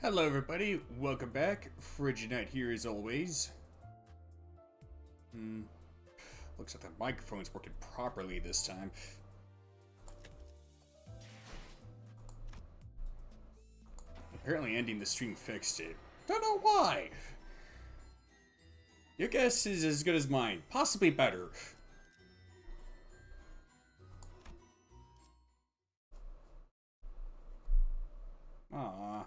Hello everybody, welcome back. Frigid here as always. Looks like the microphone's working properly this time. Apparently ending the stream fixed it. Don't know why! Your guess is as good as mine, possibly better. Aww.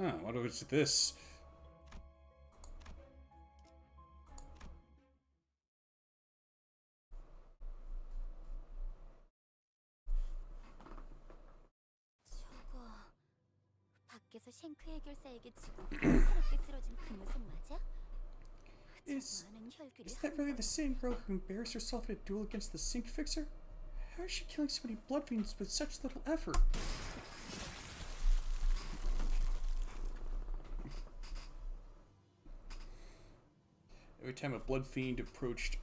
Oh, what was this? 밖에서 쉔크 해결사에게 지고 새롭게 쓰러진 그 모습 맞아? Is that really the same girl who embarrassed herself in a duel against the sink fixer? How is she killing so many blood fiends with such little effort? Every time a blood fiend approached,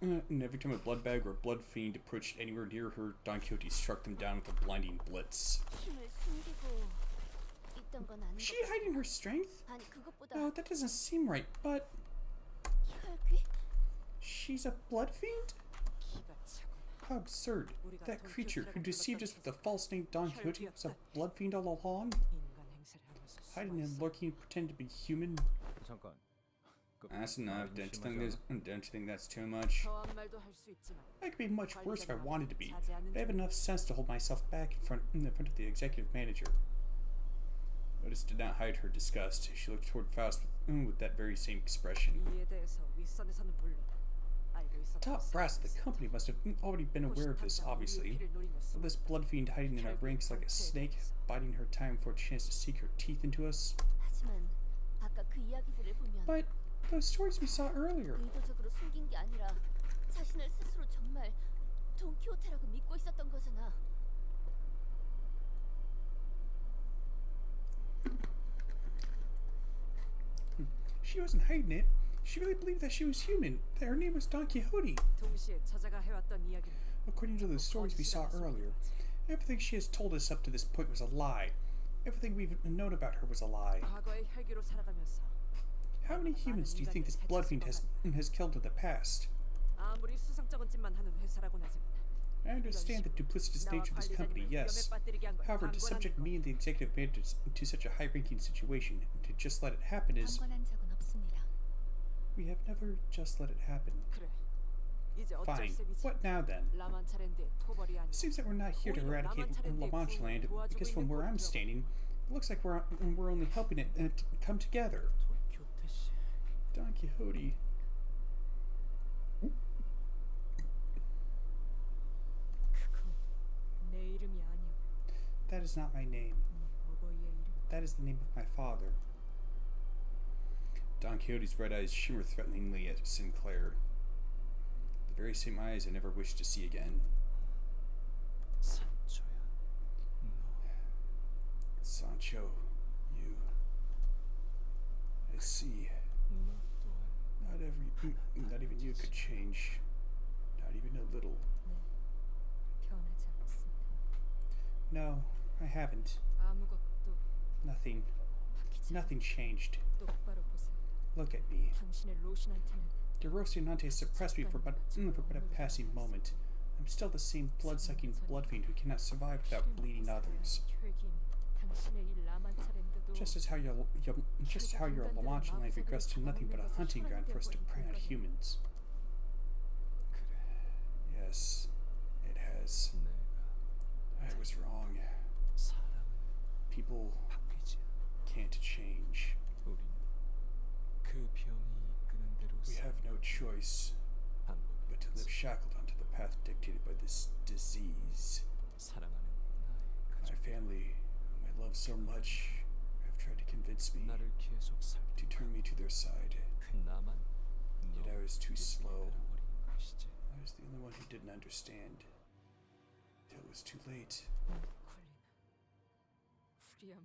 every time a blood bag or a blood fiend approached anywhere near her, Don Quixote struck them down with a blinding blitz. Is she hiding her strength? No, that doesn't seem right, but... She's a blood fiend? How absurd. That creature who deceived us with a false name Don Quixote was a blood fiend all along? Hiding and lurking, pretending to be human? That's enough. Don't you think that's too much? I could be much worse if I wanted to be, but I have enough sense to hold myself back in front of the executive manager. Otis did not hide her disgust. She looked toward Faust with that very same expression. The top brass of the company must have already been aware of this, obviously. With this blood fiend hiding in our ranks like a snake, biding her time for a chance to sink her teeth into us. But those stories we saw earlier. She wasn't hiding it. She really believed that she was human, that her name was Don Quixote. According to the stories we saw earlier, everything she has told us up to this point was a lie. Everything we've known about her was a lie. How many humans do you think this blood fiend has killed in the past? I understand the duplicitous nature of this company, yes. However, to subject me and the executive manager to such a high-ranking situation, and to just let it happen is... We have never just let it happen. Fine. What now then? It seems that we're not here to eradicate La Mancha land, because from where I'm standing, it looks like we're only helping it to come together. Don Quixote. That is not my name. That is the name of my father. Don Quixote's red eyes shimmer threateningly at Sinclair. The very same eyes I never wished to see again. Sancho, you... I see. Not even you could change. Not even a little. No, I haven't. Nothing. Nothing changed. Look at me. Your Rocinante suppressed me for but a passing moment. I'm still the same blood-sucking blood fiend who cannot survive without bleeding others. Just as how your La Mancha life regressed to nothing but a hunting ground for us to prey on humans. Yes, it has. I was wrong. People can't change. We have no choice but to live shackled onto the path dictated by this disease. My family, whom I love so much, have tried to convince me to turn me to their side. Yet I was too slow. I was the only one who didn't understand. Till it was too late.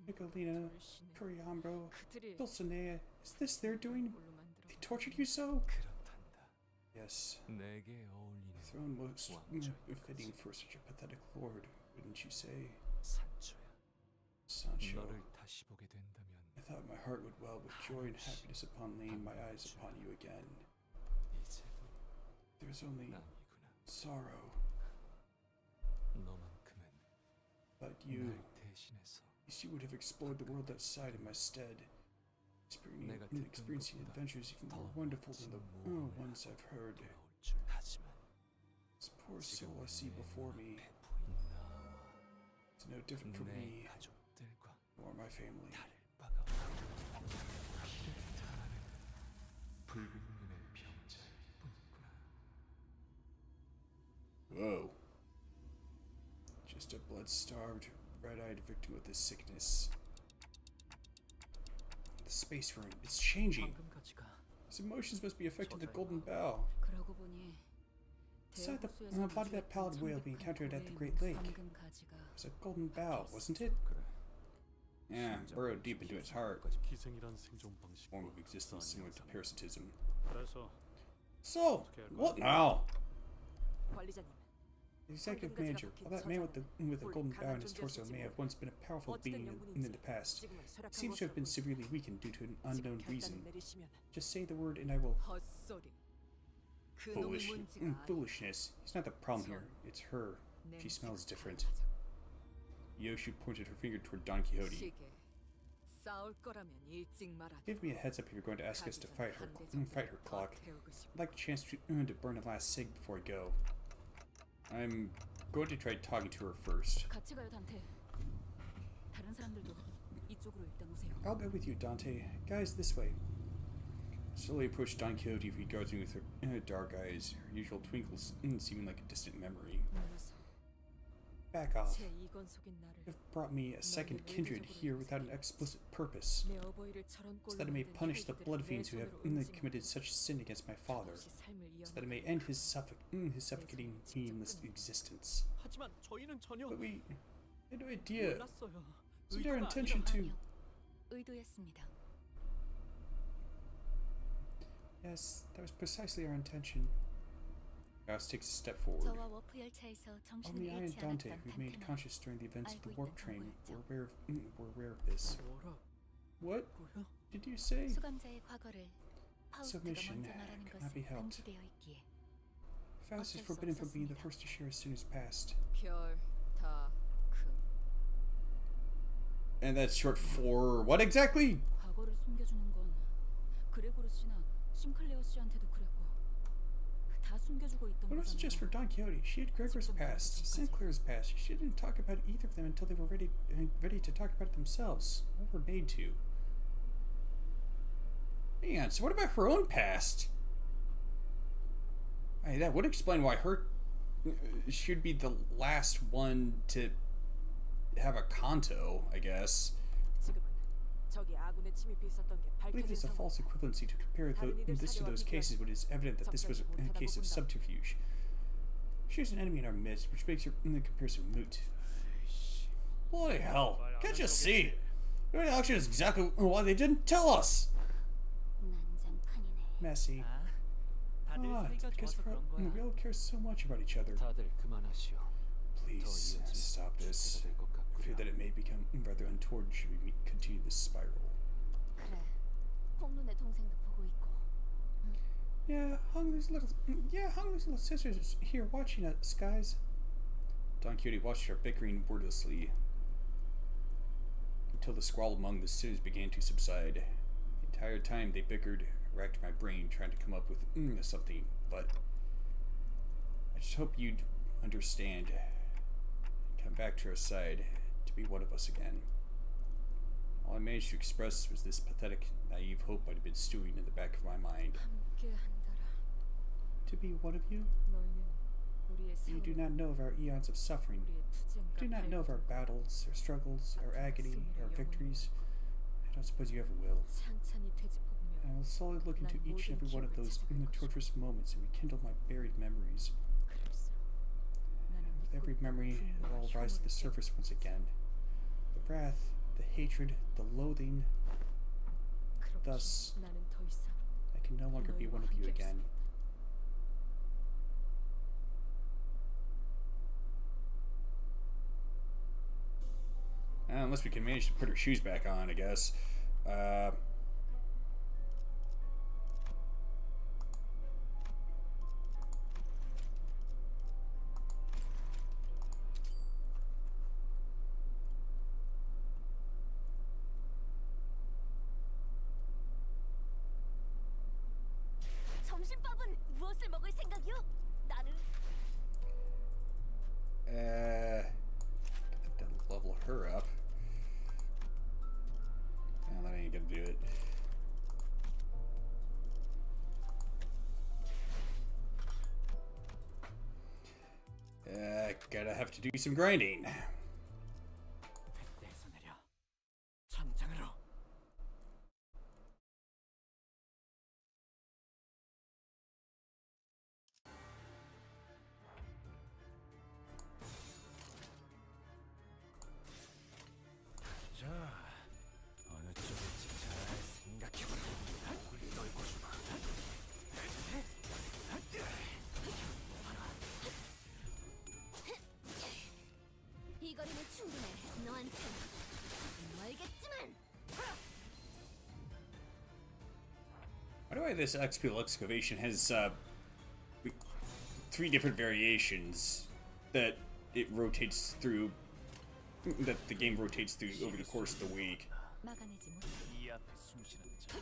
Nicolina, Coriambro, Dulcinea, is this their doing? They tortured you so? Yes. 내게 어울리는 The throne was 왕좌일 befitting 것이다. for such a pathetic lord, wouldn't you say? 산초야. Sancho. 너를 다시 보게 된다면 I thought my heart would well with joy and happiness upon laying my eyes upon you again. 이제도 There's only 남이구나. sorrow, 너만큼은 but you, 날 대신해서 at least you would have explored the world outside in my stead, experiencing adventures even more wonderful than the ones I've heard. 돌아올 줄 하지만 This poor 지금 soul I see 내 before me 눈앞에 보이는 나와 is no different from 내 me 가족들과 or my family. 달을 박아 피를 타는 붉은 눈의 병자일 뿐이구나. Whoa. Just a blood-starved, red-eyed victim of this sickness. The space rune, it's changing. 황금가지가 His emotions must be affecting the golden bow. 그러고 보니 Beside the body of that pallid whale we encountered at the Great Lake, it was a golden bow, wasn't it? 그래. Yeah, burrowed deep into its heart. 기생이란 생존 방식. Form of existence similar to parasitism. 그래서 So, what now? 관리자님, The executive manager, while that man with a golden bow in his torso may have once been a powerful being in the past, seems to have been severely weakened due to an unknown reason. Just say the word and I will... 헛소리. 그놈의 문제가 Foolishness. It's not the problem here. It's her. She smells different. Yoshi pointed her finger toward Don Quixote. 시계. 싸울 거라면 일찍 말하게. Give me a heads up if you're going to ask us to fight her clock. I'd like a chance to burn a last cig before I go. I'm going to try talking to her first. 같이 가요, 단테. 다른 사람들도 이쪽으로 일단 오세요. I'll go with you, Dante. Guys, this way. Slowly approached Don Quixote, regarding me with her dark eyes, her usual twinkles seeming like a distant memory. 물러서 Back off. 제 이건 속인 나를 You've brought me a second kindred here without an explicit purpose, 내 어버이를 저런 so 꼴로 that I may 만든 punish the 회의들을 blood 내 fiends who have 손으로 응징하고 committed such sin against my father, 혹시 삶을 so that I 이어나가게. may end his suffocating, meaningless existence. 하지만 저희는 전혀 But we had no idea. 몰랐어요. It's their 의도가 intention to... 아니요, 의도였습니다. Yes, that was precisely our intention. Faust takes a step forward. 저와 워프 열차에서 정신을 Only I and 잃지 Dante, 않았던 who made 단테는 conscious during the events of the 알고 warp 있던 train, 정보였죠. were aware of this. What 뭐라고요? did you say? 수감자의 과거를 파우스트가 Submission 먼저 말하는 cannot be 것은 helped. 금지되어 있기에 Faust is 어쩔 수 forbidden from being the 없었습니다. first to share his sinner's past. 별, 다, 그 And that's short for what exactly? 과거를 숨겨주는 건 그레고르 씨나 심클레어 씨한테도 그랬고 다 숨겨주고 있던 What was it just for 거잖아요. Don Quixote? She had Gregor's past, Sinclair's past. She didn't talk about either of them until they were ready to talk about it themselves, or were made to. Hang on, so what about her own past? I mean, that would explain why her should be the last one to have a Kanto, I guess. 지금은 적이 아군에 침입해 있었던 게 I believe 밝혀진 there's a 상황. false equivalency to compare this to those cases when it is evident that this was a case of subterfuge. She was an enemy in our midst, which makes her comparison moot. Bloody hell! Can't you see? The action is exactly why they didn't tell us! 난장판이네. Messy. 다들 It's 사이가 because 좋아서 그런 거야. we all care so much about each other. 다들 그만하시오. Please stop this. 될것 I fear 같고요. that it may become rather untoward should we continue this spiral. 그래. 홍눈의 동생도 보고 있고. Yeah, Hungry's little sisters here watching us, guys. Don Quixote watched her bickering wordlessly until the squabble among the sinners began to subside. The entire time they bickered, I racked my brain trying to come up with something, but I just hope you'd understand. Come back to our side to be one of us again. All I managed to express was this pathetic, naive hope I'd been stewing in the back of my mind. 함께한다라. To be one of you? 너희는 우리의 You do 세월을, not know of our eons of suffering. 우리의 투쟁과 You do not know of our 발전, battles, our struggles, our agony, our victories. I don't suppose you ever will. 찬찬히 되짚어보며 I will slowly look into each and every one of those torturous moments and rekindle my buried memories. 그럴수록 나는 With every memory, it will rise to the surface once again. The wrath, the hatred, the loathing. Thus, 나는 더 이상 I can no longer be one of you again. Unless we can manage to put her shoes back on, I guess. 점심밥은 무엇을 먹을 생각이요? 나는 Level her up. No, that ain't gonna do it. Gotta have to do some grinding. 뱃대에서 내려 전장으로. 자, 어느 쪽일지 잘 생각해보라. 우리 떨고 주마. 이 거리는 충분해. 너한테 멀겠지만. By the way, this XP excavation has 3 different variations that it rotates through, that the game rotates through over the course of the week. 막아내지 못해. 이 앞에 숨쉬는 자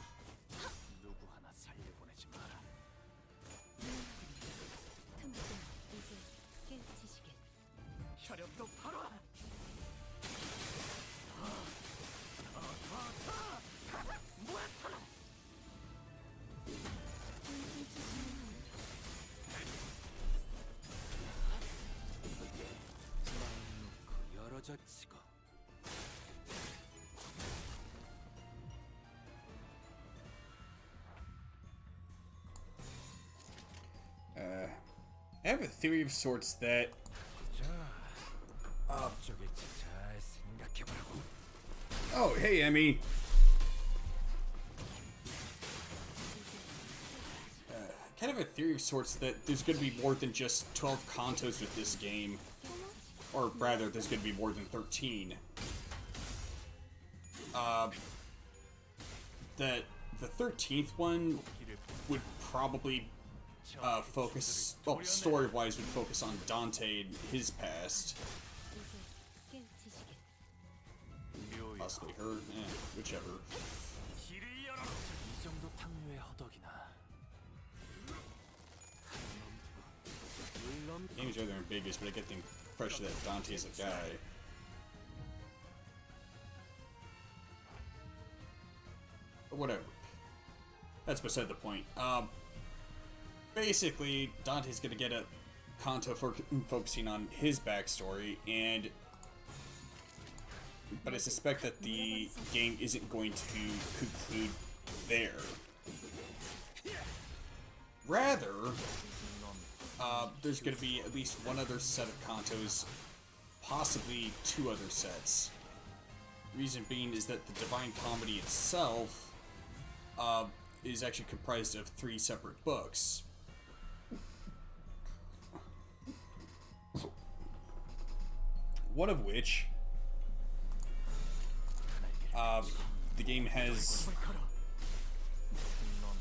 누구 하나 살려보내지 마라. 틈틈 이제 깨우치시게. 혈압도 바로. 열어젖히고. I have a theory of sorts that 자, 어쩌겠지 잘 생각해보라고. oh, hey, Emmy. Kind of a theory of sorts that there's going to be more than just 12 Kantos with this game. Or rather, there's going to be more than 13. That the 13th one would probably focus, well, story-wise, would focus on Dante and his past. 이제 깨우치시게. Possibly her, whichever. 이 정도 탕류의 허덕이나. Games are their biggest, but I get the impression that Dante's a guy. But whatever. That's beside the point. Basically, Dante's gonna get a Kanto for focusing on his backstory, but I suspect that the game isn't going to conclude there. Rather, there's going to be at least one other set of Kantos, possibly 2 other sets. Reason being is that the Divine Comedy itself is actually comprised of 3 separate books. One of which, the game has,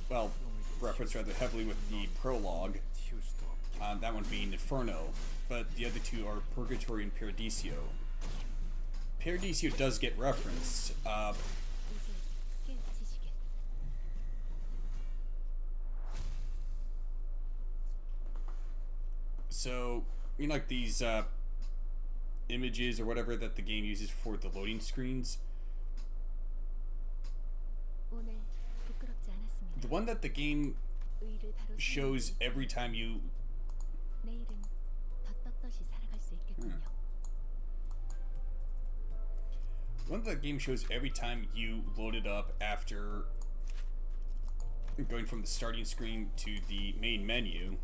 well, referenced rather heavily with the prologue. That one being Inferno, but the other 2 are Purgatory and Paradiso. Paradiso does get referenced. 이제 깨우치시게. So, you know, like these images or whatever that the game uses for the loading screens. 오늘 부끄럽지 않았습니다. The one that the game 의의를 바로 shows every time you 내일은 더 떳떳이 살아갈 수 있겠군요. one that the game shows every time you load it up after going from the starting screen to the main menu.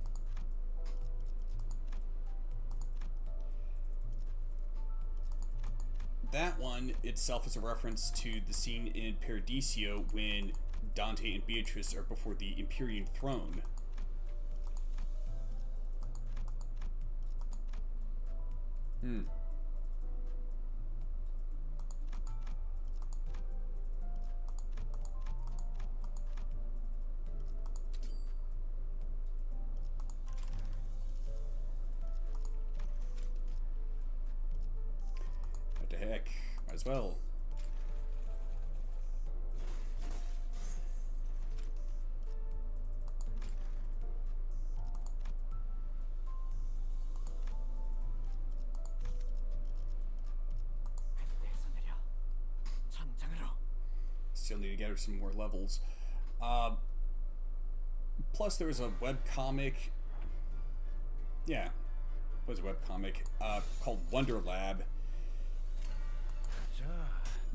That one itself is a reference to the scene in Paradiso when Dante and Beatrice are before the Empyrean throne. heck, might as well. 뱃대에서 내려. 전장으로. Still need to get her some more levels. Plus, there was a webcomic. Yeah, it was a webcomic called Wonder Lab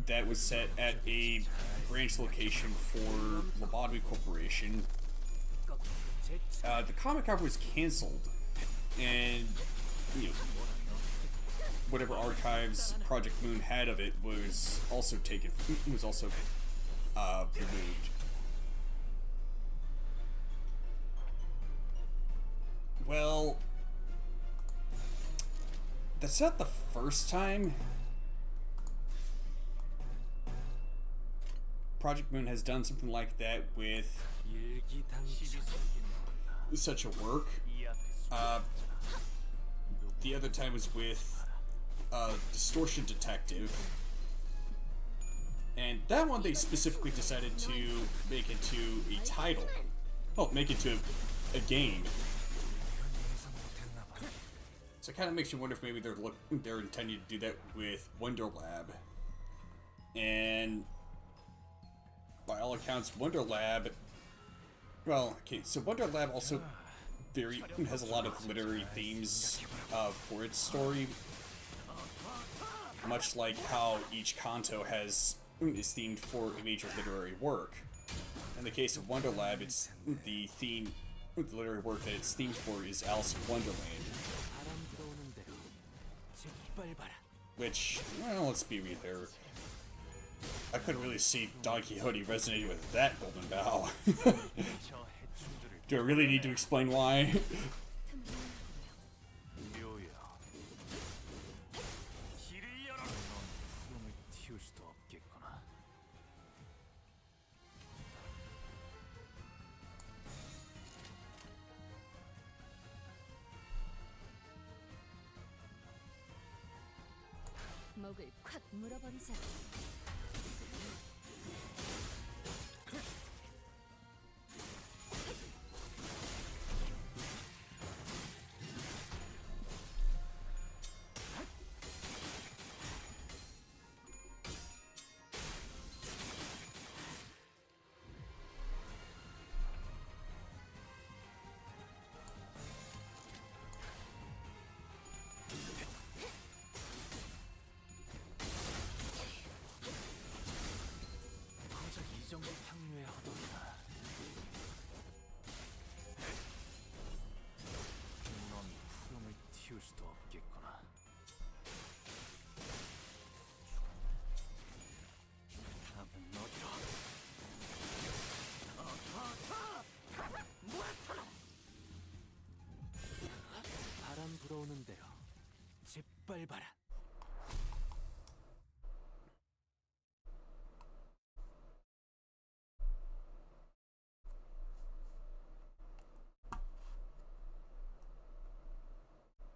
that was set at a branch location for Lobotomy Corporation. The comic however was canceled, and you know, whatever archives Project Moon had of it was also taken. Was also removed. Well, that's not the first time Project Moon has done something like that with such a work. The other time was with Distortion Detective. And that one they specifically decided to make into a title. Oh, make it to a game. So it kind of makes you wonder if maybe they're intending to do that with Wonder Lab. And by all accounts, Wonder Lab. Well, okay, so Wonder Lab also has a lot of literary themes for its story, much like how each canto is themed for a major literary work. In the case of Wonder Lab, it's the literary work that it's themed for is Alice in Wonderland. Which, well, let's be real here. I couldn't really see Don Quixote resonating with that golden bough. Do I really need to explain why? 먹을 콱 물어버리자. 바람 불어오는 대로 짓밟아라.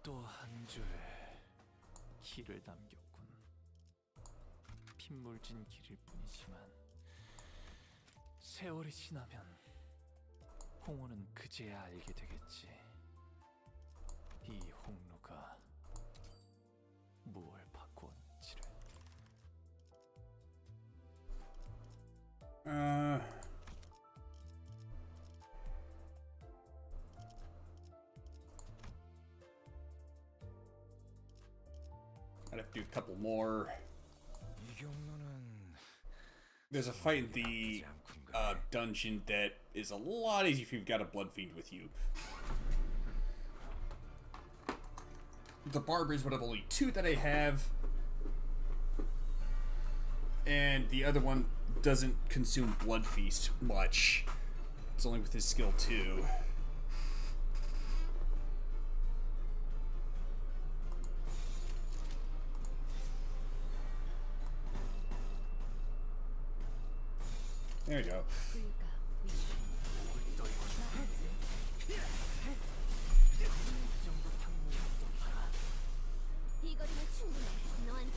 또 한 줄 길을 남겼군. 핏물진 길일 뿐이지만 세월이 지나면 홍호는 그제야 알게 되겠지. 이 홍루가 무엇을 바꾸었는지를. I'd have to do a couple more. There's a fight in the dungeon that is a lot easier if you've got a blood fiend with you. The barber is one of only two that I have, and the other one doesn't consume blood feast much. It's only with his skill 2. There you go. 이 거리면 충분해. 너한테.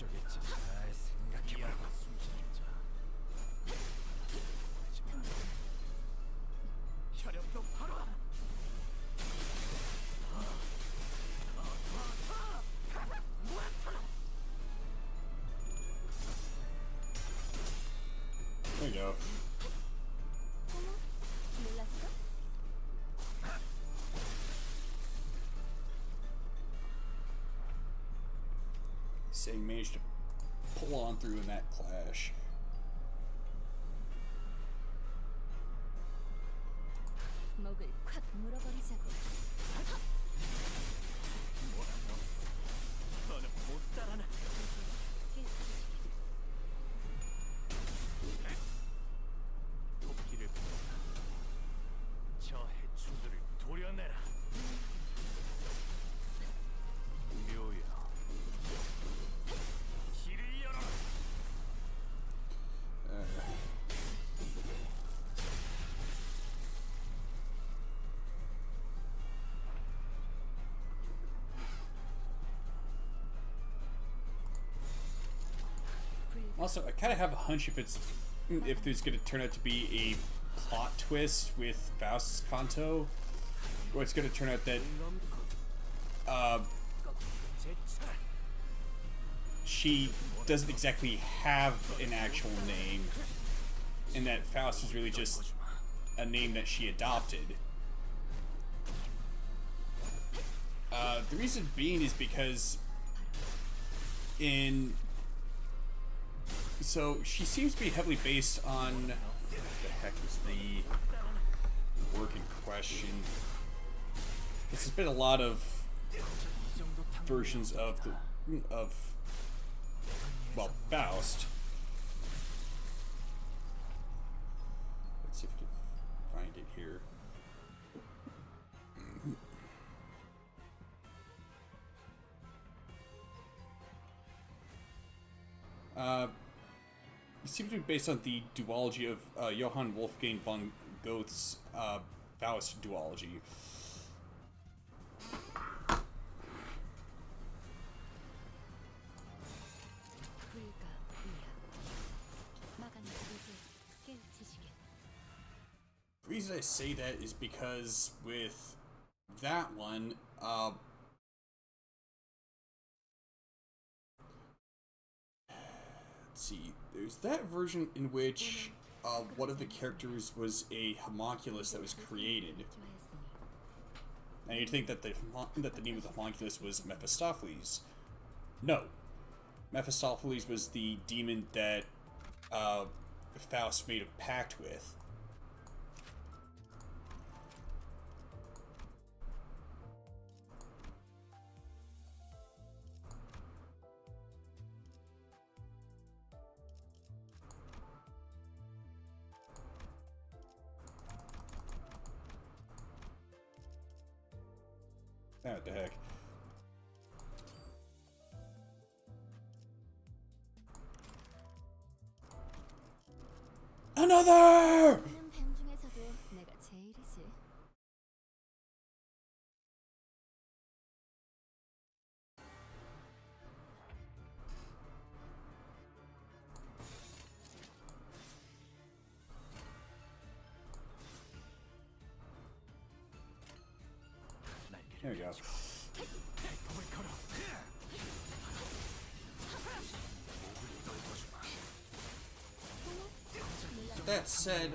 저겠지. 잘 생각해보라고. 숨지는 자. 보내지 마라. 혈압도 바로. There you go. 몰랐어? Saying managed to pull on through in that clash. 목을 콱 물어버리자고. 너는 못 따라나. 도끼를 불었다. 저 해충들을 도려내라. 묘야. 길을 열어라. Also, I kind of have a hunch if there's going to turn out to be a plot twist with Faust's Kanto, or it's going to turn out that she doesn't exactly have an actual name, and that Faust is really just a name that she adopted. The reason being is because so she seems to be heavily based on what the heck is the work in question. There's been a lot of versions of well, Faust. Let's see if I can find it here. It seems to be based on the duology of Johann Wolfgang von Goethe's Faust duology. The reason I say that is because with that one, let's see, there's that version in which one of the characters was a homunculus that was created. And you'd think that the name of the homunculus was Mephistopheles. No. Mephistopheles was the demon that Faust made a pact with. Oh, what the heck. Another! 뱀 중에서도 내가 제일이지. There we go. That said,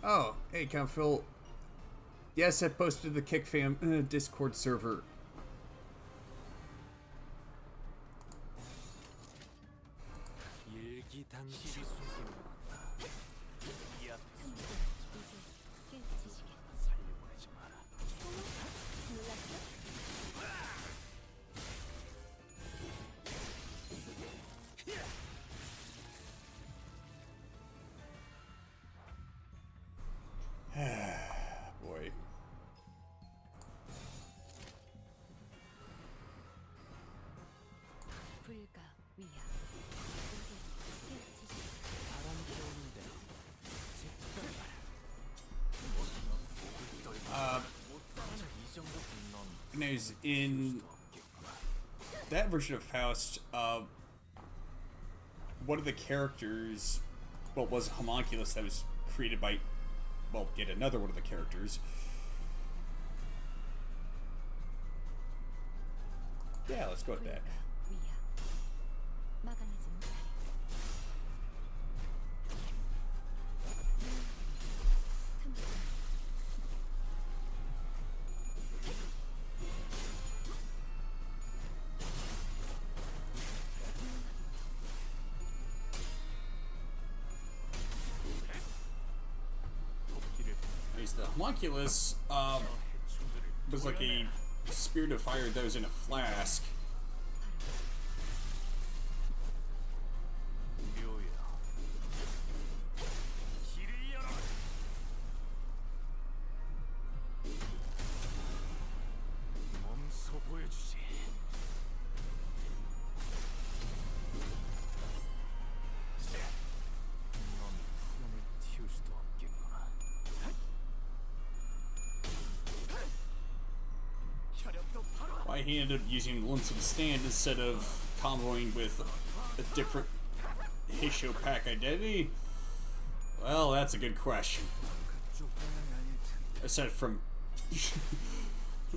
oh, hey, Count Phil. Yes, I posted the Kick Fam Discord server. 일기당길이 숨겨놓았다. 이 앞에 살려보내지 마라. Boy. 불가 위야. 바람 들어오는 대로 직접 말해. is in that version of Faust, one of the characters, well, was a homunculus that was created by, well, yet another one of the characters. Yeah, let's go with that. The homunculus was like a spirit of fire that was in a flask. Why he ended up using Lonesome Stand instead of comboing with a different Heisho pack identity? Well, that's a good question. Aside from...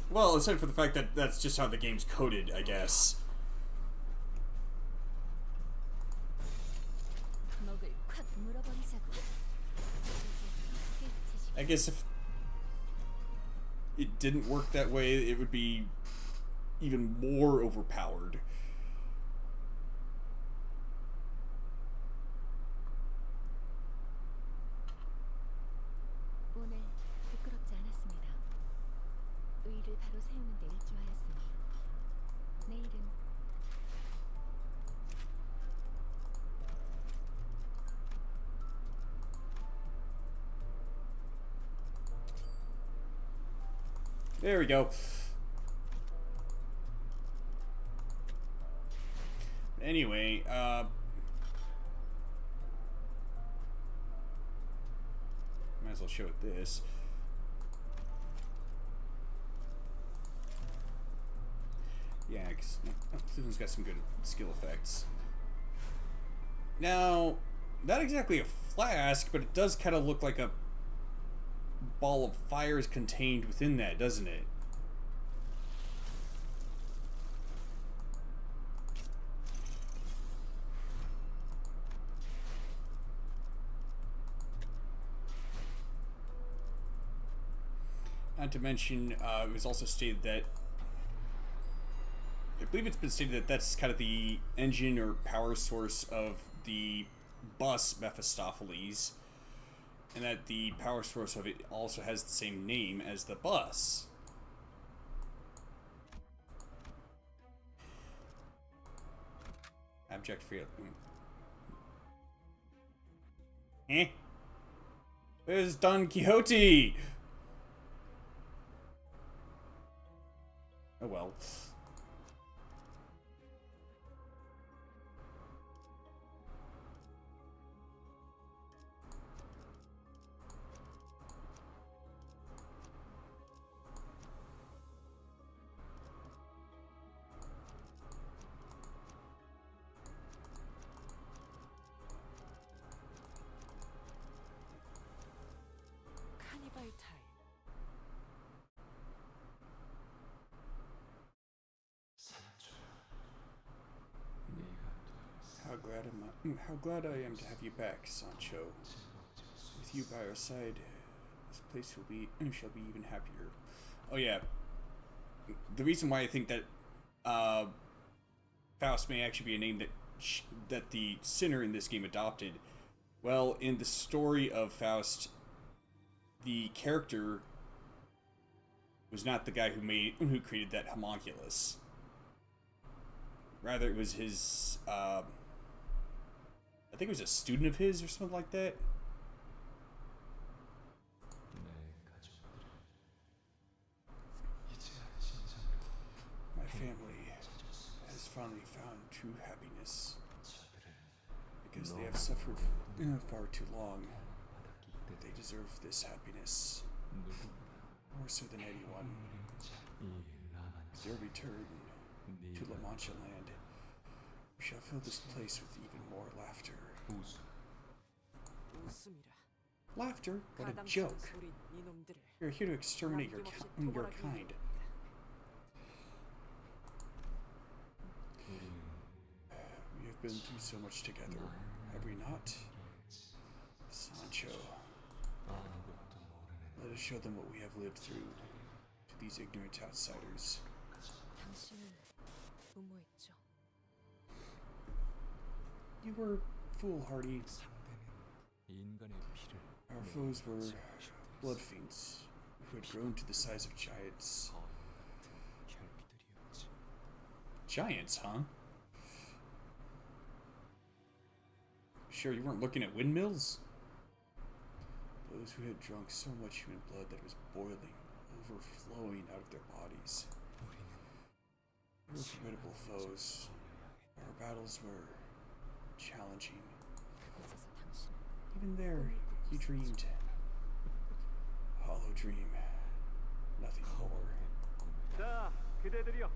well, aside from the fact that that's just how the game's coded, I guess. I guess if it didn't work that way, it would be even more overpowered. There we go. Anyway, might as well show it this. Yeah, because this one's got some good skill effects. Now, not exactly a flask, but it does kind of look like a ball of fire is contained within that, doesn't it? Not to mention, it was also stated that, I believe it's been stated that that's kind of the engine or power source of the bus Mephistopheles, and that the power source of it also has the same name as the bus. Abject free. Where's Don Quixote? Oh well. 카니발 타임. How glad I am to have you back, Sancho. With you by our side, this place shall be even happier. Oh yeah, the reason why I think that Faust may actually be a name that the sinner in this game adopted. Well, in the story of Faust, the character was not the guy who created that homunculus. Rather, it was his, I think it was a student of his or something like that. My family has finally found true happiness because they have suffered far too long. They deserve this happiness more so than anyone. Your return to La 네가 Mancha land. We shall fill this place with even more laughter. 우스 웃음이라. Laughter? What a 가당스러운 joke. 소린 이놈들을 You're here to exterminate your 남김없이 kind. 우리는 We have been through so much together, have we not? Sancho, 아무것도 모르는 let us show them what we have lived through to these ignorant outsiders. 당신은 무모했죠. You were foolhardy. 상대는 인간의 피를 Our foes were blood fiends who had grown to the size of giants. 거인 같은 결비들이었지. Giants, huh? Sure you weren't looking at windmills? Those who had drunk so much human blood that it was boiling, overflowing out of their bodies. 우리는 We were formidable foes. Our battles were challenging. 그곳에서 당신은 Even there, you dreamed. A hollow dream. Nothing more. 자, 그대들이여.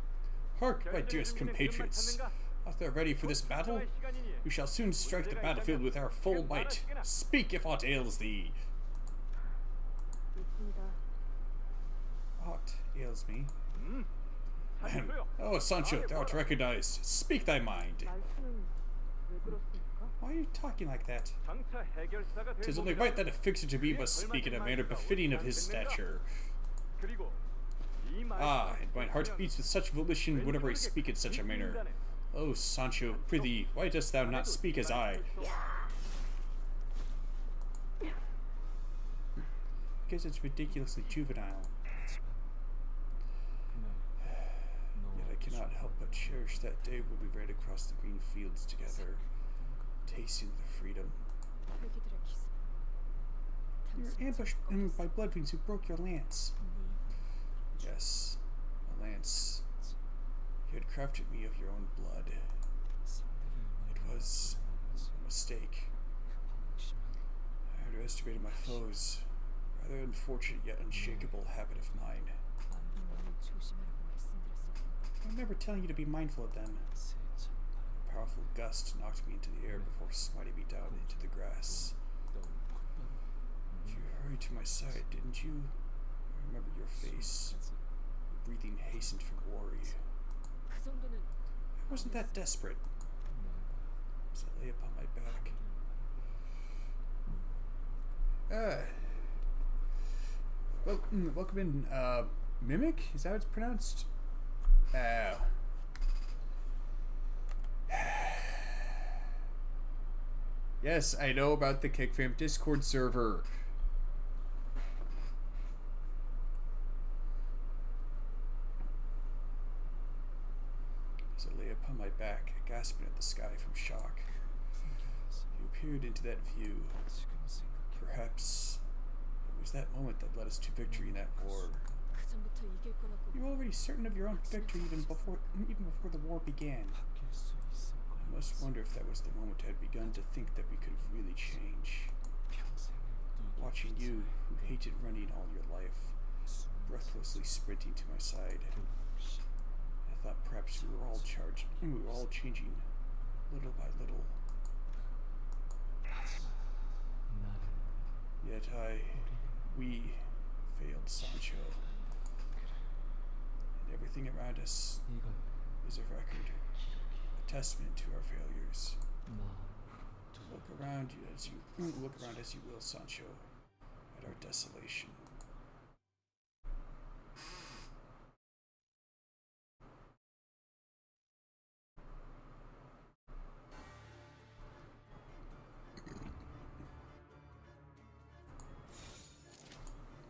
Hark, my dearest compatriots! Art thou ready for this battle? We shall soon strike the battlefield with our full might. Speak if aught ails thee. Aught ails me? Ahem. Oh, Sancho, thou art recognized. Speak thy mind. Why are you talking like that? 장차 해결사가 될 'Tis only right that a fixer to be must speak in a manner befitting of his stature. 그리고 이 Ah, and my heart beats with such volition whenever I speak in such a manner. Oh, Sancho, prithee, why dost thou not speak as I? Because it's ridiculously juvenile. Yet I cannot help but cherish that day when we ran across the green fields together, tasting the freedom. 회기들의 기습. You were ambushed by blood fiends who broke your lance. Yes, a lance. You had crafted me of your own blood. It was a mistake. I underestimated my foes. Rather unfortunate yet unshakable habit of mine. 조심하라고 말씀드렸었는데 I remember telling you to be mindful of them. A powerful gust knocked me into the air before smiting me down into the grass. You hurried to my side, didn't you? I remember your face. Your breathing hastened from worry. 그 정도는 I wasn't that desperate. As I lay upon my back. Well, welcome in, Mimic? Is that how it's pronounced? Yes, I know about the Kickfam Discord server. As I lay upon my back, gasping at the sky from shock, you peered into that view. Perhaps it was that moment that led us to victory in that war. 그 전부터 이길 거라고. You were already certain of your own victory even before the war began. I must wonder if that was the moment I had begun to think that we could really change. Watching you, who hated running all your life, breathlessly sprinting to my side, I thought perhaps we were all changing, little by little. Yet we failed Sancho, and everything around us is a record, a testament to our failures. Look around as you will, Sancho, at our desolation.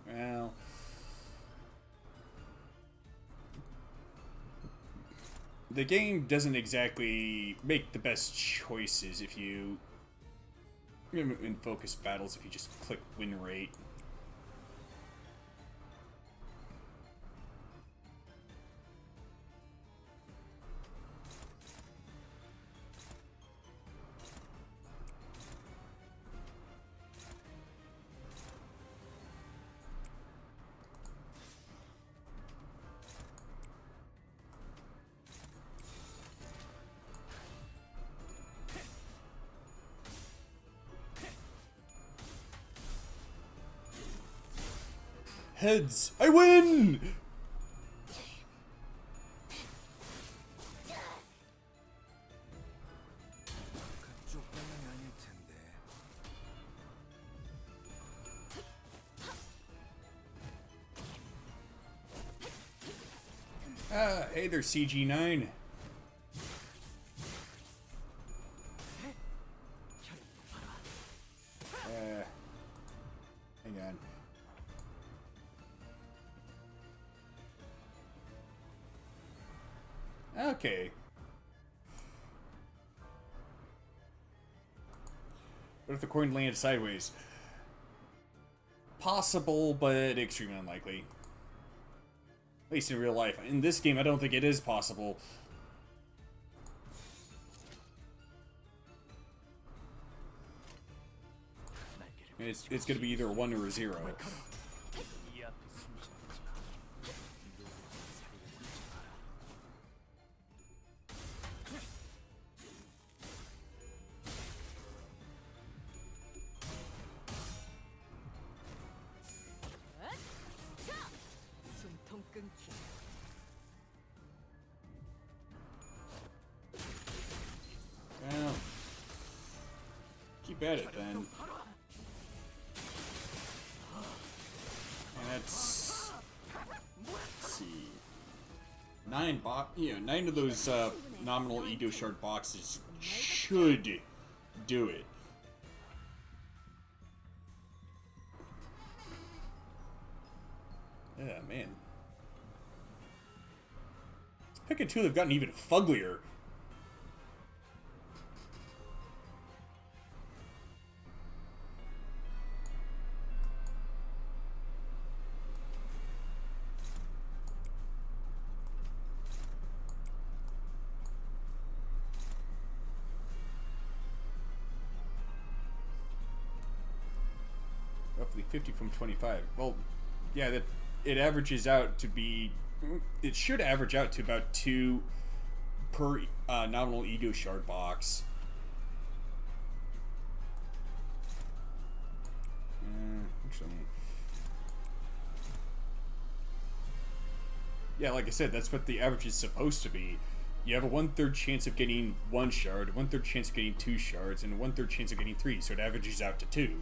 Well, the game doesn't exactly make the best choices if you in focus battles if you just click win rate. Heads. I win! 그쪽 방향이 아닐 텐데. Ah, hey there, CG9. Hang on. Okay. What if the coin landed sideways? Possible, but extremely unlikely. At least in real life. In this game, I don't think it is possible. It's going to be either a 1 or a 0. 이 앞에 숨쉬지 마. 누구 하나 살려보내지 마라. 숨통 끊기. Well, keep at it then. And that's, let's see, 9 of those nominal ego shard boxes should do it. Yeah, man. Picking two, they've gotten even fugglier. Roughly 50 from 25. Well, yeah, that it averages out to be. It should average out to about 2 per nominal ego shard box. Actually, yeah, like I said, that's what the average is supposed to be. You have a 1/3 chance of getting 1 shard, a 1/3 chance of getting 2 shards, and a 1/3 chance of getting 3, so it averages out to 2.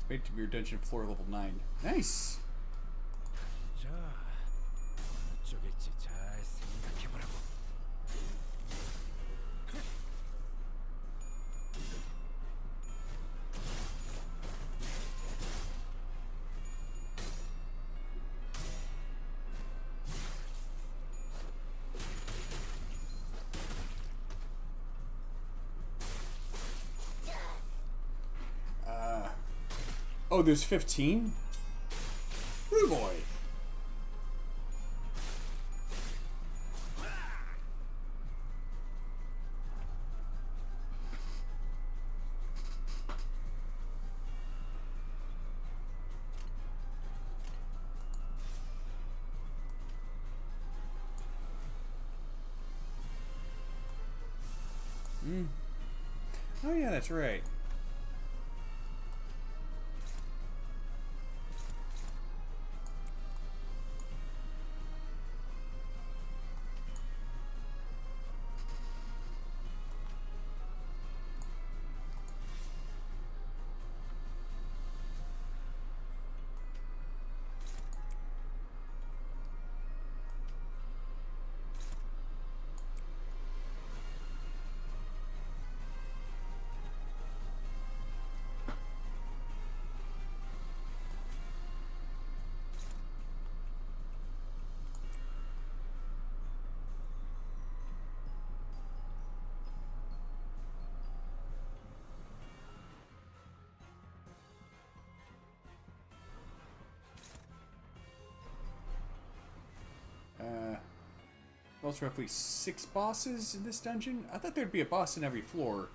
Made to be your dungeon floor level 9. Nice! 자, 어느 쪽일지 잘 생각해보라고. Oh, there's 15? Oh boy! Oh yeah, that's right. Also, roughly 6 bosses in this dungeon. I thought there'd be a boss in every floor.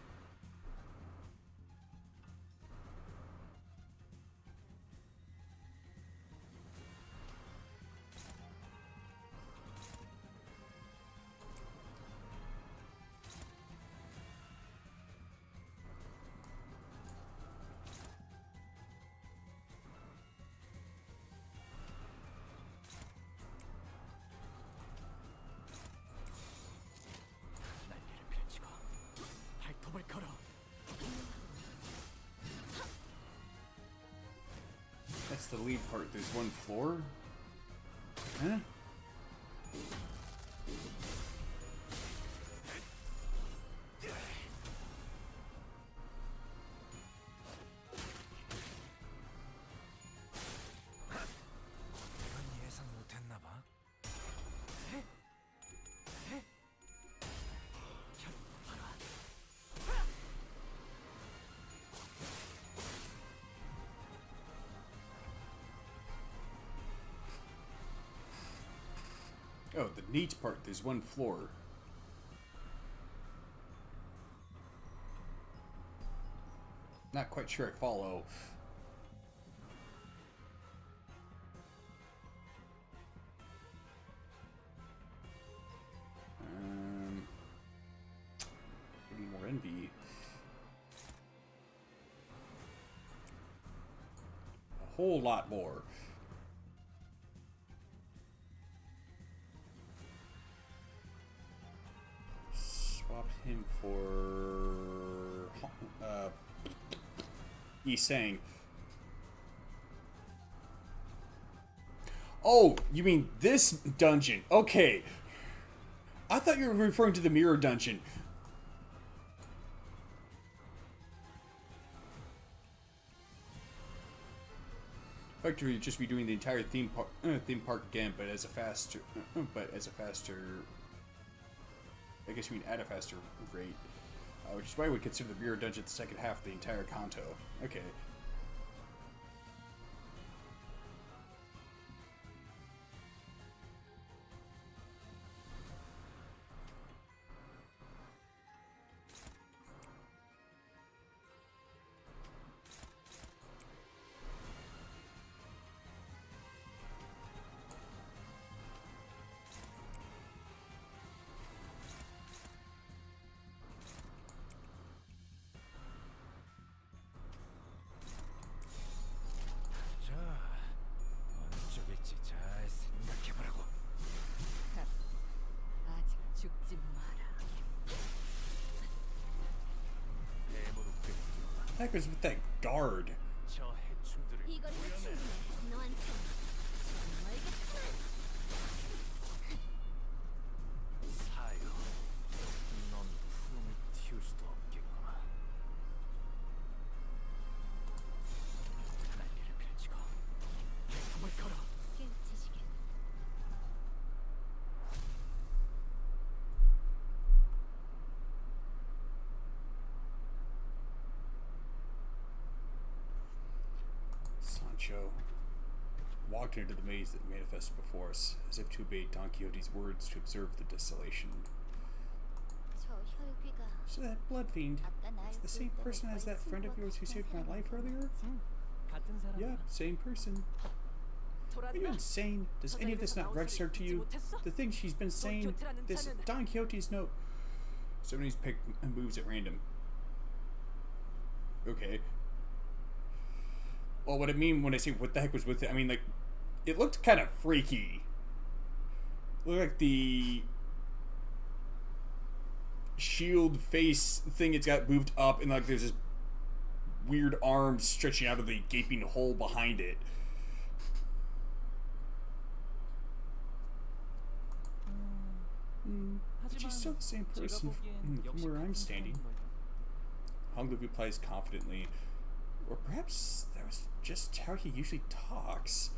날개를 펼치고 발톱을 걸어. That's the lead part. There's one floor? Huh? 이건 예상 못했나 봐. Oh, the neat part. There's one floor. Not quite sure I follow. We need more envy. A whole lot more. Swap him for Yisang. Oh, you mean this dungeon? Okay. I thought you were referring to the mirror dungeon. Effectively, just be doing the entire theme park again, but as a faster, I guess you mean at a faster rate. Which is why I would consider the mirror dungeon the second half of the entire Kanto. Okay. 자, 어느 쪽일지 잘 생각해보라고. 아직 죽지 마라. 대무릎 꿇고 Heck was with that guard. 저 해충들을 이거리가 구해내. 충분해. 너한테 정말겠지만 사요. 넌 푸름을 틔울 수도 없겠구나. 날개를 펼치고 발톱을 걸어. 깨우치시게. Sancho walked into the maze that manifested before us, as if to obey Don Quixote's words to observe the desolation. 저 혈귀가 So that blood fiend 아까 날 is the same person as that friend of yours who saved my life earlier? 같은 사람. Yeah, same person. Are you insane? Does any of this not register to you? The things she's been saying, this Don Quixote's note. Somebody's picked moves at random. Okay. Well, what I mean when I say what the heck was with it, I mean, like, it looked kind of freaky. It looked like the shield face thing, it's got moved up, and like there's this weird arm stretching out of the gaping hole behind it. But she's still the same person from where I'm standing. Honglu replies confidently. Or perhaps that was just how he usually talks.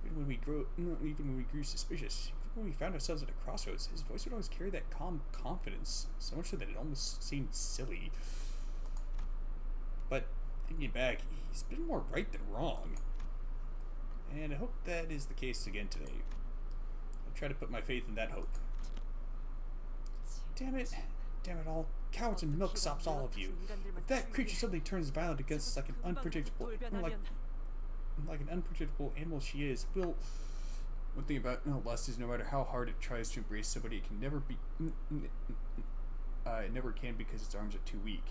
Even when we grew suspicious, even when we found ourselves at a crossroads, his voice would always carry that calm confidence, so much so that it almost seemed silly. But thinking back, he's been more right than wrong. And I hope that is the case again today. I'll try to put my faith in that hope. Damn it. Damn it all. Cowards and milksops, all of you. If that creature suddenly turns violent against us like an unpredictable animal she is, we'll... One thing about lust is no matter how hard it tries to embrace somebody, it can never be... it never can because its arms are too weak.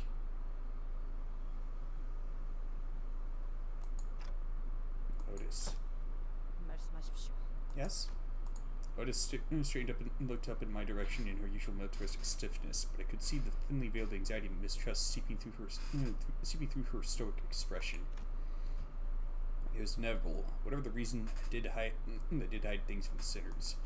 Otis. Yes? Otis straightened up and looked up in my direction in her usual militaristic stiffness, but I could see the thinly veiled anxiety and mistrust seeping through her stoic expression. It was inevitable. Whatever the reason, that did hide things from the sinners.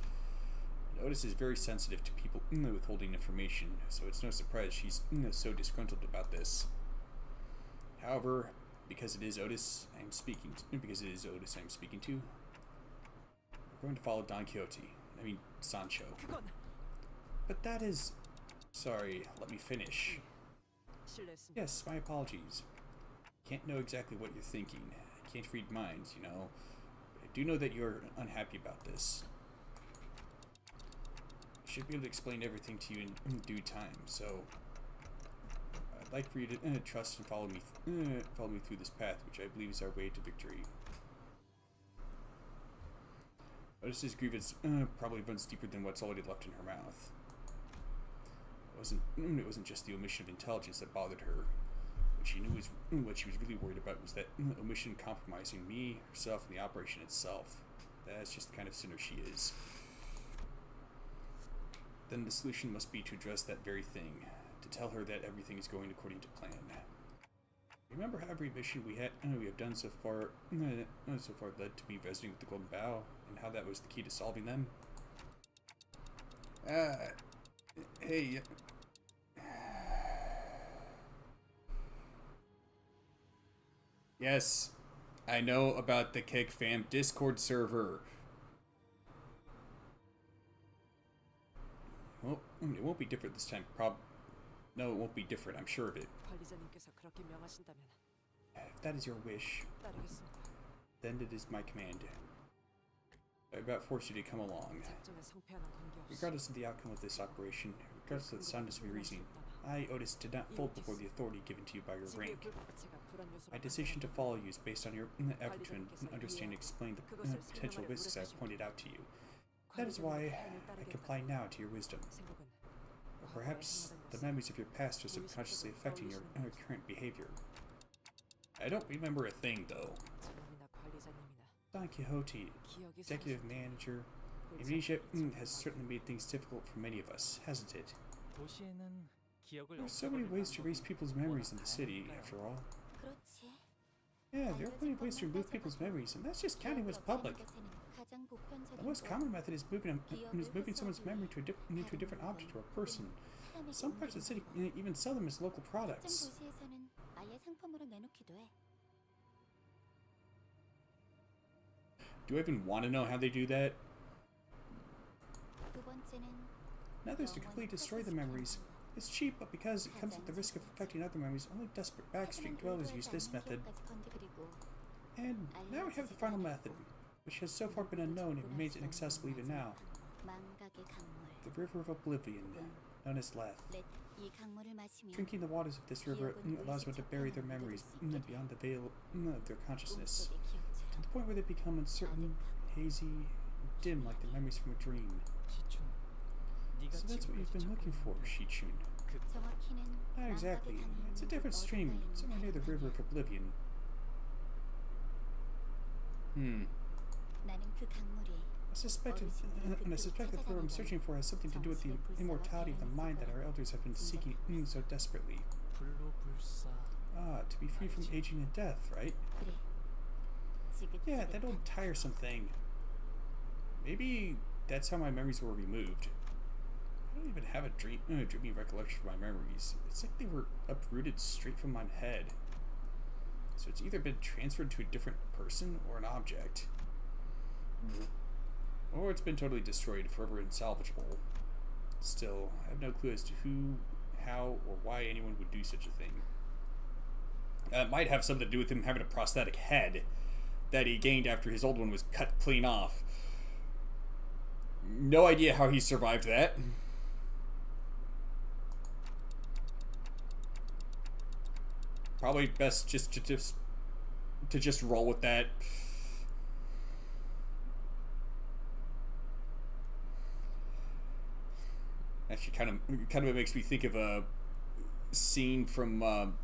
And Otis is very sensitive to people withholding information, so it's no surprise she's so disgruntled about this. However, because it is Otis I'm speaking to, we're going to follow Don Quixote. I mean, Sancho. But that is... Sorry, let me finish. Yes, my apologies. Can't know exactly what you're thinking. I can't read minds, you know. But I do know that you're unhappy about this. I should be able to explain everything to you in due time, so... I'd like for you to trust and follow me through this path, which I believe is our way to victory. Otis's grievance probably runs deeper than what's already left in her mouth. It wasn't just the omission of intelligence that bothered her. What she was really worried about was that omission compromising me, herself, and the operation itself. That's just the kind of sinner she is. Then the solution must be to address that very thing, to tell her that everything is going according to plan. Remember how every mission we have done so far led to me visiting with the Golden Bough, and how that was the key to solving them? Hey. Yes, I know about the Kick Fam Discord server. Well, it won't be different this time. No, it won't be different, I'm sure of it. If that is your wish, then it is my command. I about force you to come along. Regardless of the outcome of this operation, regardless of the soundness of your reasoning, I, Otis, did not fold before the authority given to you by your rank. My decision to follow you is based on your effort to understand and explain the potential risks I have pointed out to you. That is why I comply now to your wisdom. Or perhaps the memories of your past are subconsciously affecting your current behavior. I don't remember a thing, though. Don Quixote, executive manager, amnesia has certainly made things difficult for many of us, hasn't it? There are so many ways to erase people's memories in the city, after all. Yeah, there are plenty of ways to remove people's memories, and that's just counting what's public. The most common method is moving someone's memory into a different object or a person. Some parts of the city even sell them as local products. Do I even want to know how they do that? Another is to completely destroy the memories. It's cheap, but because it comes with the risk of affecting other memories, only desperate backstreet dwellers use this method. And now we have the final method, which has so far been unknown and remains inaccessible even now. The River of Oblivion, known as Leth. Drinking the waters of this river allows one to bury their memories beyond the veil of their consciousness, to the point where they become uncertain, hazy, and dim like the memories from a dream. So that's what you've been looking for, Shichun. Not exactly. It's a different stream, somewhere near the River of Oblivion. I suspect that what I'm searching for has something to do with the immortality of the mind that our elders have been seeking so desperately. To be free from aging and death, right? Yeah, that old tiresome thing. Maybe that's how my memories were removed. I don't even have a dreamy recollection of my memories. It's like they were uprooted straight from my head. So it's either been transferred to a different person or an object. Or it's been totally destroyed, forever insalvageable. Still, I have no clue as to who, how, or why anyone would do such a thing. It might have something to do with him having a prosthetic head that he gained after his old one was cut clean off. No idea how he survived that. Probably best to just roll with that. Actually, kind of makes me think of a scene from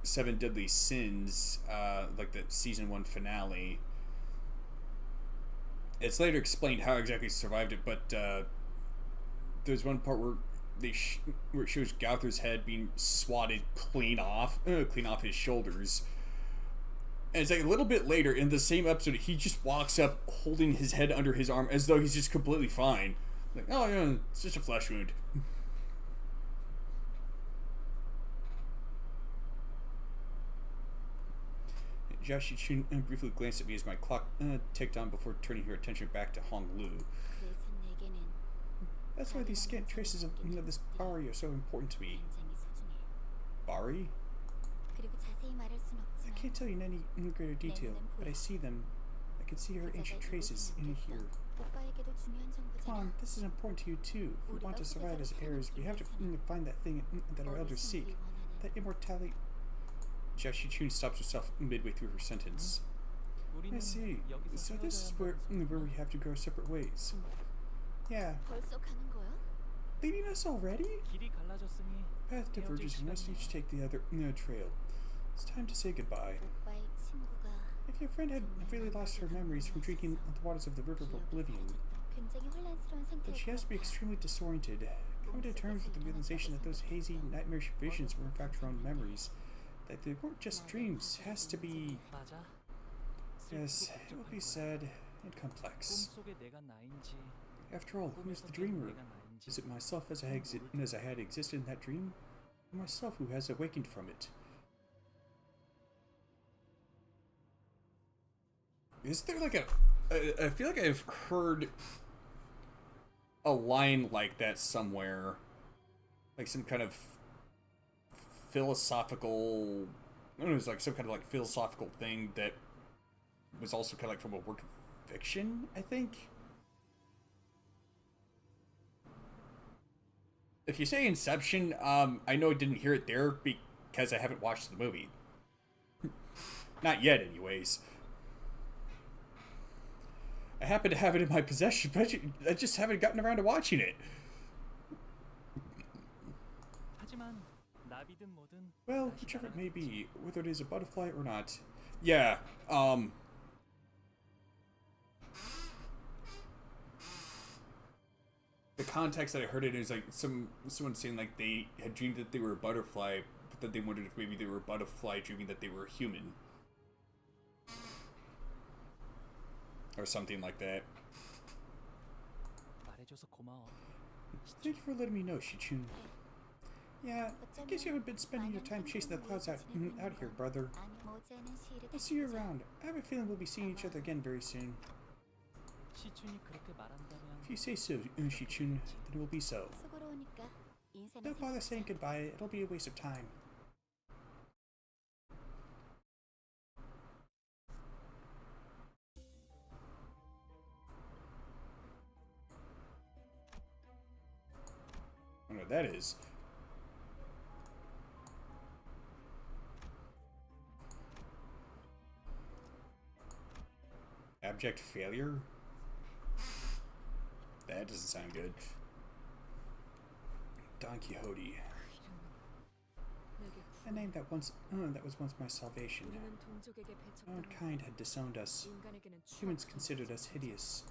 Seven Deadly Sins, like the season 1 finale. It's later explained how exactly he survived it, but there's one part where where it shows Gauther's head being swatted clean off his shoulders. And it's like a little bit later in the same episode, he just walks up holding his head under his arm as though he's just completely fine. Like, oh yeah, it's just a flesh wound. Jiashi Chun briefly glanced at me as my clock ticked on before turning her attention back to Hong Lu. That's why these scant traces of this Bari are so important to me. Bari? I can't tell you in any greater detail, but I see them. I can see her ancient traces in here. Come on, this is important to you too. If we want to survive as heirs, we have to find that thing that our elders seek. That immortality. Jiashi Chun stops herself midway through her sentence. I see. So this is where we have to go separate ways. Yeah. Leaving us already? Path diverges and we must each take the other trail. It's time to say goodbye. If your friend had really lost her memories from drinking the waters of the River of Oblivion, then she has to be extremely disoriented, coming to terms with the realization that those hazy, nightmarish visions were in fact her own memories, that they weren't just dreams, has to be... Yes, it will be sad and complex. After all, who is the dreamer? Is it myself as I had existed in that dream? Or myself who has awakened from it? Is there like I feel like I've heard a line like that somewhere. Like some kind of philosophical... I don't know, it was like some kind of like philosophical thing that was also kind of like from a work of fiction, I think. If you say Inception, I know I didn't hear it there because I haven't watched the movie. Not yet, anyways. I happen to have it in my possession, but I just haven't gotten around to watching it. Well, whichever it may be, whether it is a butterfly or not. Yeah, the context that I heard it is like someone saying like they had dreamed that they were a butterfly, but then they wondered if maybe they were a butterfly dreaming that they were a human. Or something like that. Thank you for letting me know, Shichun. Yeah, I guess you haven't been spending your time chasing the clouds out here, brother. I'll see you around. I have a feeling we'll be seeing each other again very soon. If you say so, Shichun, then it will be so. Don't bother saying goodbye, it'll be a waste of time. I don't know what that is. Abject failure? That doesn't sound good. Don Quixote. A name that was once my salvation. Mankind had disowned us. Humans considered us hideous.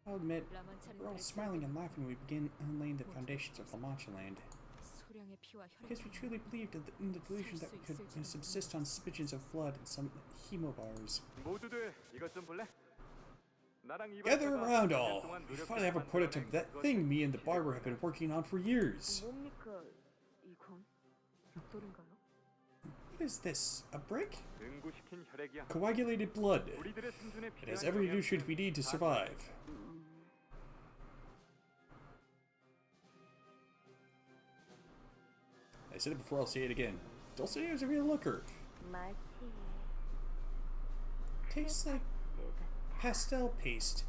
I'll admit, we're all smiling and laughing when we begin laying the foundations of La Mancha land. Because we truly believed in the delusion that we could subsist on smidgens of blood and some hemobars. Gather around all! We finally have a prototype of that thing me and the barber have been working on for years. What is this? A brick? Coagulated blood. It has every nutrient we need to survive. I said it before, I'll say it again. Dulcinea is a real looker. Tastes like pastel paste.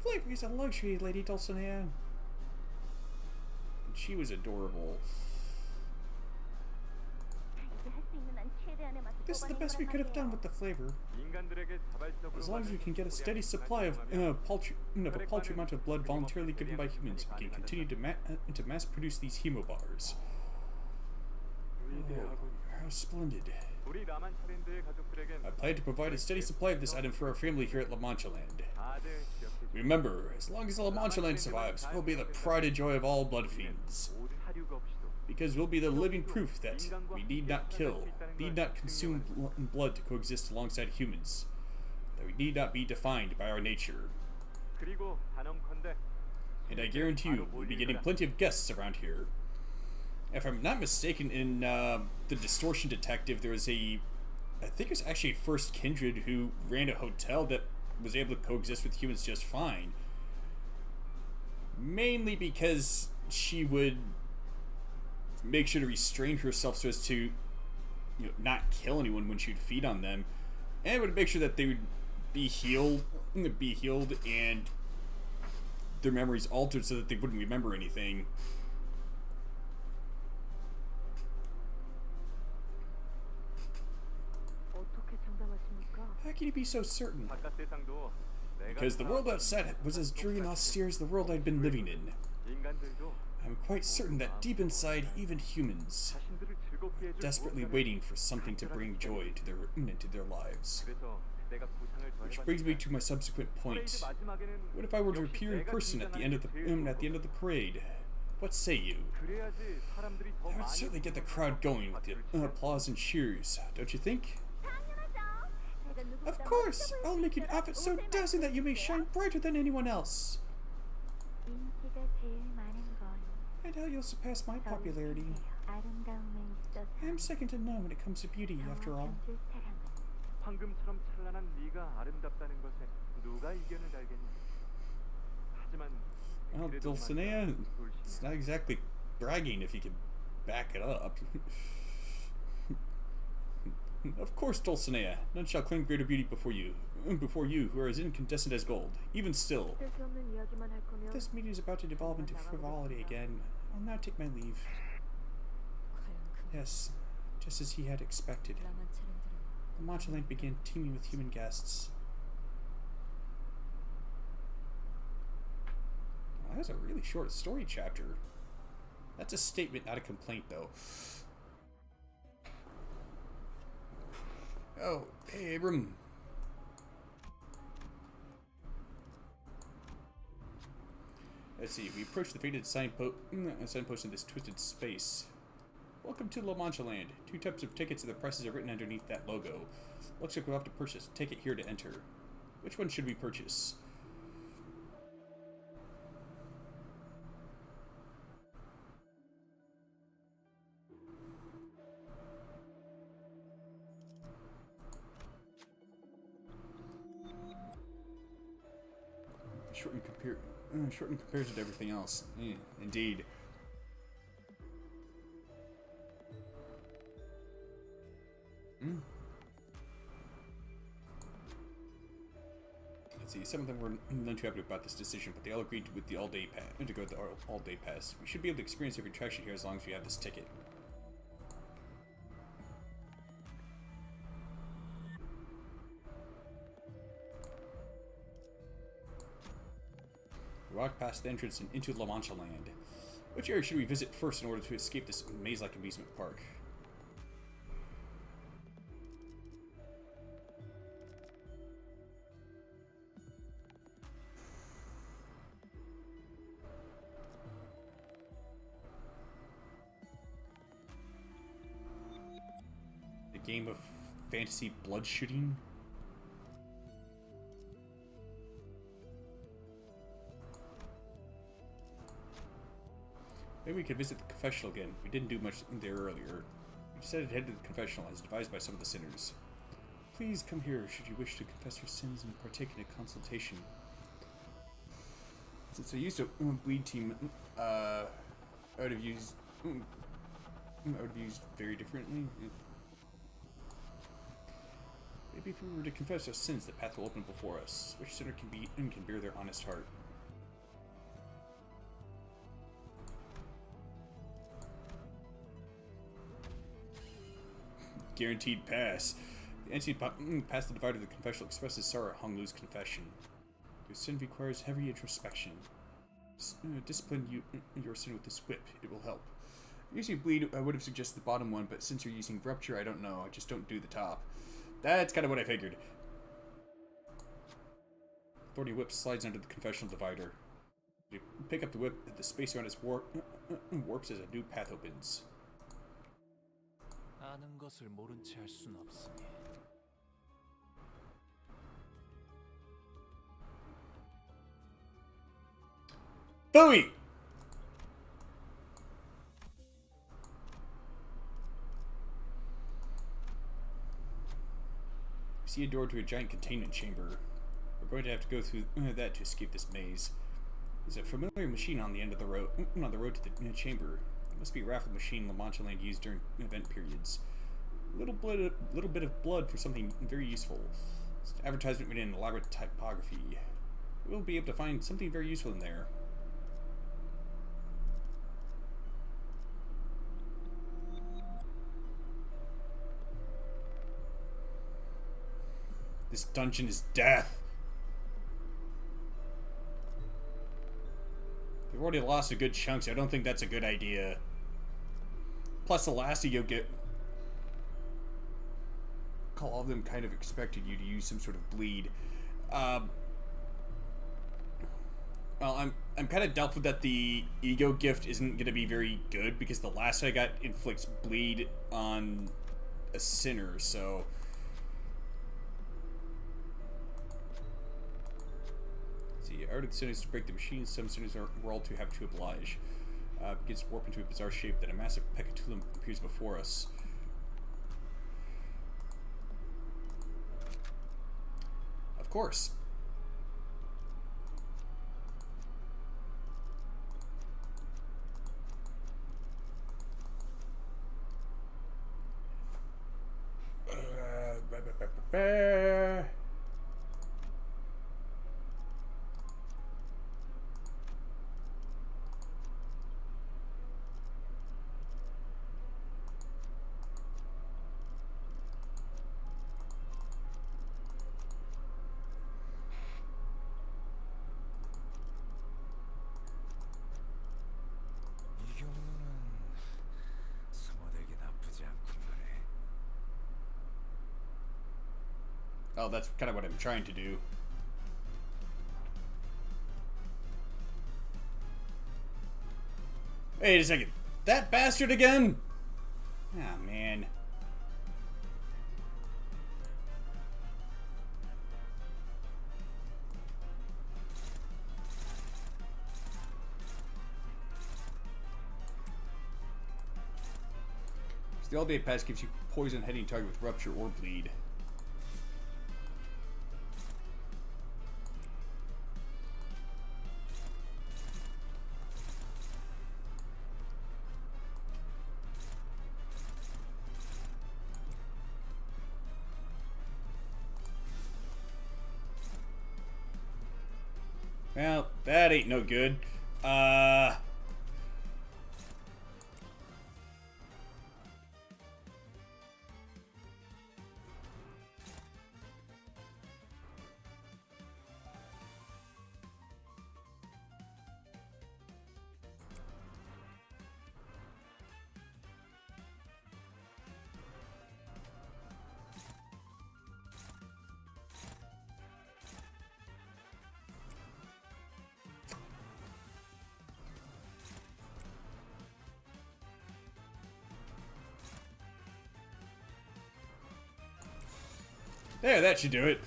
Flavor is a luxury, Lady Dulcinea. And she was adorable. This is the best we could have done with the flavor. 인간들에게 자발적으로 As long as we can get a steady supply of a paltry amount of blood voluntarily given by humans, we can continue to mass produce these hemobars. Oh, how splendid. 우리 라만차랜드의 가족들에겐 I plan to provide a steady supply of this item for our family here at La Mancha Land. 다들 기억해 Remember, as long as La Mancha Land survives, we'll be the pride and joy of all blood fiends. 모든 사료가 없이도 Because we'll be the living proof that we need not kill, need not consume blood to coexist alongside humans. That we need not be defined by our nature. 그리고 단언컨대 And I guarantee you, we'll be getting plenty of guests around here. If I'm not mistaken, in The Distortion Detective, there was I think it was actually First Kindred who ran a hotel that was able to coexist with humans just fine. Mainly because she would make sure to restrain herself so as to, not kill anyone when she would feed on them, and would make sure that they would be healed, and their memories altered so that they wouldn't remember anything. How can you be so certain? 바깥 세상도 내가 Because the world outside was as dreary and austere as the world I'd been living in. 인간들도 I'm quite certain that deep inside, even humans 자신들을 즐겁게 해줄 desperately 무엇가를 waiting for something to bring joy to their lives. 그래서 내가 구상을 Which brings me to my subsequent point. 퍼레이드 마지막에는 What if I were to 역시 appear in 내가 person at the end of the parade? What say you? 그래야지 사람들이 더 That would 많이 certainly get the crowd going with the applause and cheers, don't you think? Of course! I'll make an outfit so dazzling that you may shine brighter than anyone else. And how you'll surpass my popularity. I'm second to none when it comes to beauty, after all. 황금처럼 찬란한 네가 아름답다는 것에 누가 이견을 달겠니? 하지만 Well, 그래도 Dulcinea, 만나서 it's not exactly bragging if you can back it up. Of course, Dulcinea, none shall claim greater beauty before you, who are as incandescent as gold. Even still, if this meeting is about to devolve into frivolity again, I'll now take my leave. 과연 그 Yes, just as he had expected. 라만 차량들은 The Mancha Land began teeming with human guests. Well, that's a really short story chapter. That's a statement, not a complaint, though. Oh, hey, Abram. Let's see, we approach the faded signpost in this twisted space. Welcome to La Mancha Land. 2 types of tickets and the prices are written underneath that logo. Looks like we'll have to purchase a ticket here to enter. Which one should we purchase? Short in comparison to everything else. Indeed. Let's see. Some of them were none too happy about this decision, but they all agreed with the all-day pass. To go with the all-day pass. We should be able to experience every attraction here as long as we have this ticket. We walk past the entrance and into La Mancha Land. Which area should we visit first in order to escape this maze-like amusement park? A game of fantasy blood shooting? Maybe we could visit the confessional again. We didn't do much there earlier. We decided to head to the confessional as advised by some of the sinners. Please come here should you wish to confess your sins and partake in a consultation. Since I used a bleed team, I would have used very differently. Maybe if we were to confess our sins, the path will open before us. Which sinner can bear their honest heart? guaranteed pass. The entity past the divider of the confessional expresses sorrow at Hong Lu's confession. Your sin requires heavy introspection. Discipline your sin with this whip. It will help. Using bleed, I would have suggested the bottom one, but since you're using rupture, I don't know. I just don't do the top. That's kind of what I figured. Authority whip slides under the confessional divider. You pick up the whip, the space around its warps as a new path opens. 아는 것을 모른 채 할 순 없으니. Bowie! See a door to a giant containment chamber. We're going to have to go through that to escape this maze. There's a familiar machine on the end of the road, on the road to the chamber. It must be a raffle machine La Mancha Land used during event periods. A little bit of blood for something very useful. It's an advertisement written in elaborate typography. We'll be able to find something very useful in there. This dungeon is death. They've already lost a good chunk, so I don't think that's a good idea. Plus, the last you'll get... All of them kind of expected you to use some sort of bleed. Well, I'm kind of doubtful that the ego gift isn't going to be very good, because the last I got inflicts bleed on a sinner, so... Art of the sinners to break the machine. Some sinners were all too happy to oblige. Begins to warp into a bizarre shape. Then a massive pecatulum appears before us. Of course. Oh, that's kind of what I'm trying to do. Wait a second. That bastard again? Ah, man. So the all-day pass gives you poison heading target with rupture or bleed. Well, that ain't no good. There, that should do it.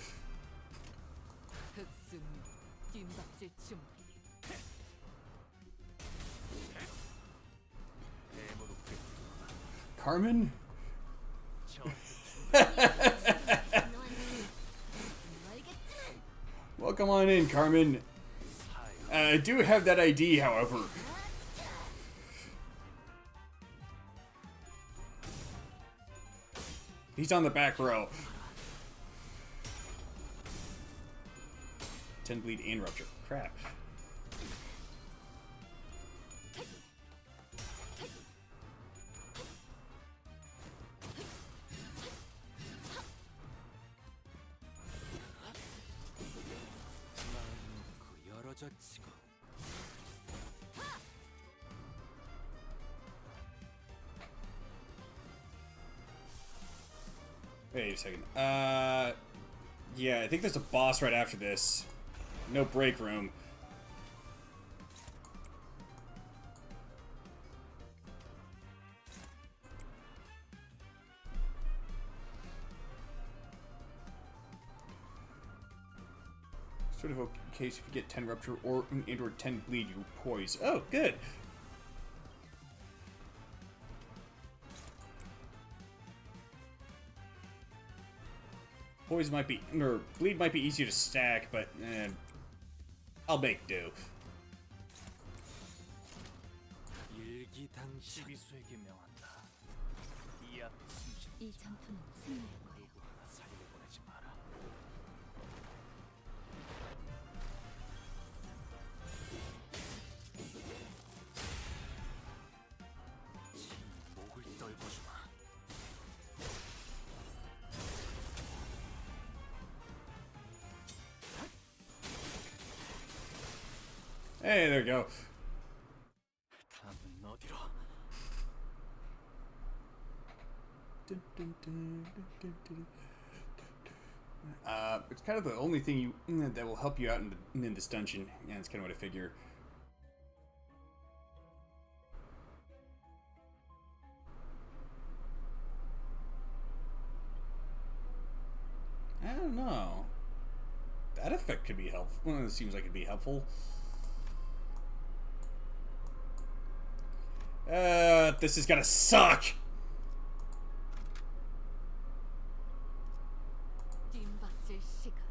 Carmen? Welcome on in, Carmen. I do have that ID, however. He's on the back row. 10 bleed and rupture. Crap. 부잣지가 Wait a second. Yeah, I think there's a boss right after this. No break room. Sort of okay case if you get 10 rupture or 10 bleed, you poise. Oh, good. Poise might be, or bleed might be easier to stack, but I'll make do. 일기당신 시비수에게 명한다. 이 앞에 숨지 이 전투는 승리할 거야. 누구 하나 살려보내지 마라. 목을 떨궈주마. Hey, there you go. 다음은 어디로? It's kind of the only thing that will help you out in this dungeon. Yeah, that's kind of what I figure. I don't know. That effect could be helpful. It seems like it'd be helpful. This is gonna suck. 뒷받칠 시간.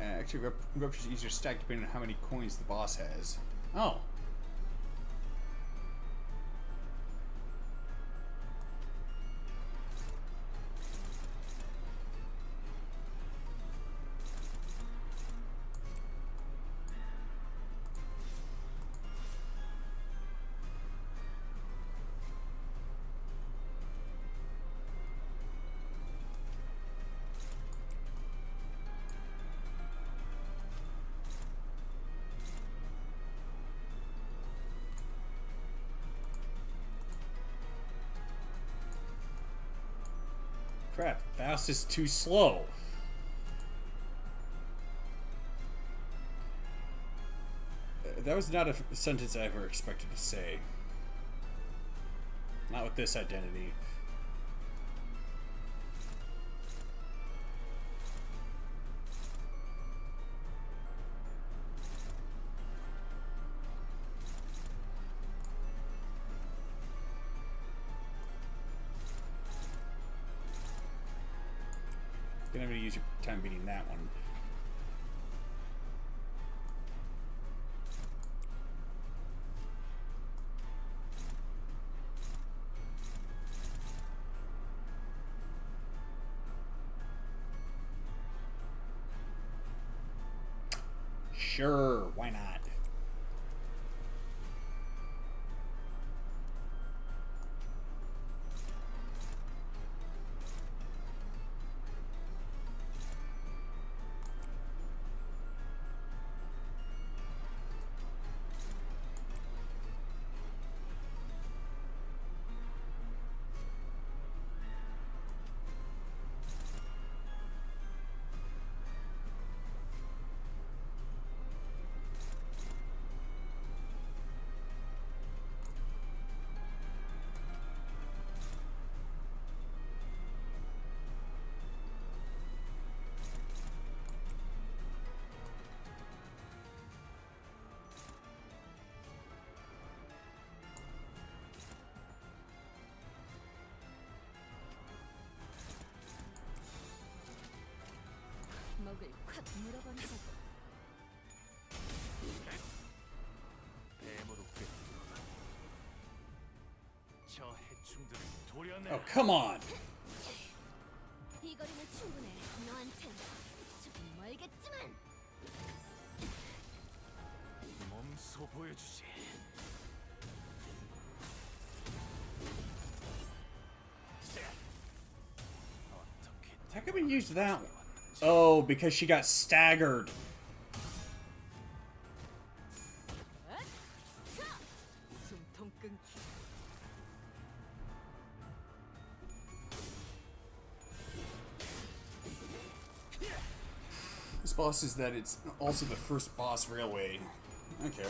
Actually, rupture's easier to stack depending on how many coins the boss has. Oh. Crap, fast is too slow. That was not a sentence I ever expected to say. Not with this identity. You're gonna use your time beating that one. Sure, why not? 먹을 콱 물어버리자. 뱀으로 꿰뚫어라. 저 해충들을 도려내. Oh, come on! 이 거리는 또 보여주지. How come we used that one? Oh, because she got staggered. 숨통 끊기. This boss is that it's also the first boss railway. Okay.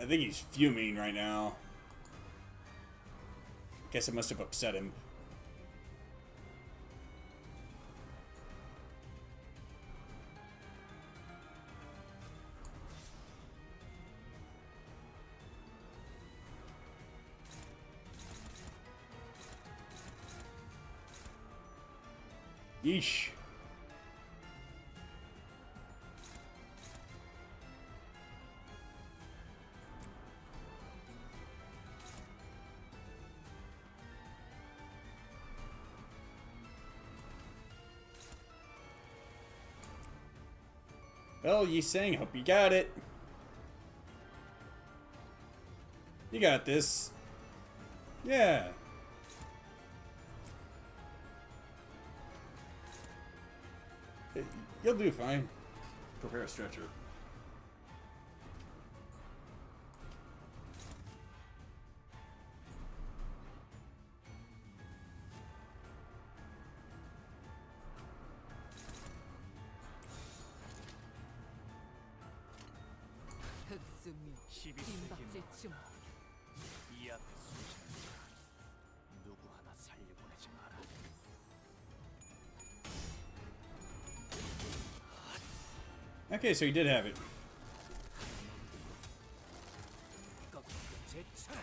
I think he's fuming right now. Guess it must have upset him. Yeesh. Well, Yi Sang, hope you got it. You got this. Yeah. You'll do fine. Prepare a stretcher. 흑수미. 시비스에게 빈박질 중. 이 앞에 숨쉬는 자 누구 하나 살려보내지 마라. Okay, so he did have it. 제쳐라.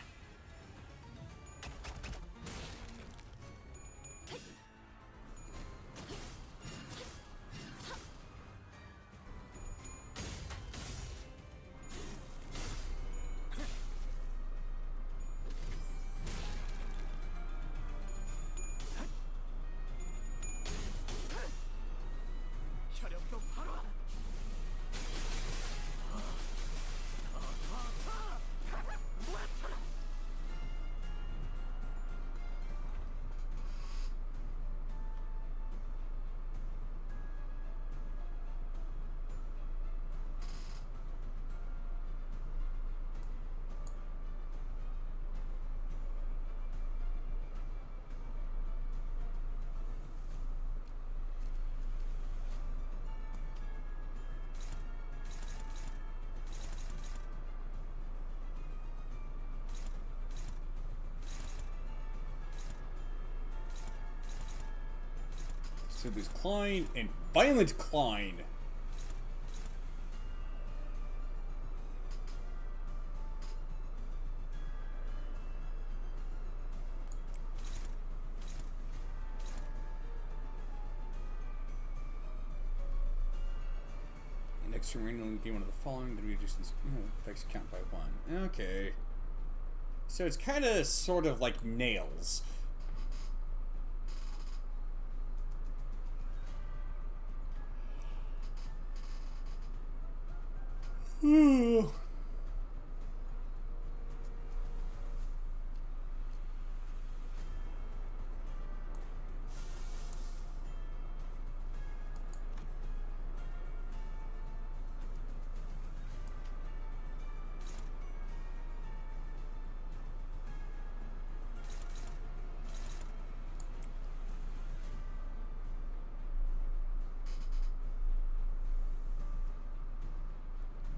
혈압도 바로. So there's Klein and Violent Klein. Next turn, randomly gain one of the following, then we reduce this effects count by 1. Okay. So it's kind of sort of like nails. Ooh.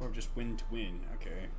Or just win to win, okay.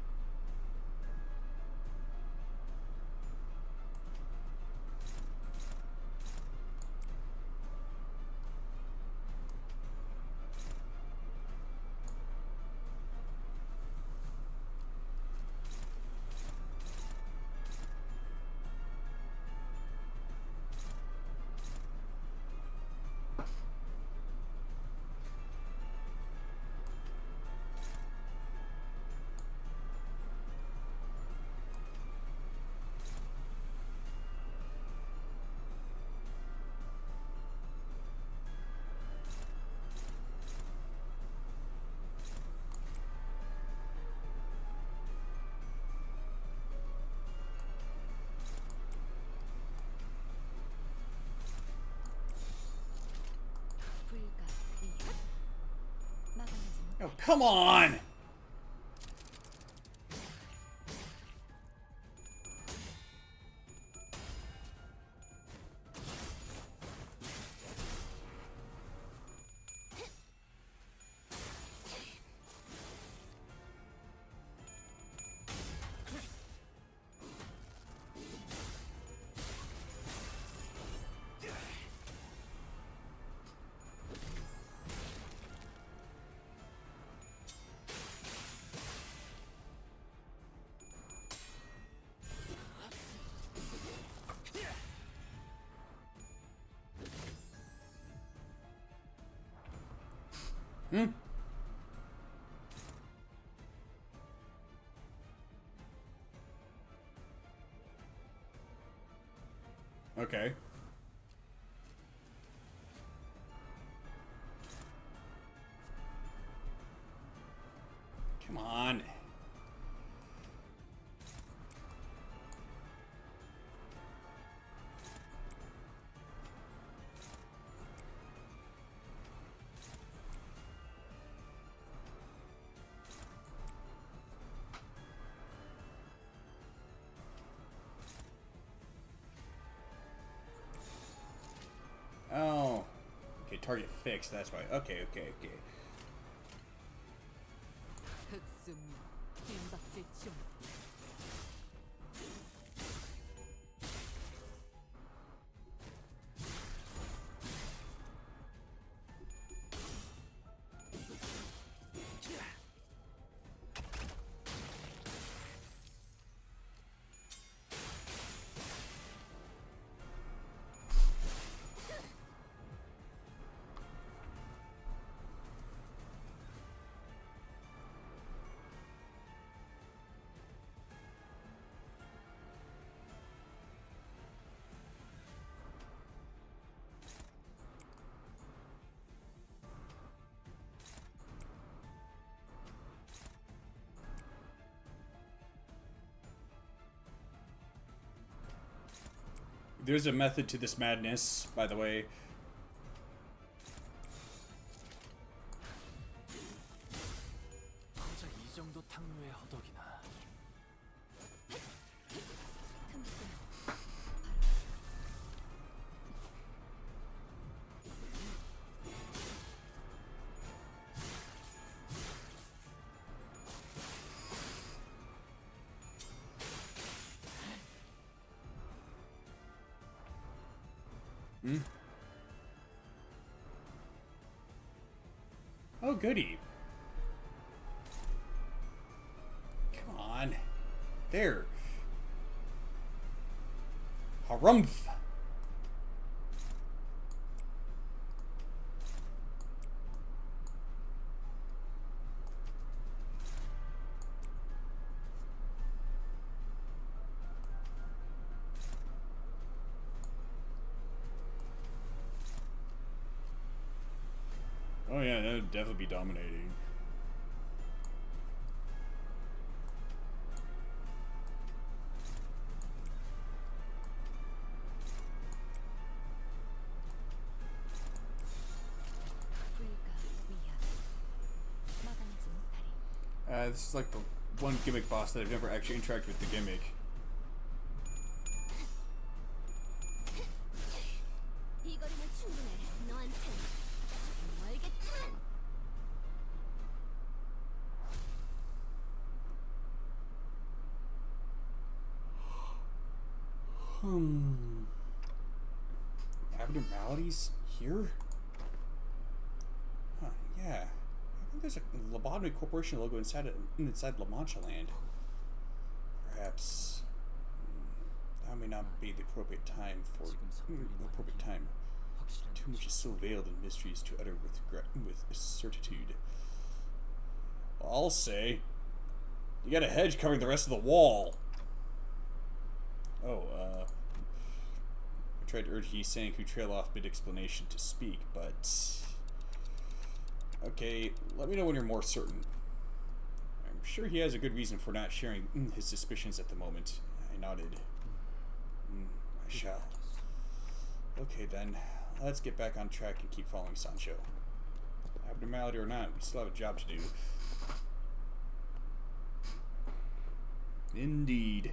Oh, come on! Hmm? Okay. Come on. Oh. Okay, target fixed, that's why. Okay. 흑수미 빈박질 중. There's a method to this madness, by the way. 고작 이 정도 탕류의 허덕이나. Oh, goody. Come on. There. Harumph. Oh yeah, that would definitely be dominating. This is like the one gimmick boss that I've never actually interacted with the gimmick. Abnormalities here? Huh, yeah. I think there's a Lobotomy Corporation logo inside La Mancha Land. Perhaps that may not be the appropriate time for Too much is so veiled in mysteries to utter with certitude. I'll say, you got a hedge covering the rest of the wall. Oh, I tried to urge Yi Sang, who trailed off mid-explanation, to speak, but... Okay, let me know when you're more certain. I'm sure he has a good reason for not sharing his suspicions at the moment. I nodded. I shall. Okay then, let's get back on track and keep following Sancho. Abnormality or not, we still have a job to do. Indeed.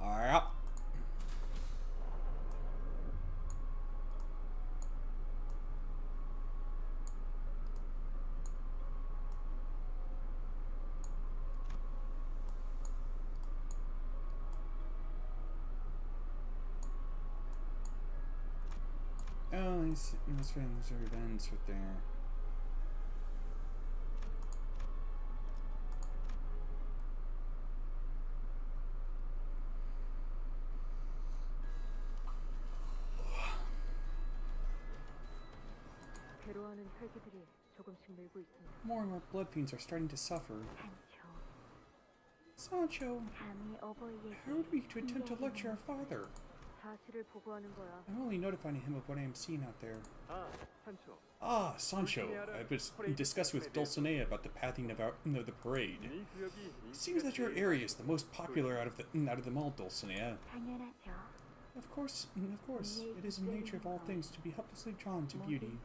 Alright. Oh, that's right, there's our events right there. 괴로워하는 혈기들이 조금씩 늘고 있습니다. More and more blood fiends are starting to suffer. Sancho, how are we to attempt to lecture our father? 사실을 보고하는 거야. I'm only notifying him of what I am seeing out there. 산초. Ah, Sancho, I was discussing with Dulcinea about the pathing of the parade. 이 구역이 It seems that your area is the most popular out of them all, Dulcinea. 당연하죠. Of course, it is the nature of all things to be helplessly drawn to beauty.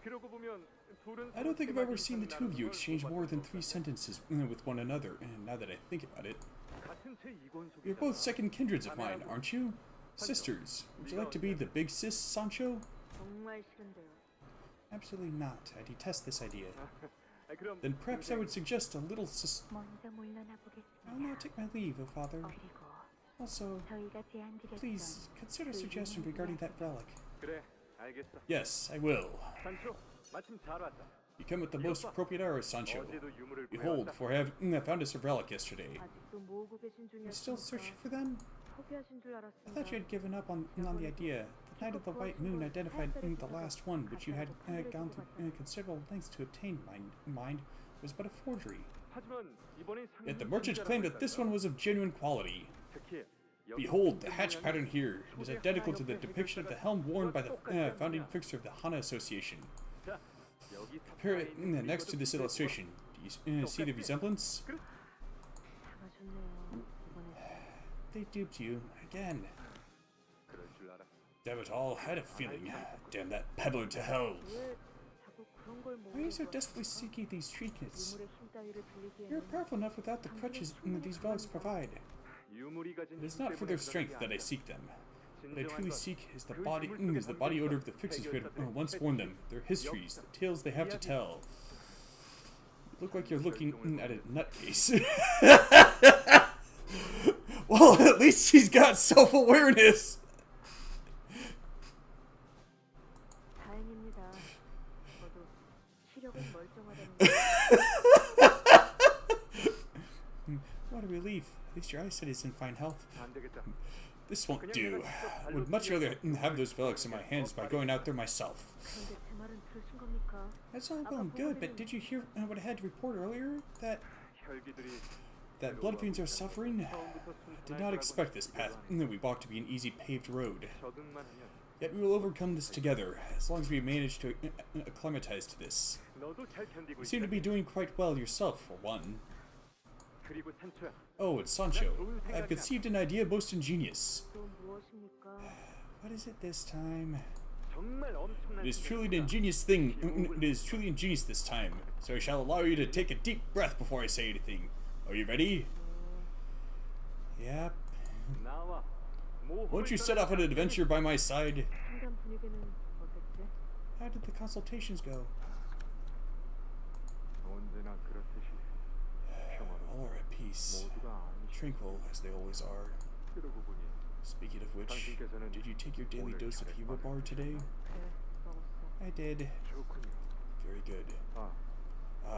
그러고 보면 둘은 I don't think I've ever seen the two of you exchange more than 3 sentences with one another, and now that I think about it. 같은 제 이권 속에 You're both second kindreds of mine, aren't you? Sisters. Would you like to be the big sis, Sancho? 정말 싫은데요. Absolutely not. I detest this idea. 그럼 Then perhaps I would suggest a little 먼저 물러나 I'll now 보겠습니다. take my leave, O father. 그리고 Also, 저희가 제안 please 드렸던 consider a suggestion regarding that relic. 그래 알겠어. Yes, I will. 산초 마침 잘 왔다. You come at the most appropriate hour, Sancho. 어제도 유물을 Behold, 구해왔다. for I have found us a relic yesterday. 아직도 모으고 계신 You're still searching for them? 포기하신 줄 I 알았습니다. thought you had given up on the idea. The Night of the White Moon identified the last one, which you had gone through considerable lengths to obtain, mind, was but a forgery. 하지만 이번엔 Yet the merchant claimed that this one was of genuine quality. 특히 여기 Behold, the hatch pattern here. It is identical to the depiction of the helm worn by the founding fixer of the Hana Association. 자, 여기 Compare it next to this illustration. Do you see the resemblance? 당하셨네요. 이번에 They duped you again. 그럴 줄 알았어. Damn it all, I had a feeling. Damn that peddler to hell. 왜 자꾸 그런 걸 Why are you so 모으는 거야? desperately seeking these trinkets? 유물의 힘 따위를 You're 빌리기에는 powerful enough without the crutches these relics provide. 유물이 가진 It is 힘 not for 때문에 their 그런 strength 게 that I 아니라 seek them. What I 진정한 truly 건 seek is the 그 body 유물 속에 body 담긴 odor of the fixers who had 해결사들의 once worn them, their histories, the tales they have to tell. You look like you're looking at a nutcase. Well, at least he's got self-awareness. 다행입니다. 저도 시력은 멀쩡하다는 거. What a relief. At least your eyesight is in fine health. 안 되겠다. This won't do. I would much rather have those relics in my hands by going out there myself. 그런데 제 말은 들으신 겁니까? That's all well and good, but did you hear what I had to report earlier? 혈기들이 That blood fiends are suffering? I did not expect this path that we walked to be an easy paved road. 적응만 하면 Yet we will overcome this together, as long as we manage to acclimatize to this. 너도 잘 견디고 You seem to 있다. be doing quite well yourself, for one. 그리고 산초야. Oh, and Sancho, I have conceived an idea most ingenious. 또 무엇입니까? What is it this time? 정말 엄청난 It is truly an 생각이다. ingenious thing. It is truly ingenious this time. So I shall allow you to take a deep breath before I say anything. Are you ready? Yep. 나와. Won't you set off on an adventure by my side? 상담 분위기는 어땠지? How did the consultations go? 언제나 그렇듯이 평화로 All are at peace, 모두가 안심하고 tranquil as they always are. 그러고 보니 Speaking of which, 당신께서는 did you take your daily dose of hero bar today? 그래, 먹었어. I did. 좋군요. Very good. 아,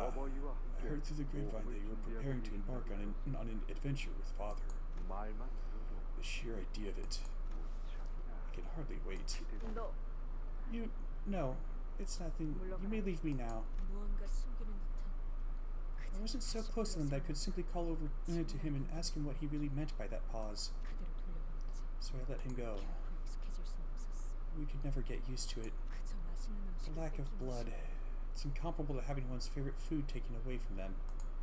어머니와 I 함께 heard through the grapevine that you were preparing to embark on an adventure with Father. 말만 들어도 The sheer idea of it. I can hardly wait. 너 No, it's nothing. You may leave me now. 무언가 숨기는 듯한 그 I wasn't so close to them that I could simply call over to him and ask him what he really meant by that pause. 그대로 돌려보냈지. So I let him go. 결코 익숙해질 순 없었어. We could never get used to it. 그저 맛있는 The 음식을 lack of 뺏긴 blood. 것이 It's incomparable to having one's favorite food taken away from them.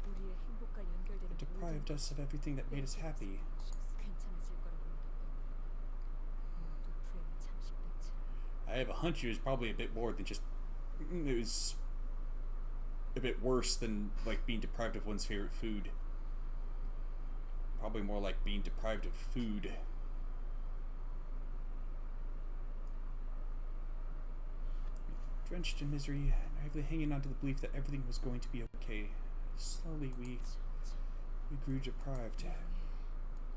우리의 행복과 연결되는 It deprived 모든 us of everything that made us happy. 괜찮아질 거라고 믿었던 모두 불행한 잠식백체. I have a hunch it was probably a bit more than just... It was a bit worse than, like, being deprived of one's favorite food. Probably more like being deprived of food. Drenched in misery, naively hanging on to the belief that everything was going to be okay. Slowly we grew deprived.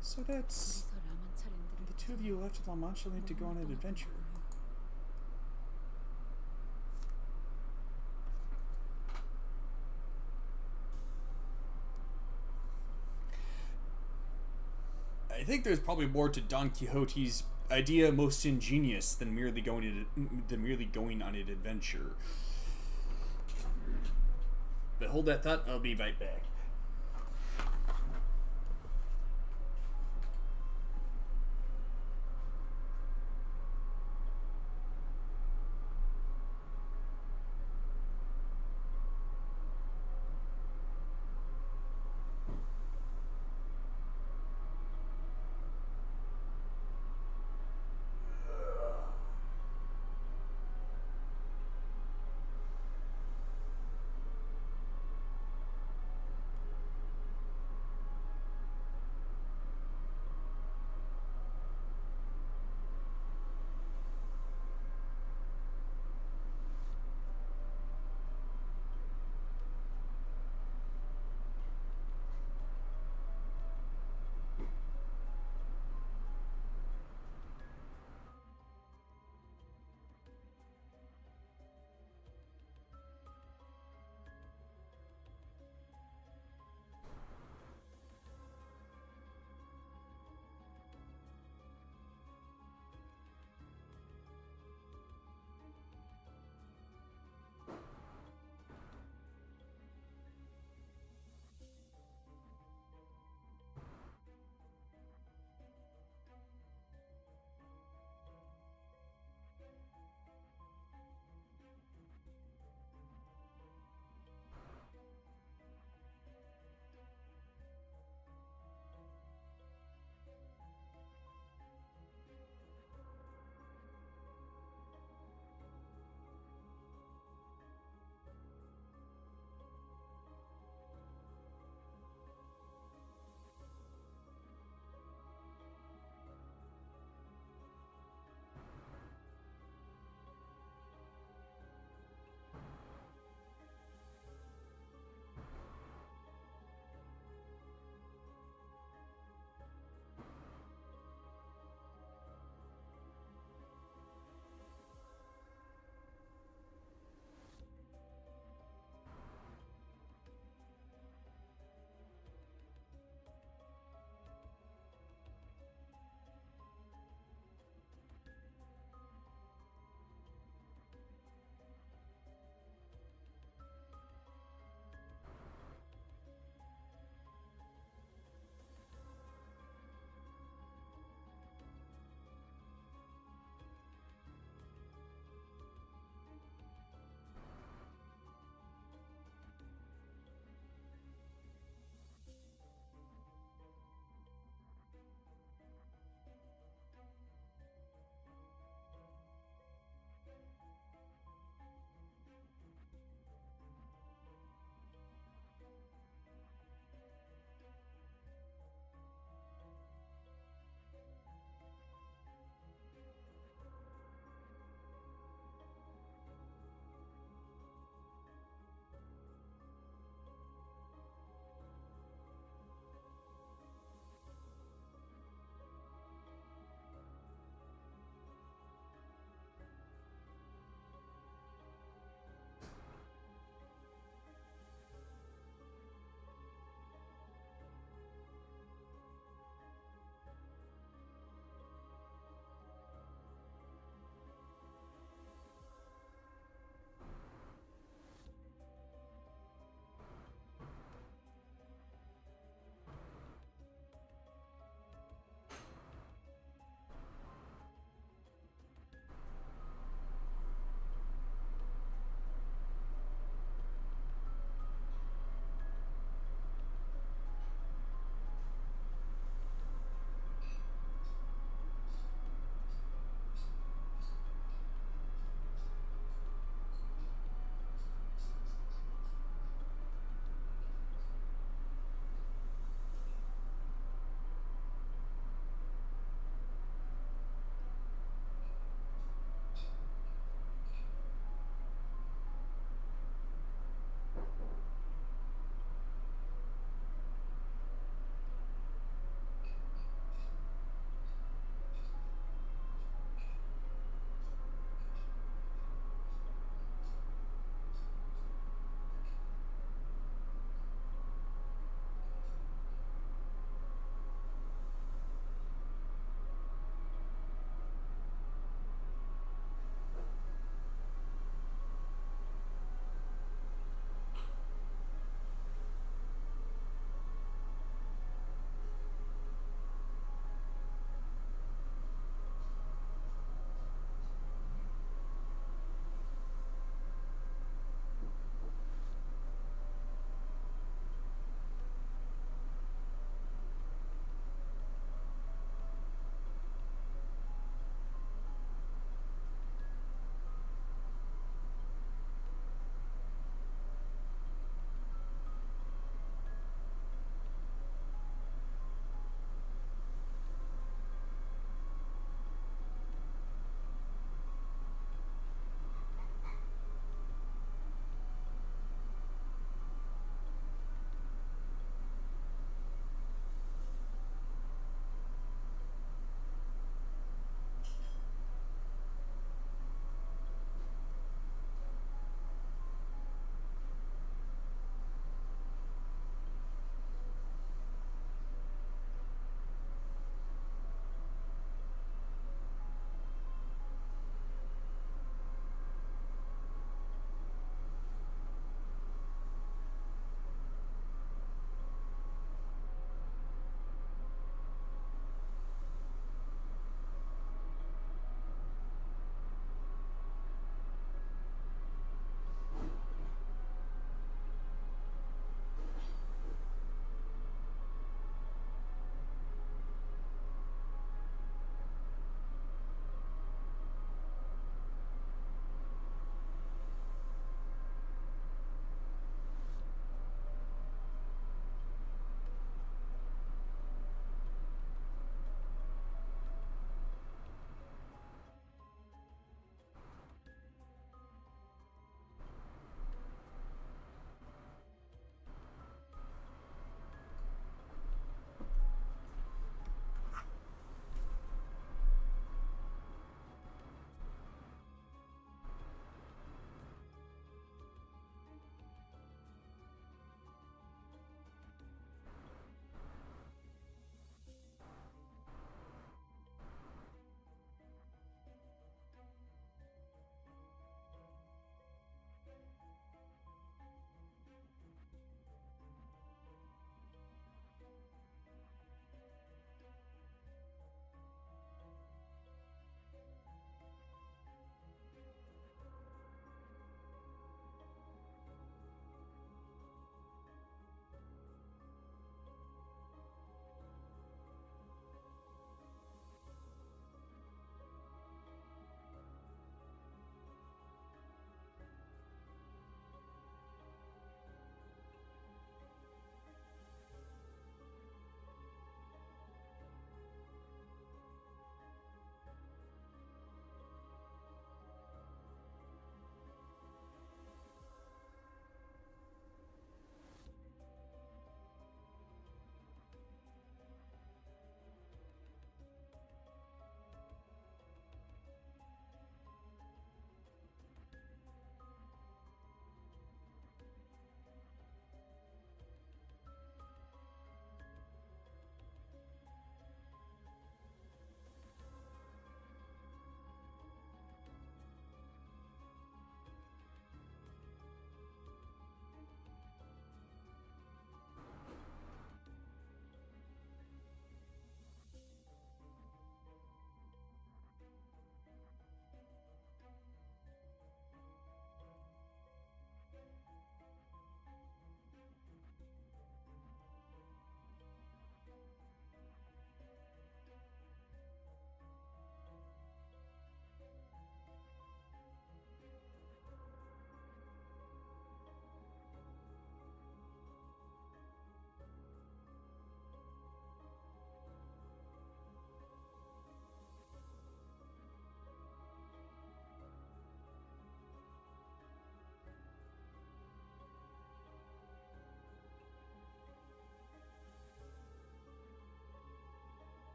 So that's... 그래서 라만차랜드를 The two of you left La Mancha Land to go on an adventure. I think there's probably more to Don Quixote's idea most ingenious than merely going on an adventure. But hold that thought, I'll be right back.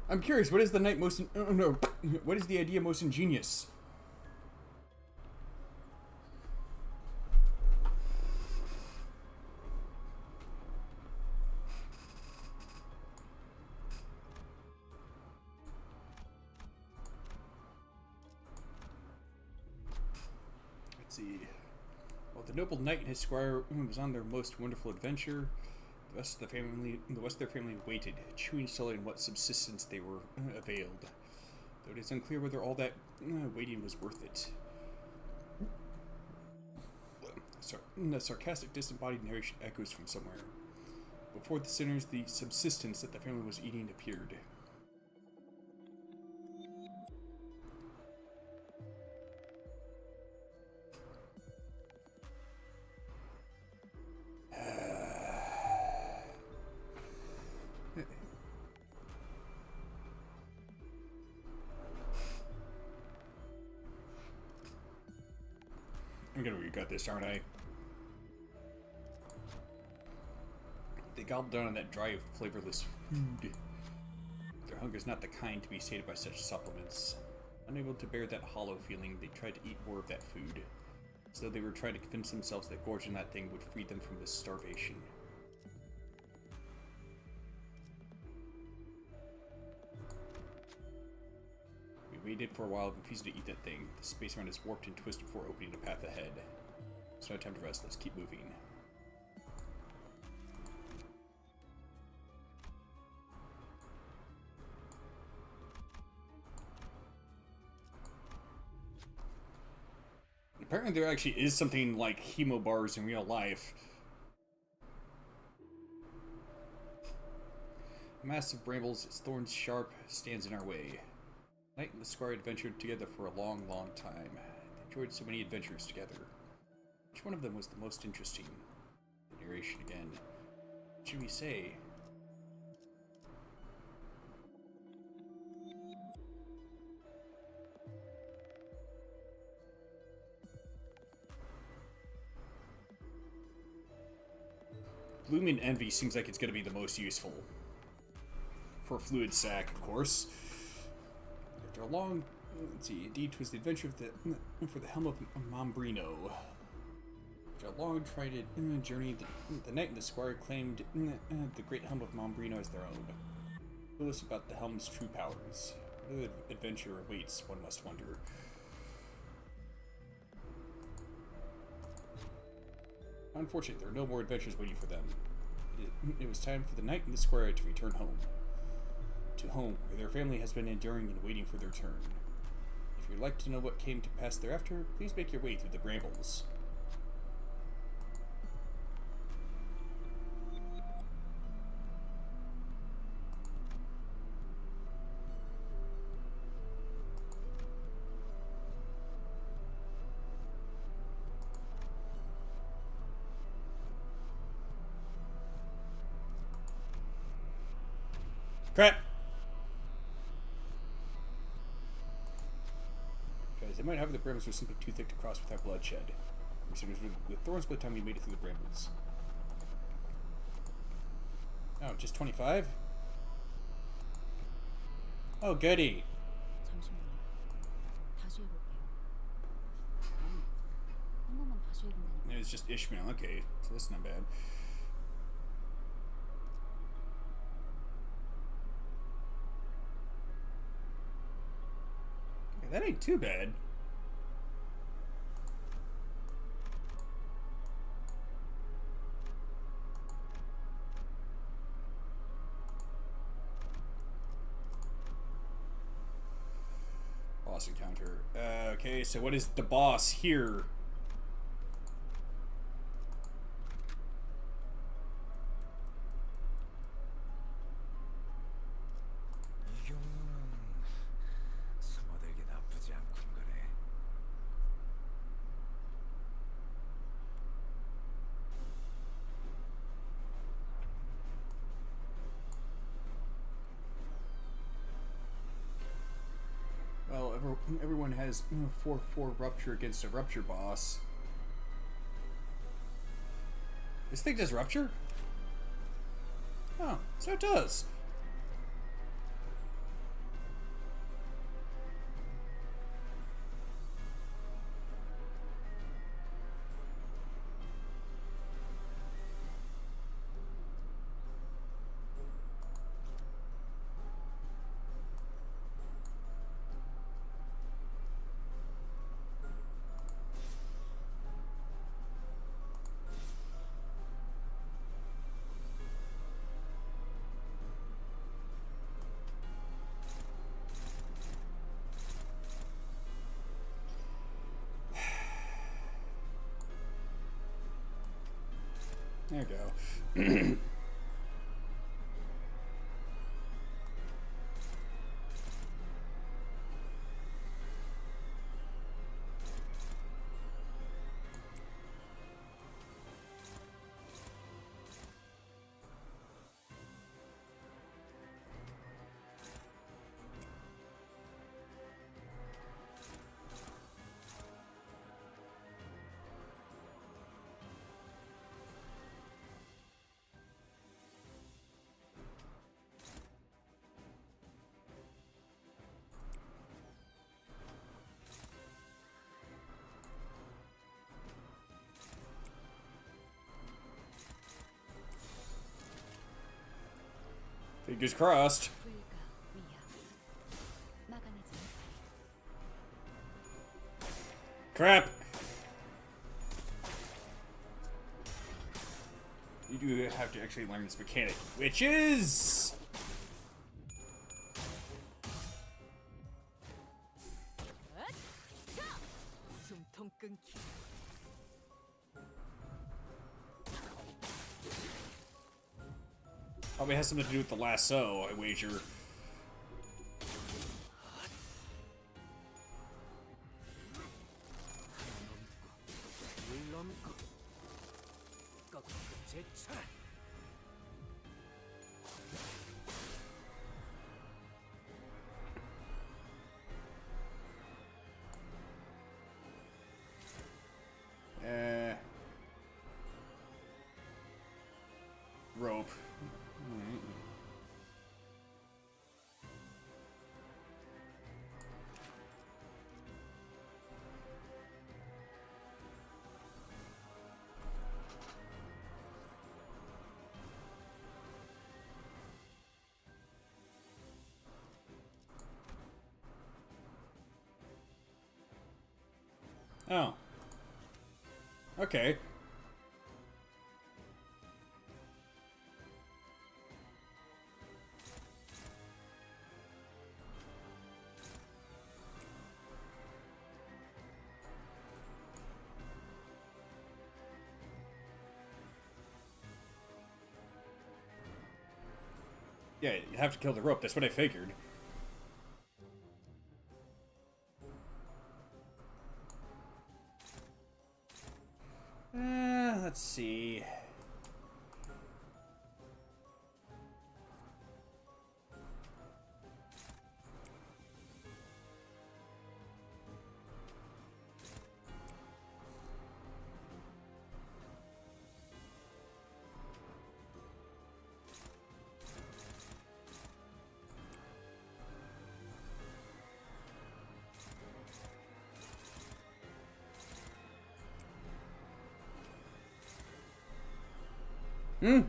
I'm curious, what is the night most... oh, no. What is the idea most ingenious? Let's see. Well, the noble knight and his squire was on their most wonderful adventure. The rest of their family waited, chewing slowly on what subsistence they were availed. Though it is unclear whether all that waiting was worth it. The sarcastic, disembodied narration echoes from somewhere. Before the sinners, the subsistence that the family was eating appeared. I'm gonna regret this, aren't I? They gobbled down on that dry, flavorless food. Their hunger is not the kind to be sated by such supplements. Unable to bear that hollow feeling, they tried to eat more of that food, as though they were trying to convince themselves that gorging that thing would free them from this starvation. We waited for a while, refusing to eat that thing. The space around us warped and twisted before opening a path ahead. It's no time to rest, let's keep moving. Apparently there actually is something like hemo bars in real life. A mass of brambles, its thorns sharp, stands in our way. Knight and the squire adventured together for a long, long time. They enjoyed so many adventures together. Which one of them was the most interesting? The narration again. What should we say? Blooming Envy seems like it's going to be the most useful. For Fluid Sac, of course. After a long... let's see, indeed, 'twas the adventure of for the helm of Mombrino. After a long, tried journey, the knight and the squire claimed the great helm of Mombrino as their own. Clueless about the helm's true powers. What other adventure awaits, one must wonder. Unfortunately, there are no more adventures waiting for them. It was time for the knight and the squire to return home. To home, where their family has been enduring and waiting for their turn. If you'd like to know what came to pass thereafter, please make your way through the brambles. Crap! Guys, they might have the brambles were simply too thick to cross without bloodshed. With thorns by the time we made it through the brambles. Oh, just 25? Oh, goody! 잠시만요. 다시 해볼게요. 한 번만 다시 해보면 It was just Ishmael, okay, so that's not bad. That ain't too bad. Boss encounter. Okay, so what is the boss here? 이 경우는 숨어들기 나쁘지 않군 거네. Well, everyone has 4/4 rupture against a rupture boss. This thing does rupture? Oh, so it does. There you go. Fingers crossed. 불가 위협 막아내지 못하리. Crap! You do have to actually learn this mechanic, which is... 숨통 끊기. Probably has something to do with the lasso, I wager. 물론고 꺾고 제쳐라. Rope. Oh. Okay. Yeah, you have to kill the rope. That's what I figured. Let's see. Hmm.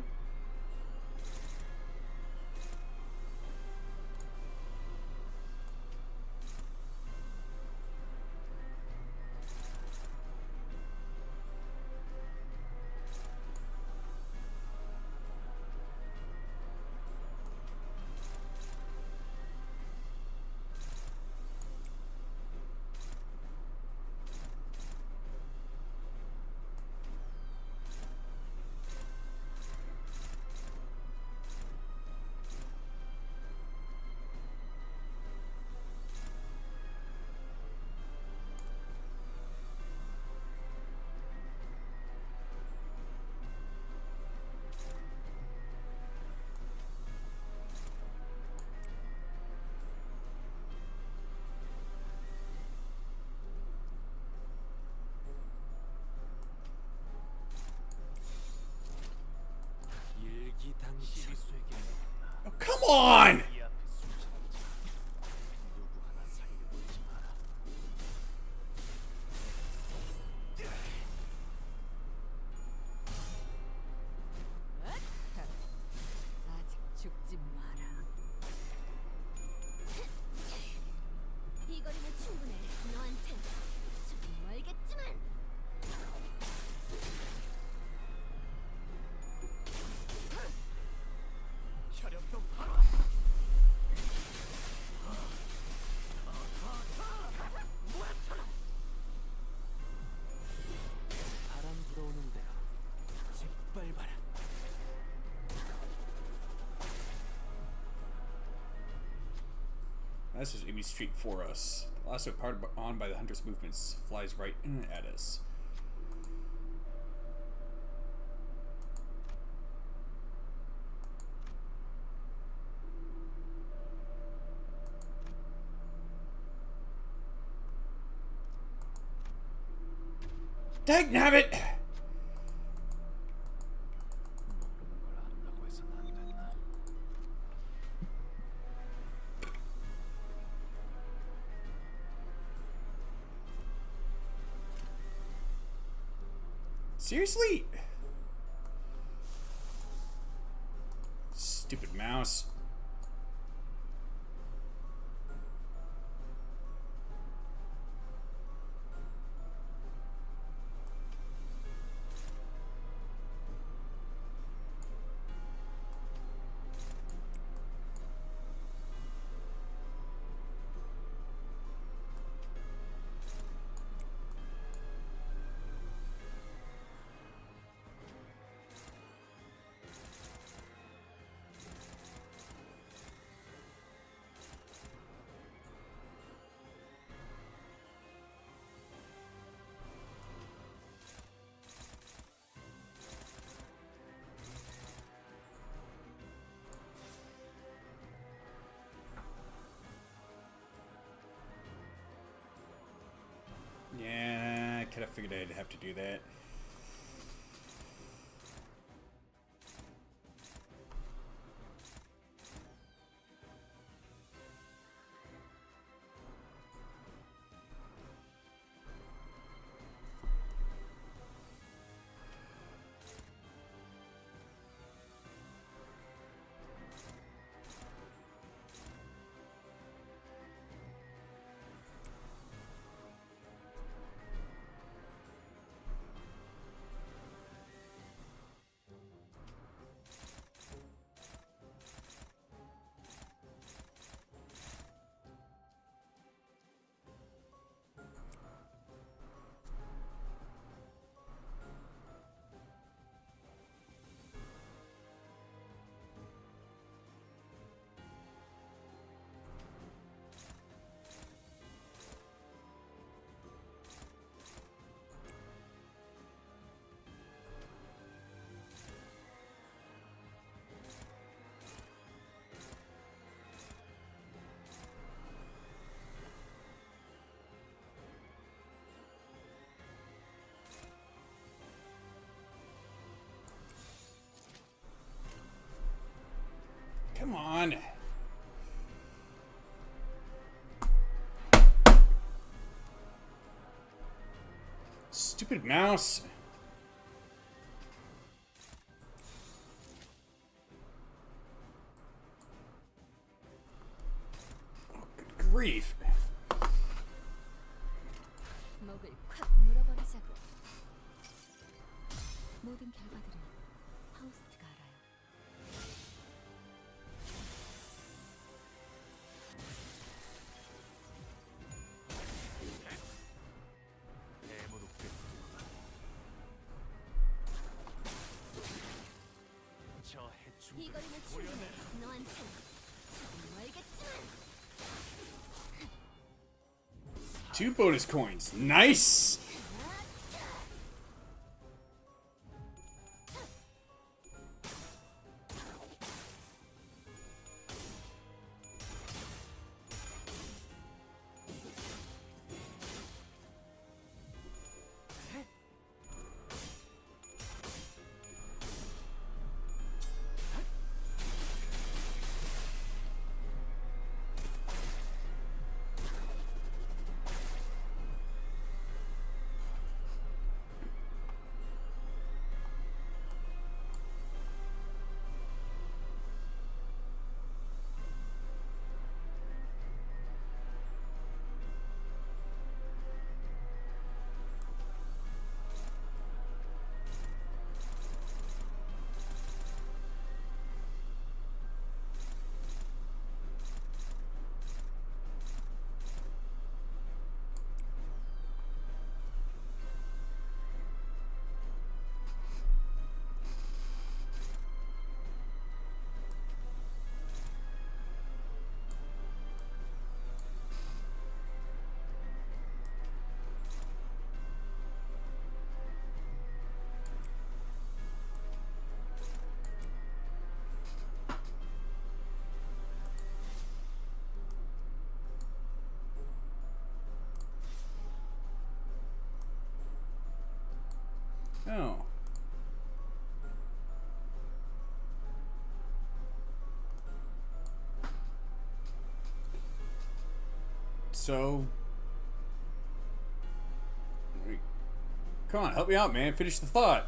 일기당시에게 Oh, come on! 이 앞에 숨지 누구 하나 살려보지 마라. 아직 죽지 마라. 이 거리면 충분해. 너한텐 조금 멀겠지만. 혈압도 바로 This is Amy Street for us. The lasso powered on by the hunter's movements flies right in at us. Dagnabbit! 모르는 걸 안다고 해서는 안 된다. Seriously? Stupid mouse. Yeah, I kind of figured I'd have to do that. Come on. Stupid mouse. Oh, good grief. 목을 콱 물어버리자고. 모든 결과들은 파우스트가 알아요. 대무롭게 저 해충 이거리면 충분해. 너한텐 조금 멀겠지만. 2 bonus coins. Nice. Oh. So... Come on, help me out, man. Finish the thought.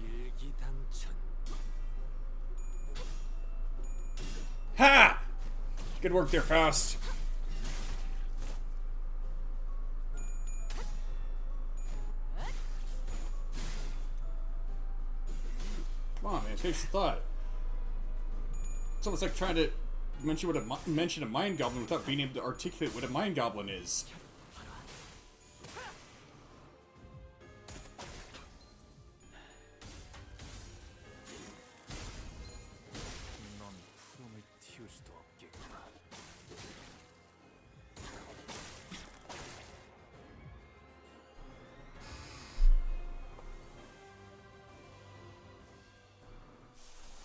일기당천. Ha! Good work there, Faust. Come on, man. Finish the thought. It's almost like trying to mention a mind goblin without being able to articulate what a mind goblin is. 넌 푸름을 틔울 수도 없겠구나.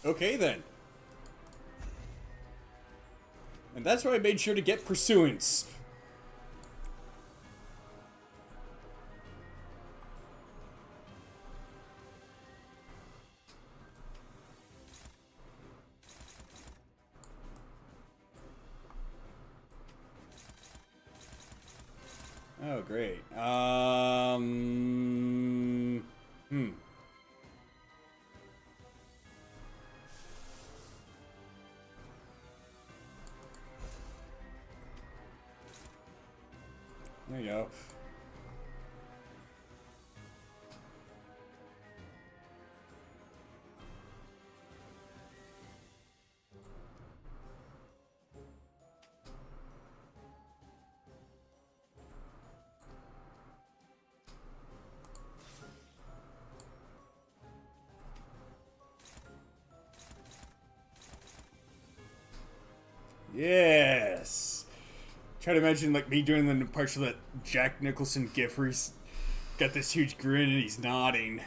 Okay, then. And that's why I made sure to get pursuance. Oh, great. There you go. Yes. Try to imagine like me doing the parts of that Jack Nicholson gif where he's got this huge grin and he's nodding.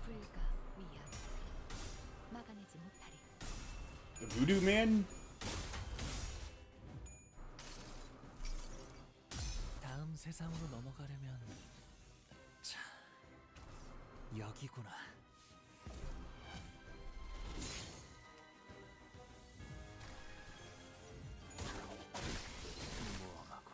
불가 위협. 막아내지 못하리. The Voodoo Man? 다음 세상으로 넘어가려면 자 여기구나. 무엄하군.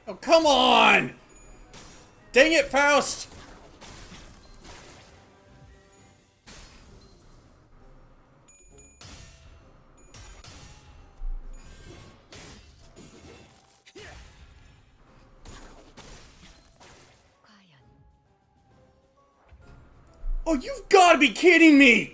Oh, come on! Dang it, Faust! 과연 Oh, you've got to be kidding me!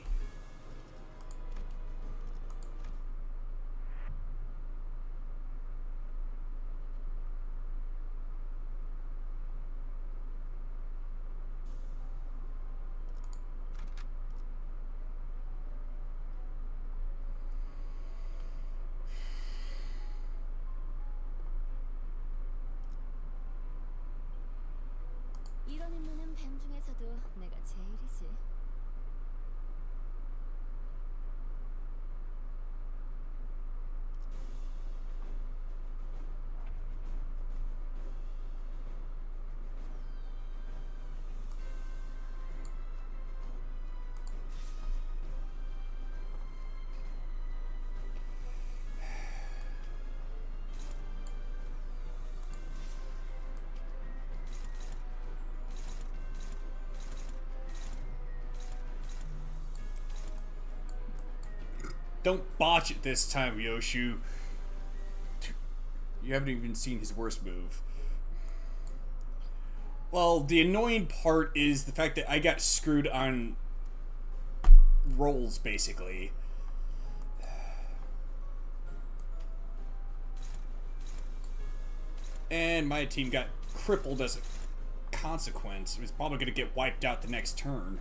뱀 중에서도 내가 제일이지. Don't botch it this time, Yoshu. You haven't even seen his worst move. Well, the annoying part is the fact that I got screwed on rolls, basically. And my team got crippled as a consequence. It was probably going to get wiped out the next turn.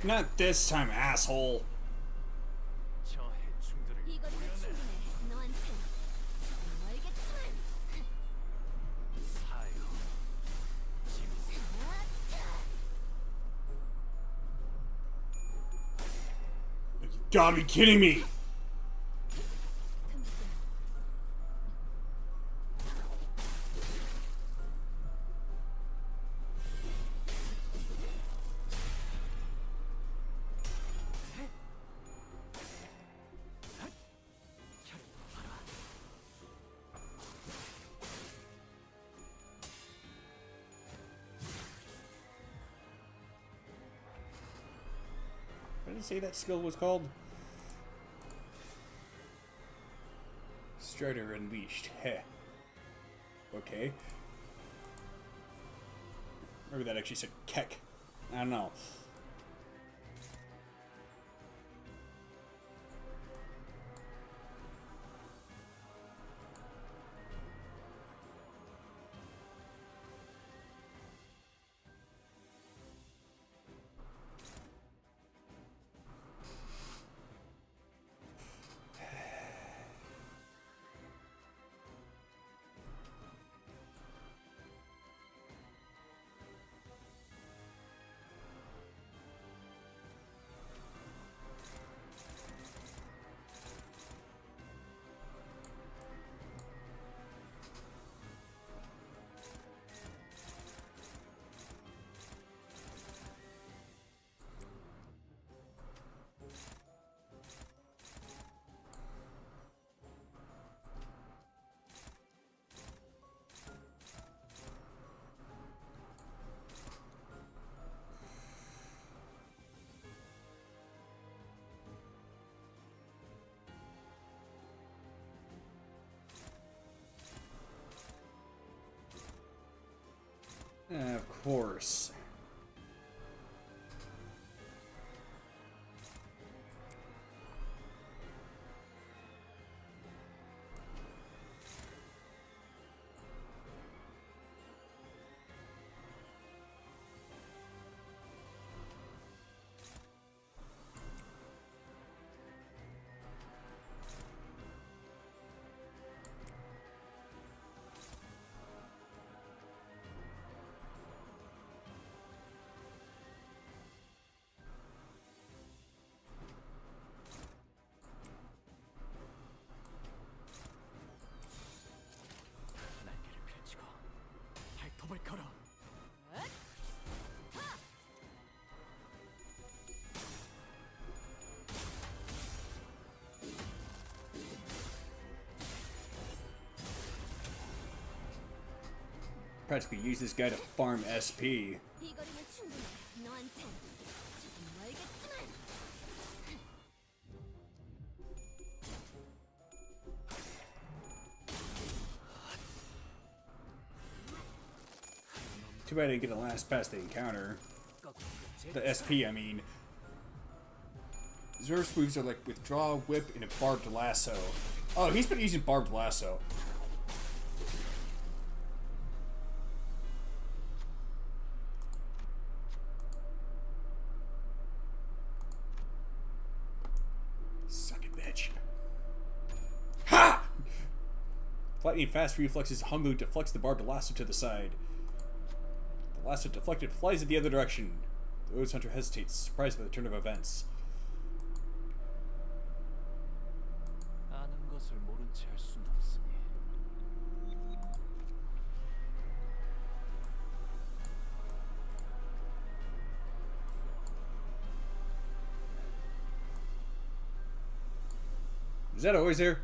Not this time, asshole. 저 해충들을 이걸로 충분해. 너한텐 알겠지만. 사요. 짐승. You gotta be kidding me! What did he say that skill was called? Strider Unleashed. Heh. Okay. Maybe that actually said Keck. I don't know. Of course. practically use this guy to farm SP. 이 거리는 충분해. 너한텐 조금 멀겠지만. Too bad I didn't get the last past the encounter. The SP, I mean. Zerf's moves are like withdraw, whip, and a barbed lasso. Oh, he's been using barbed lasso. Suck it, bitch. Ha! Lightning fast reflexes Humbu deflects the barbed lasso to the side. The lasso deflected flies in the other direction. The Rose Hunter hesitates, surprised by the turn of events. 아는 것을 모른 채 할 순 없으니. Is that always there?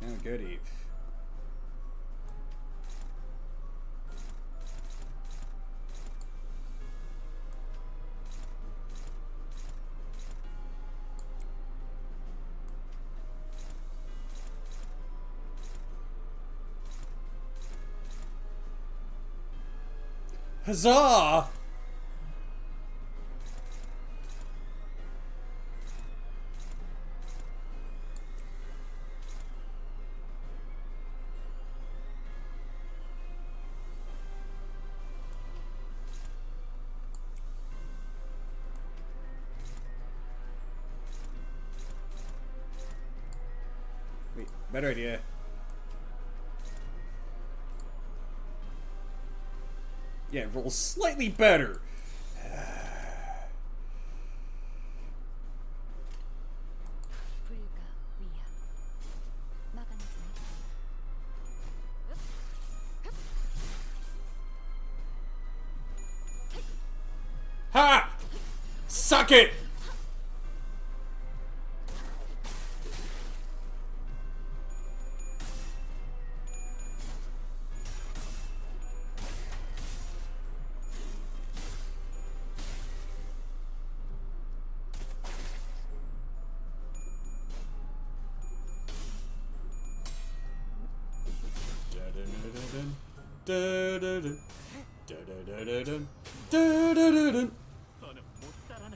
Oh, goody. Huzzah! Wait, better idea. Yeah, roll slightly better. 불가 위야. 막아내지. Ha! Suck it! Da-da-da-dun. Da-da-da-da-dun. Da-da-da-dun. 너는 못 따라나.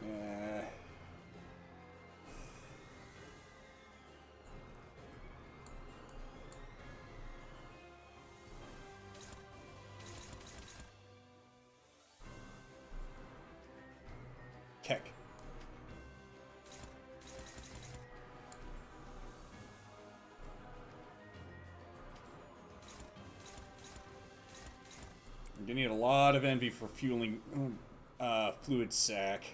Uh, Keck. I'm gonna need a lot of envy for fueling fluid sac.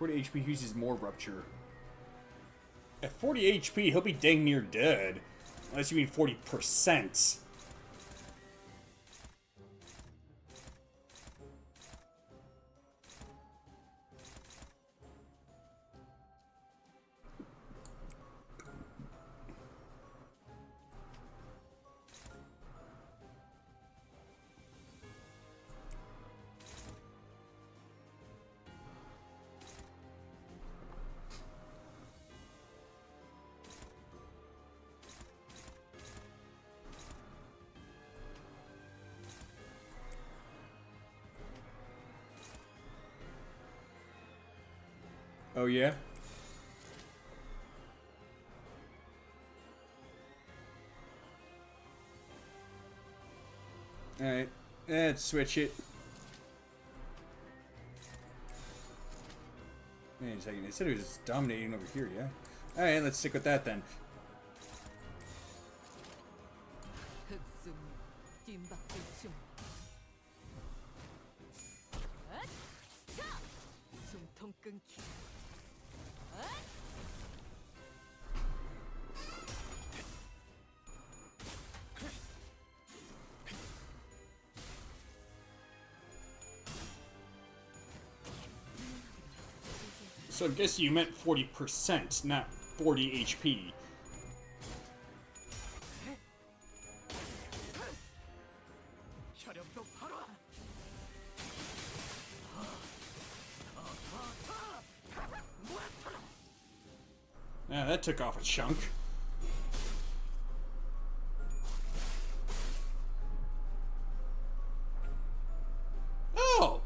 .40 HP uses more rupture. At 40 HP, he'll be dang near dead. Unless you mean 40%. Oh, yeah? Alright, let's switch it. Wait a second, they said it was dominating over here, yeah? Alright, let's stick with that then. So I guess you meant 40%, not 40 HP. 혈압도 바로. Yeah, that took off a chunk. Oh!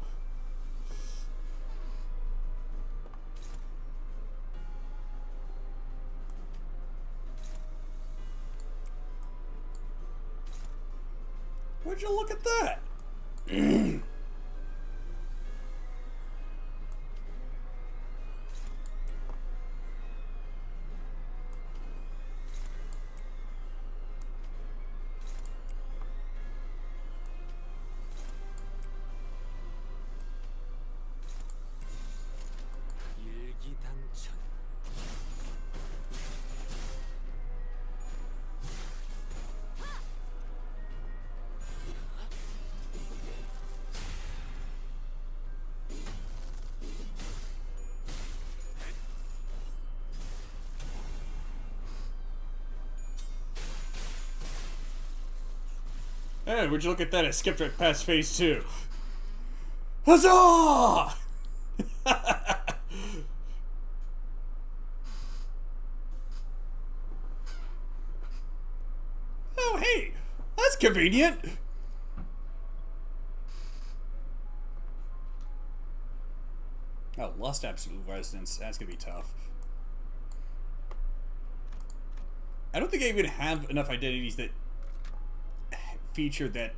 Would you look at that? 일기당천. Hey, would you look at that? I skipped right past phase 2. Huzzah! Oh, hey! That's convenient! Oh, Lust Absolute Resonance. That's gonna be tough. I don't think I even have enough identities that feature that.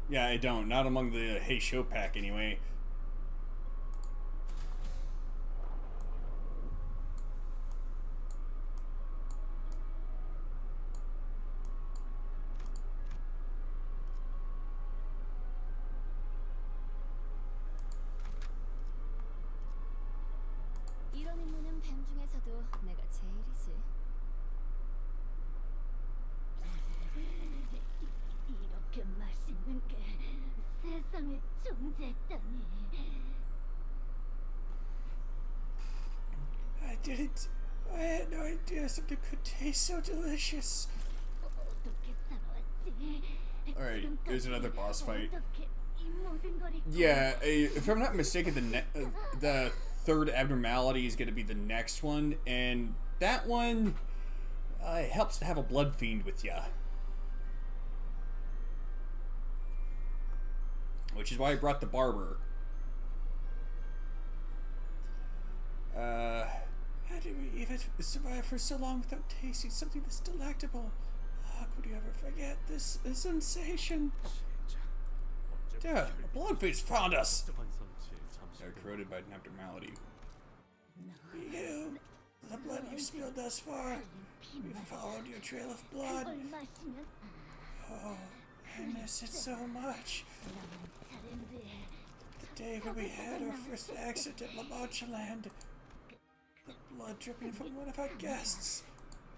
Yeah, I don't. Not among the Hey Show pack, anyway. 이런 임무는 뱀 중에서도 내가 제일이지. 이렇게 맛있는 게 세상에 존재했다니. I didn't. I had no idea something could taste so delicious. 어떻게 살아왔지? Alright, there's another boss fight. 어떻게 이 모든 걸 잊고 Yeah, if I'm not mistaken, the third abnormality is going to be the next one, and that one it helps to have a blood fiend with ya. Which is why I brought the barber. How do we even survive for so long without tasting something this delectable? How could you ever forget this sensation? Dude, a blood fiend's found us! They're corroded by an abnormality. You, the blood you've spilled thus far, we've followed your trail of blood. 걸 마시면 Oh, I miss it so much. 다른데 The day when we had our first accident at La Mancha Land. The blood dripping from one of our guests.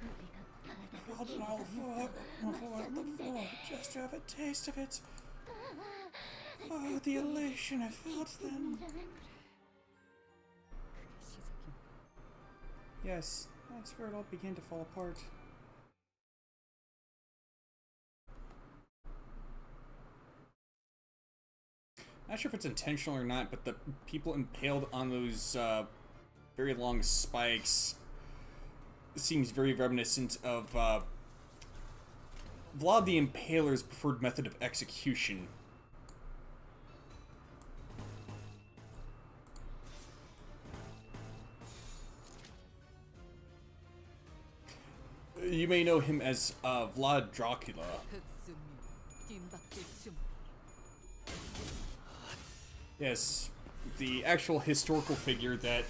I crawled on all four on the floor just to have a taste of it. Oh, the elation I felt then. Yes, that's where it all began to fall apart. Not sure if it's intentional or not, but the people impaled on those very long spikes seems very reminiscent of Vlad the Impaler's preferred method of execution. You may know him as Vlad Dracula. Yes, the actual historical figure that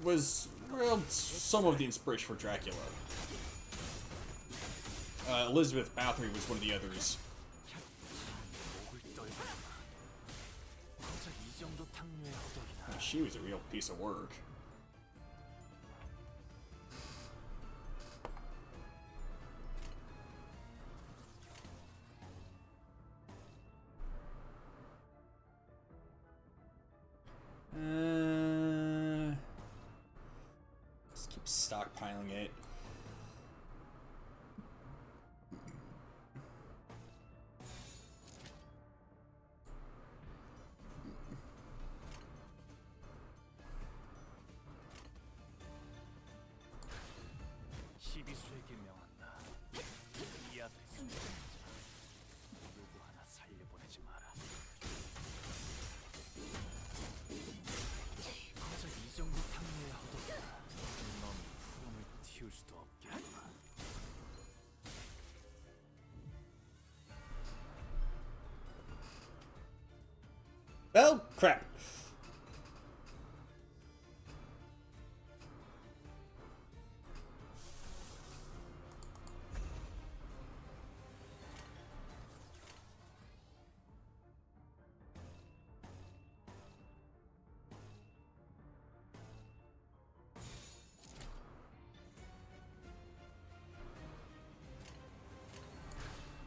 was, well, some of the inspiration for Dracula. Elizabeth Bathory was one of the others. She was a real piece of work. Just keep stockpiling it. 시비수에게 명한다. 이 앞에 숨지 누구 하나 살려보내지 마라. 고작 이 정도 탕류에 허덕이다. 넌 푸름을 틔울 수도 없겠구나. Oh, crap.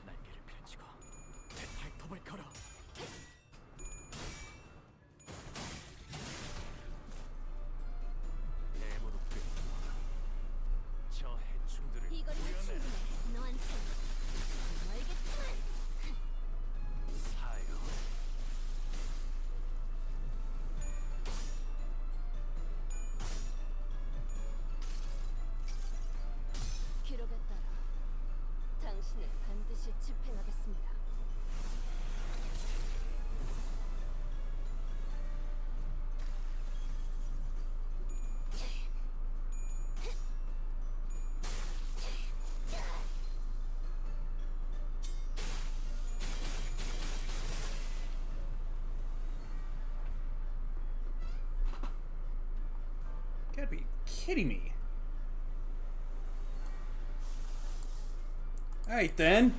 날개를 펼치고 발톱을 걸어. 내부로 끌어들여. 저 해충들을 이거리는 구해내라. 충분해. 너한테 알겠지만 사요. 기록에 따라 당신을 반드시 집행하겠습니다. Gotta be kidding me. Alright then.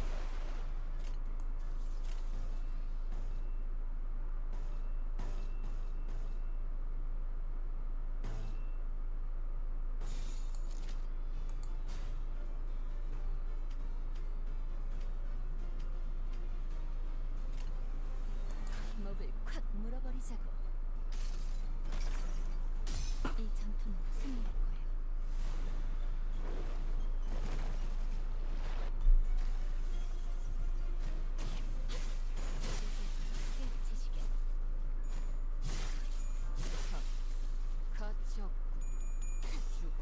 목을 콱 물어버리자고. 이 전투는 승리할 거예요. 깨치시게. 가치 없고 죽어.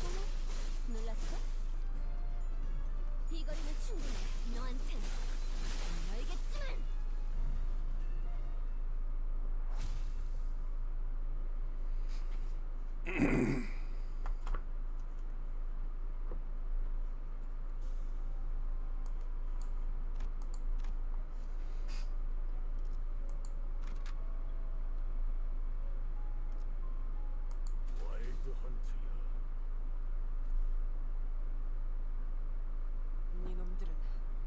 어머, 놀랐어? 이 거리는 충분해. 너한텐 알겠지만. 와일드 헌트야. 이놈들은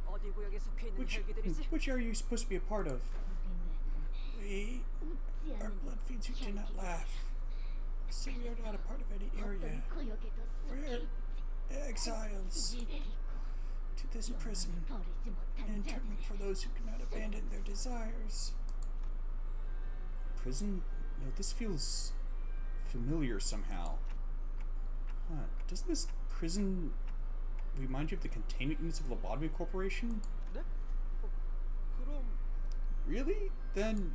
어디 구역에 속해 있는 혈기들이지? Which are you supposed to be a part of? We are blood fiends who do not laugh. So we are not a part of any area. We're exiles to this prison, and internment for those who cannot abandon their desires. Prison? No, this feels familiar somehow. Huh. Doesn't this prison remind you of the containment units of Lobotomy Corporation? 네? 그럼 Really? Then...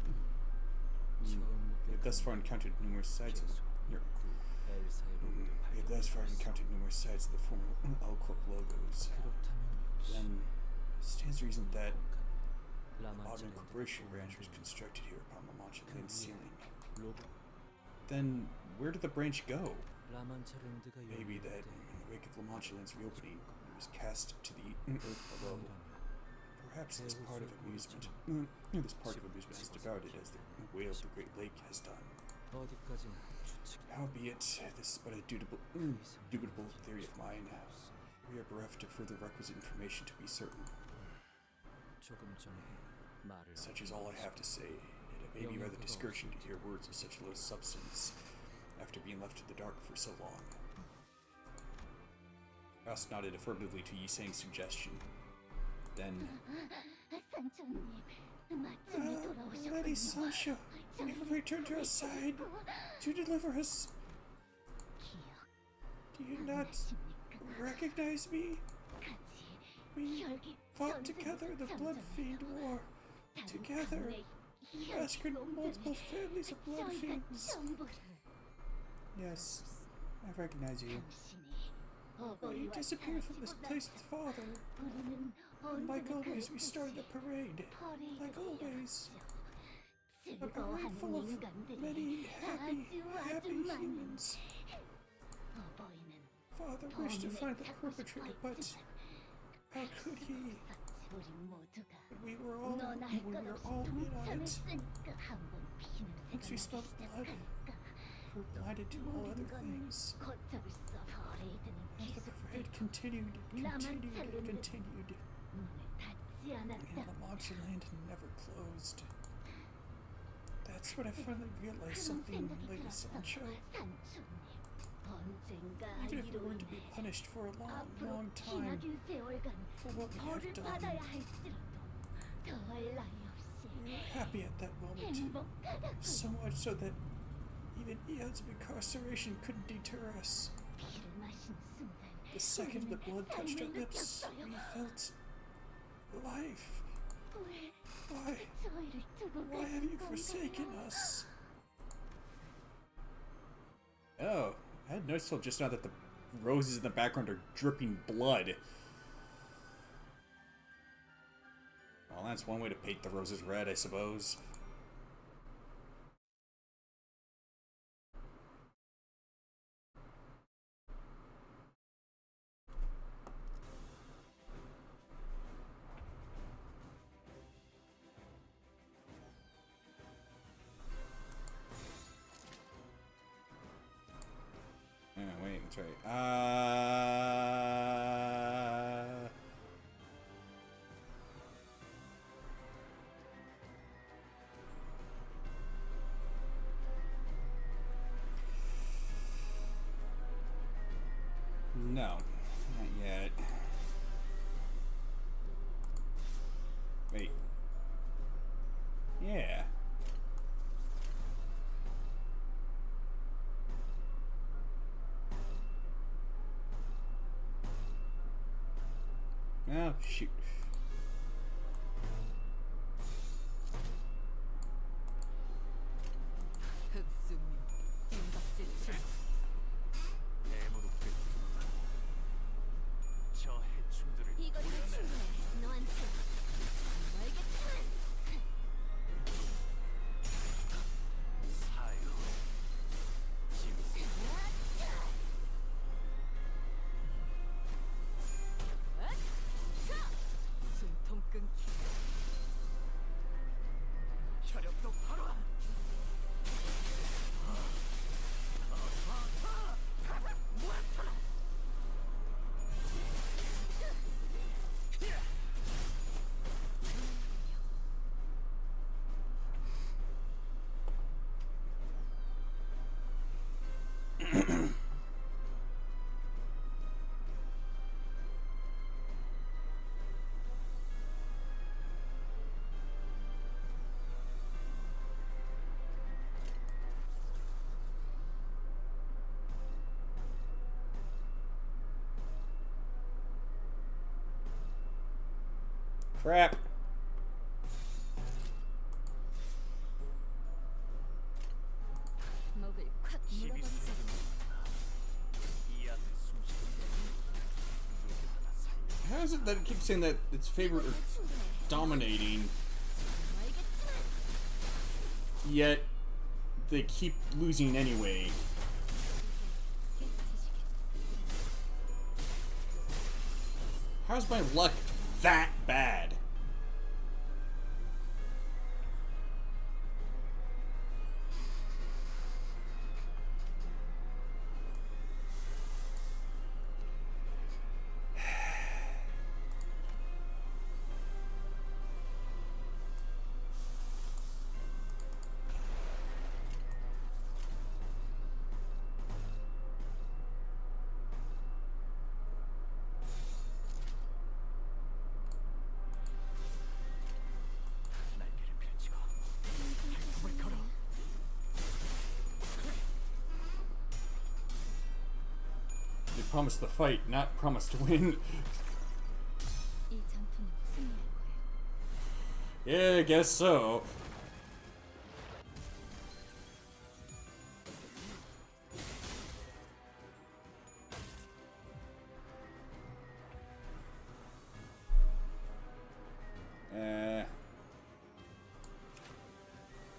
We have thus far encountered numerous sites of the former L-Corp logos. Then, stands to reason that the Lobotomy Corporation branch was constructed here upon the launch of the ceiling. Then, where did the branch go? 라만차랜드가 Maybe 열릴 that 때 in the wake of La Mancha Land's reopening, it was cast to the earth below. Perhaps this part of amusement has devoured it as the whale of the Great Lake has done. 어디까지나 추측. Howbeit, this is but a dubitable theory of mine. We are bereft of further requisite information to be certain. 조금 전에 말을. Such is all I have to say. It may be rather discouraging to hear words of such low substance after being left in the dark for so long. Ross nodded affirmatively to Yiseng's suggestion. Then, Lady Sancho, you have returned to our side to deliver us. Do you not recognize me? We fought together in the Blood Fiend War. Together, massacred multiple families of Blood Fiends. Yes, I recognize you. But you disappeared from this place with Father. And like always, we started a parade. Like always. A parade full of many happy humans. Father wished to find the perpetrator, but how could he? We were all in on it. Once we smelled blood, we were blinded to all other things. And the parade continued. And La Mancha Land never closed. That's when I finally realized something, Lady Sancho. Even if we were to be punished for a long time for what we have done, we were happy at that moment. So much so that even eons of incarceration couldn't deter us. The second the blood touched our lips, we felt life. Why have you forsaken us? Oh, I had noticed till just now that the roses in the background are dripping blood. Well, that's one way to paint the roses red, I suppose. Wait, that's right. No, not yet. Wait. Yeah. Oh, shoot. 저 해충들을 이것도 충분해. 너한테 알겠지만 사유 짐승 숨통 끊기. 혈압도 바로 Crap. 목을 콱 힘이 물어버리자. 이 앞에 숨쉬는 누구 하나 살려 How is it that it keeps saying that its favorite are dominating, 알겠지만 yet they keep losing anyway? How's my luck that bad? 날개를 펼치고 발톱을 걸어. They promised the fight, not promised to win. 이 전투는 승리할 거예요. Yeah, I guess so.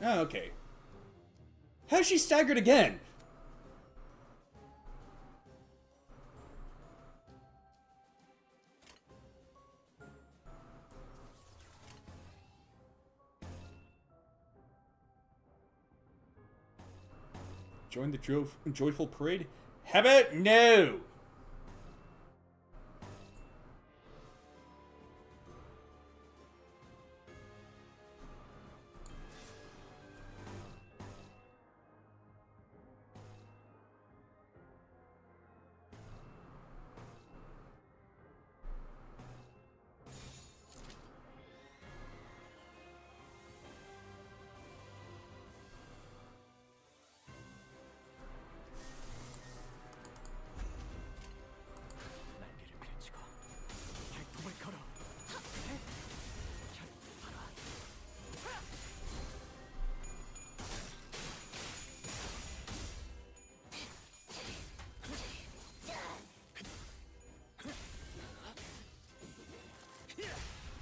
Oh, okay. How's she staggered again? Join the joyful parade? How about no? 날개를 펼치고 발톱을 걸어.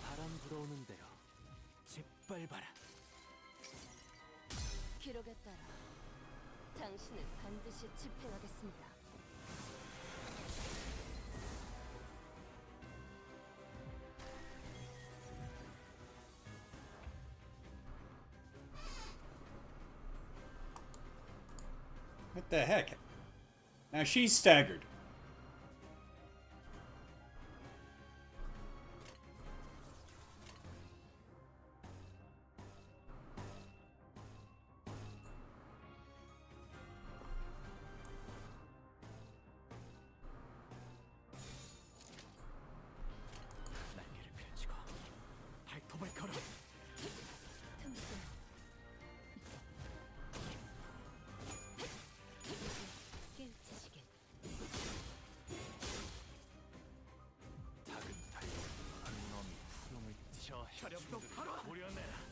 바람 불어오는 대로 짓밟아라. 기록에 따라 당신을 반드시 집행하겠습니다. What the heck? Now she's staggered. 날개를 펼치고 발톱을 걸어. 깨우치시길. 작은 달력 한 놈이 푸름을 저 혈압도 바로 고려내라.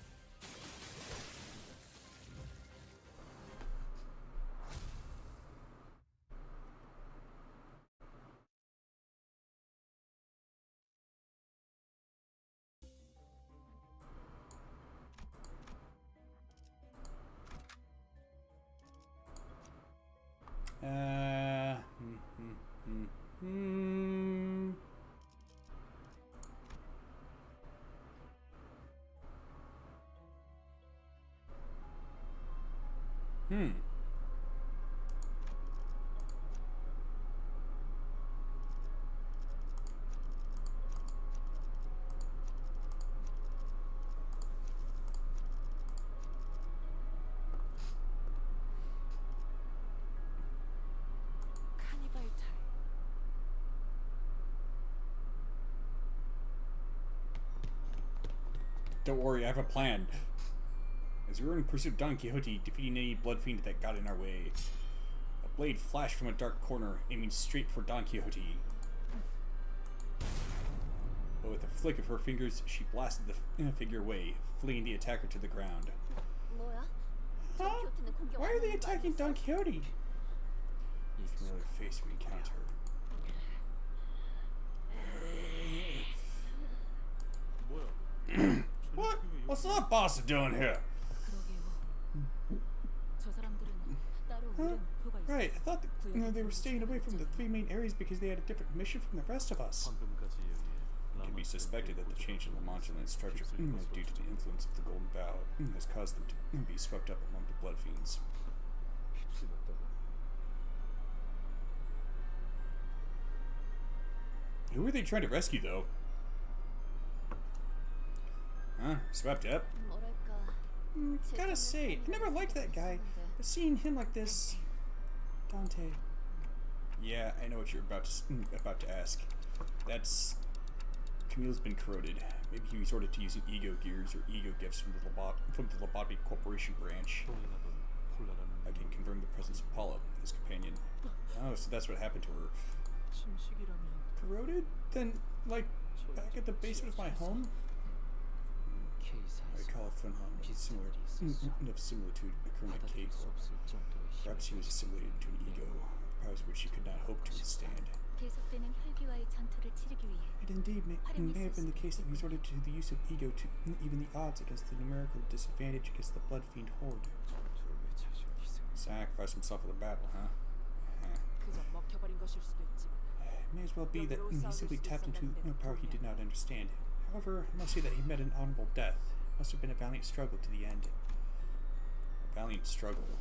Hmm. 카니발 타임. Don't worry, I have a plan. As we were in pursuit of Don Quixote, defeating any blood fiend that got in our way, a blade flashed from a dark corner, aiming straight for Don Quixote. But with a flick of her fingers, she blasted the figure away, flinging the attacker to the ground. 뭐야? Huh? quijote는 공격 Why are they 안 하는 거 attacking Don 아니었어? Quixote? Familiar face we encounter. What? What's that boss doing here? 그러게요. 저 사람들은 따로 Huh? 의뢰 목표가 있어서 Right, I thought that, they were staying away from the three main areas because they had a different mission from the rest of us. 방금까지 여기에 be suspected that the change in the modulant structure is due to the influence of the Golden Bough has caused them to be swept up among the Blood Fiends. 휩쓸렸다고. Who are they trying to rescue, though? Huh? Swept up? 뭐랄까. Gotta say, I never liked that guy. But seeing him like this... Dante... Yeah, I know what you're about to ask. That's... Camille's been corroded. Maybe he resorted to using ego gears or ego gifts from the Lobotomy Corporation branch. 폴라라는 I can confirm the presence of Paula, his companion. Oh, so that's what happened to her. 침식이라면 Corroded? Then, like, back at the basement of my home? I K사에서 recall a phenomenon of similitude occurring at 받아들일 수 K-Corp. 없을 정도의 Perhaps he was assimilated into an ego, powers which he could not hope to withstand. 계속되는 혈기와의 전투를 치르기 위해 It indeed may have been the case that he resorted to the use of ego to even the odds against the numerical disadvantage against the Blood Fiend horde. 전투를 왜 자신을 희생? Sacrifice himself for the battle, huh? 그저 먹혀버린 것일 수도 있지만 It may as well be that he simply tapped into a power he did not understand. However, I must say that he met an honorable death. It must have been a valiant struggle to the end. A valiant struggle.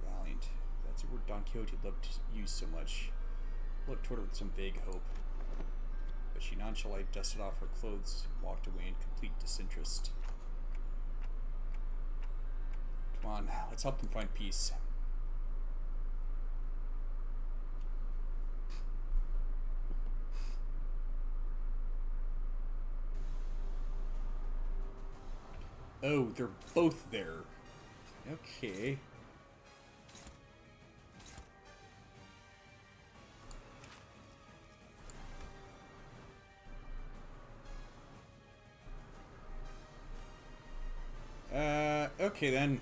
Valiant. That's a word Don Quixote loved to use so much. I looked toward her with some vague hope. But she nonchalantly dusted off her clothes and walked away in complete disinterest. Come on, let's help them find peace. Oh, they're both there. Okay. Okay then.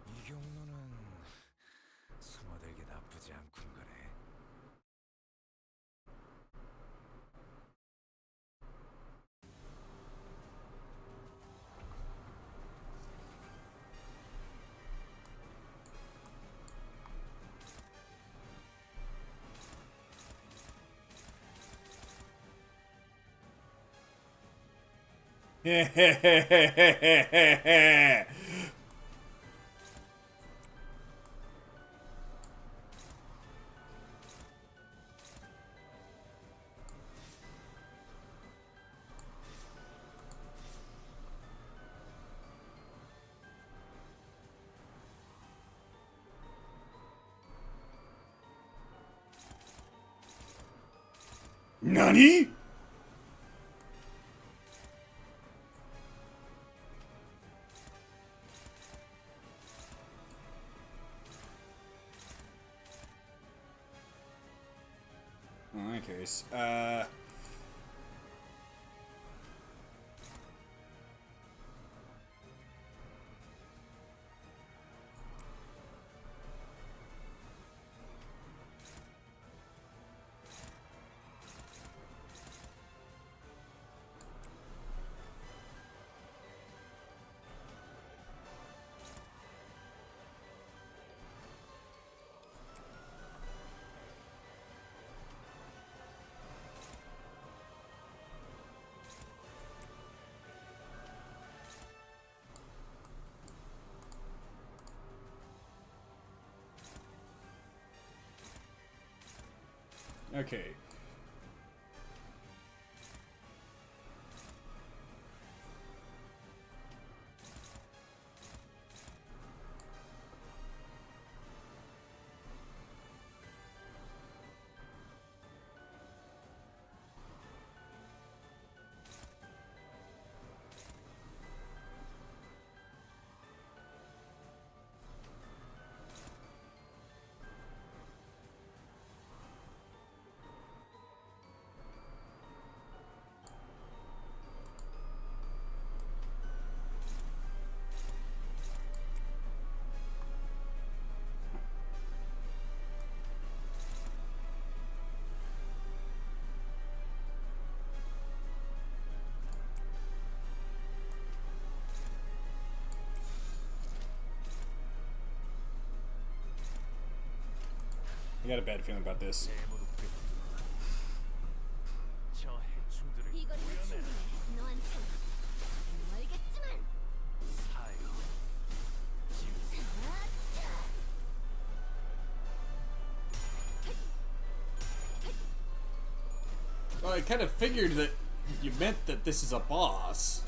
이 경로는 숨어들기 나쁘지 않군 거네. NANI?! In any case, okay. I got a bad feeling about this. 저 해충들을 이 거리는 구해내라. 충분해. 너한텐 멀겠지만. 사요. 지우스. Well, I kind of figured that you meant that this is a boss.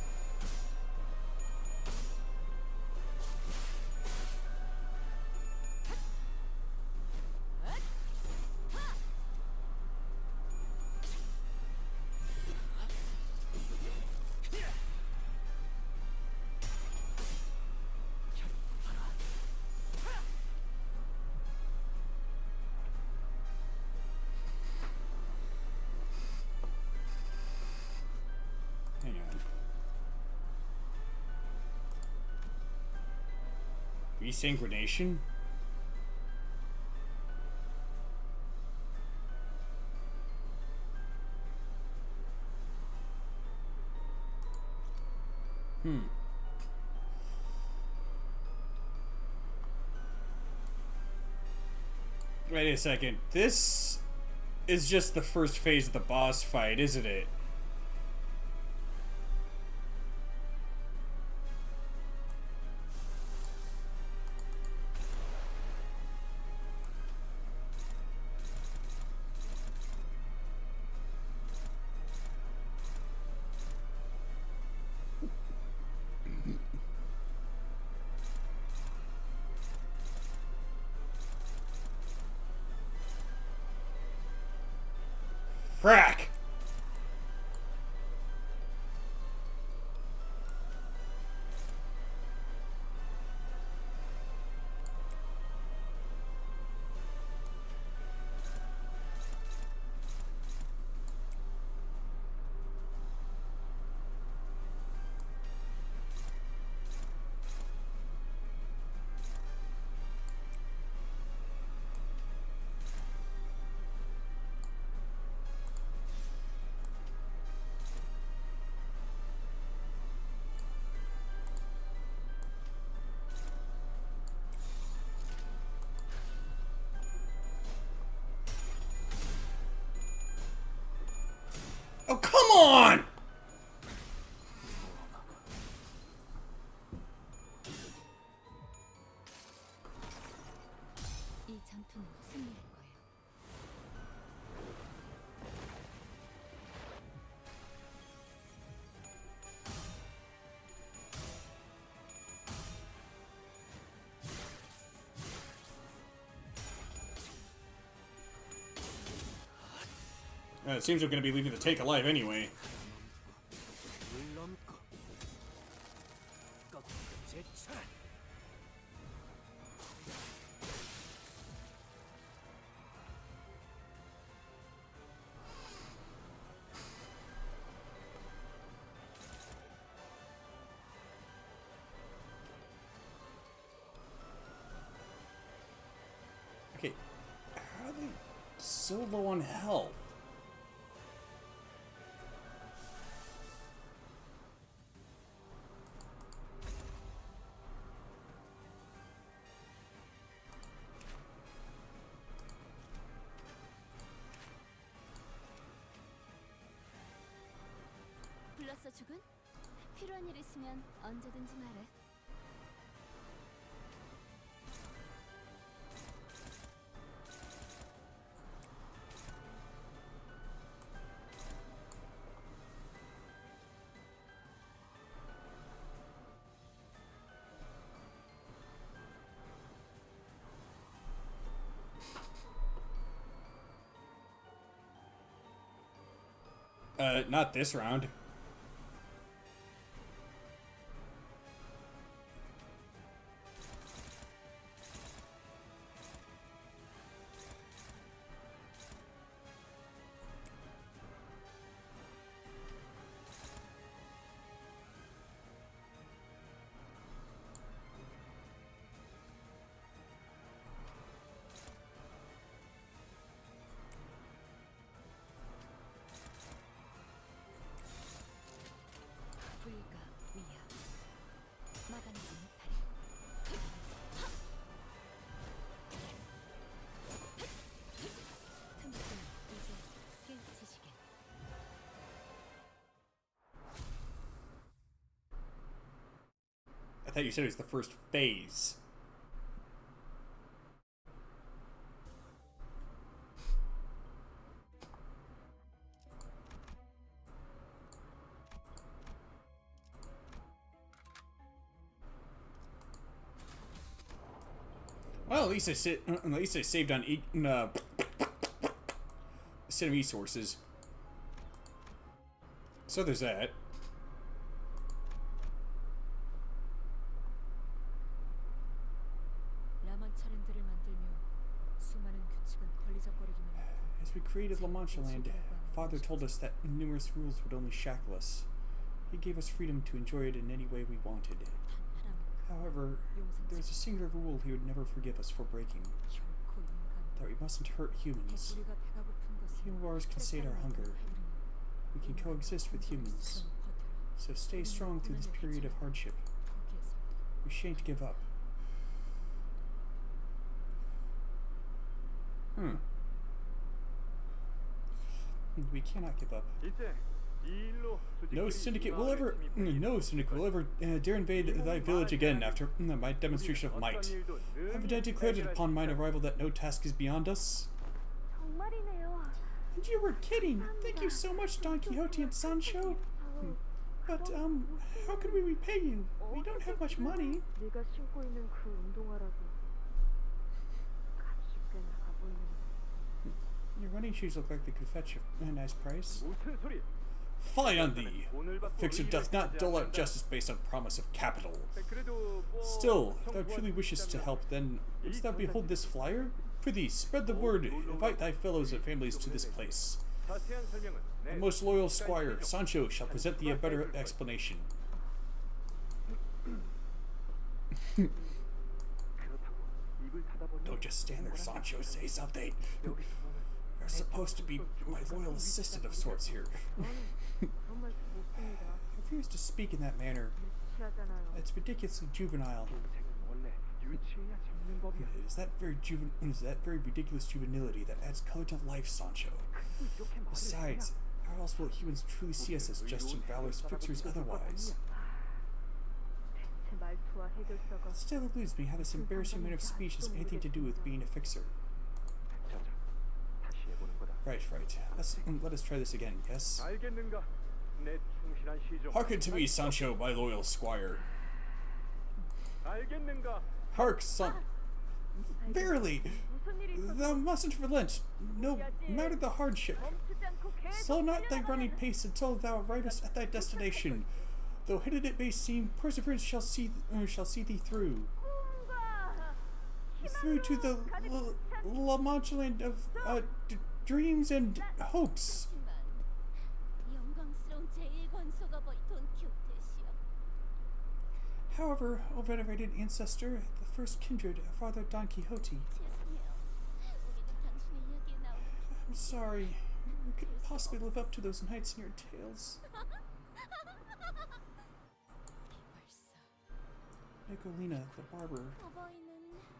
Hang on. Resynchronization? Wait a second. This is just the first phase of the boss fight, isn't it? Frack! Oh, come on! 이 전투는 승리할 거예요. It seems we're going to be leaving the tank alive anyway. 물넘고 꺾고 제쳐라. Okay, how are they so low on health? 불렀어 죽은? 필요한 일 있으면 언제든지 말해. Not this round. I thought you said it was the first phase. Well, at least I saved on cinema sources. So there's that. As we created La Mancha Land, Father told us that numerous rules would only shackle us. He gave us freedom to enjoy it in any way we wanted. However, there is a singular rule he would never forgive us for breaking. That we mustn't hurt humans. Human wars can sate our hunger. We can coexist with humans. So stay strong through this period of hardship. We shan't give up. We cannot give up. No syndicate will ever dare invade thy village again after my demonstration of might. Haven't I declared it upon mine arrival that no task is beyond us? 정말이네요. And you were kidding. Thank you so much, Don Quixote and Sancho. But, how can we repay you? We don't have much money. 네가 신고 있는 그 운동화라도 값이 꽤 나가 보이는데. Your running shoes look like they could fetch a nice price. Fie on thee! Fiction doth not dole out justice based on promise of capital. Still, if thou truly wishest to help, then wouldst thou behold this flyer? Prithee, spread the word. Invite thy fellows and families to this place. The most loyal squire, Sancho, shall present thee a better explanation. Don't just stand there, Sancho. Say something. You're supposed to be my loyal assistant of sorts here. 정말 못습니다. I refuse to speak in that manner. 취하잖아요. It's ridiculously juvenile. It is that very ridiculous juvenility that adds color to life, Sancho. Besides, how else will humans truly see us as just and valorous fixers otherwise? 제 말투와 해결사가 It still eludes me how this embarrassing manner of speech has anything to do with being a fixer. Right. Let us try this again, yes? Hearken to me, Sancho, my loyal squire. Hark, son. Verily, thou mustn't relent, no matter the hardship. Slow not thy running pace until thou arrivest at thy destination. Though hidden it may seem, perseverance shall see thee through. Through to the La Mancha Land of dreams and hopes. However, O venerated ancestor, the first kindred, Father Don Quixote. I'm sorry. We couldn't possibly live up to those knights in your tales. Nicolina, the barber.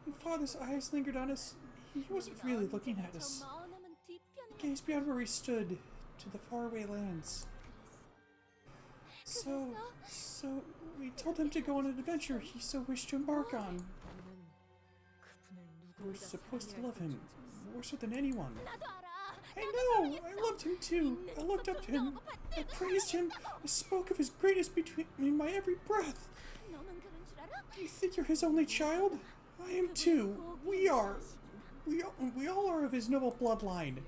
When Father's eyes lingered on us, he wasn't really looking at us. He gazed beyond where we stood, to the faraway lands. So we told him to go on an adventure he so wished to embark on. We were supposed to love him, more so than anyone. I know! I loved him too! I looked up to him, I praised him, I spoke of his greatness between my every breath. Do you think you're his only child? I am too. We are. We all are of his noble bloodline.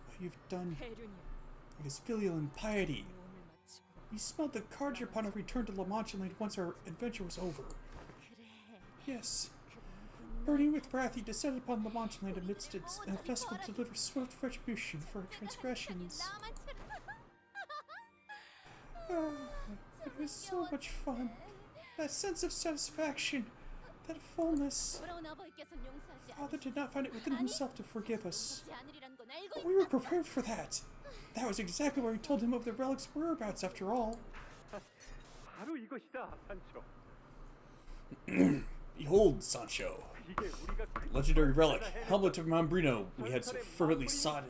What you've done is filial impiety. He smelled the cards upon our return to La Mancha Land once our adventure was over. Yes. Burning with wrath, he descended upon La Mancha Land amidst its festival to deliver swift retribution for our transgressions. It was so much fun. That sense of satisfaction, that fullness. Father did not find it within himself to forgive us. But we were prepared for that. That was exactly why we told him of the relic's whereabouts, after all. Behold, Sancho. Legendary relic, Helmet of Mambrino. We had so fervently sought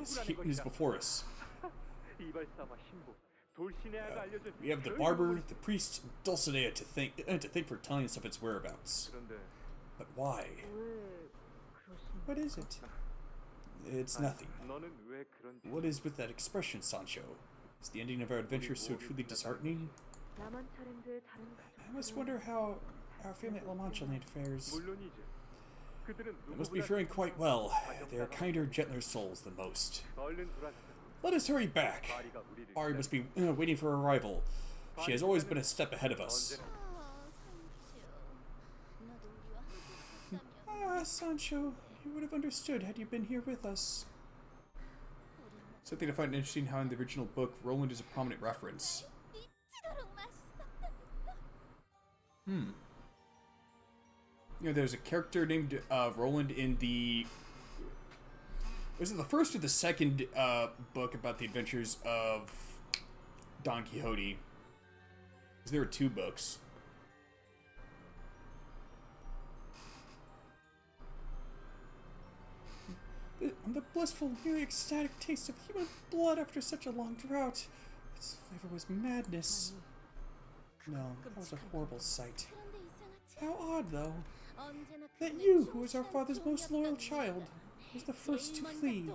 his before us. 돌시네아가 알려준 We have the barber, the priest, and Dulcinea to thank for telling us of its whereabouts. 그런데 But why? 왜 그러신 What is it? It's nothing. 너는 왜 그런 What is with that expression, Sancho? Is the ending of our adventure so truly disheartening? 나만 차림들 다른 I must wonder how our family at La Mancha Land fares. 물론이지. 그들은 They must be faring quite well. They are kinder, gentler souls than most. 얼른 돌아가자. Let us hurry back. 바리가 우리를 Ari must be waiting for her arrival. She has always been a step ahead of us. 아, 상추. 나도 우리와 함께 있었다면. Ah, Sancho, you would have understood had you been here with us. Something I find interesting how in the original book, Roland is a prominent reference. 미치도록 맛있었다니까. You know, there's a character named Roland in the... Was it the first or the second book about the adventures of Don Quixote? Because there were 2 books. The blissful, nearly ecstatic taste of human blood after such a long drought. Its flavor was madness. No, that was a horrible sight. 그런데 이상하지. How odd, though, 언제나 that 그의 you, who was our 충실한 father's most loyal 종이었답니다. child, was the first to 제일 먼저 flee.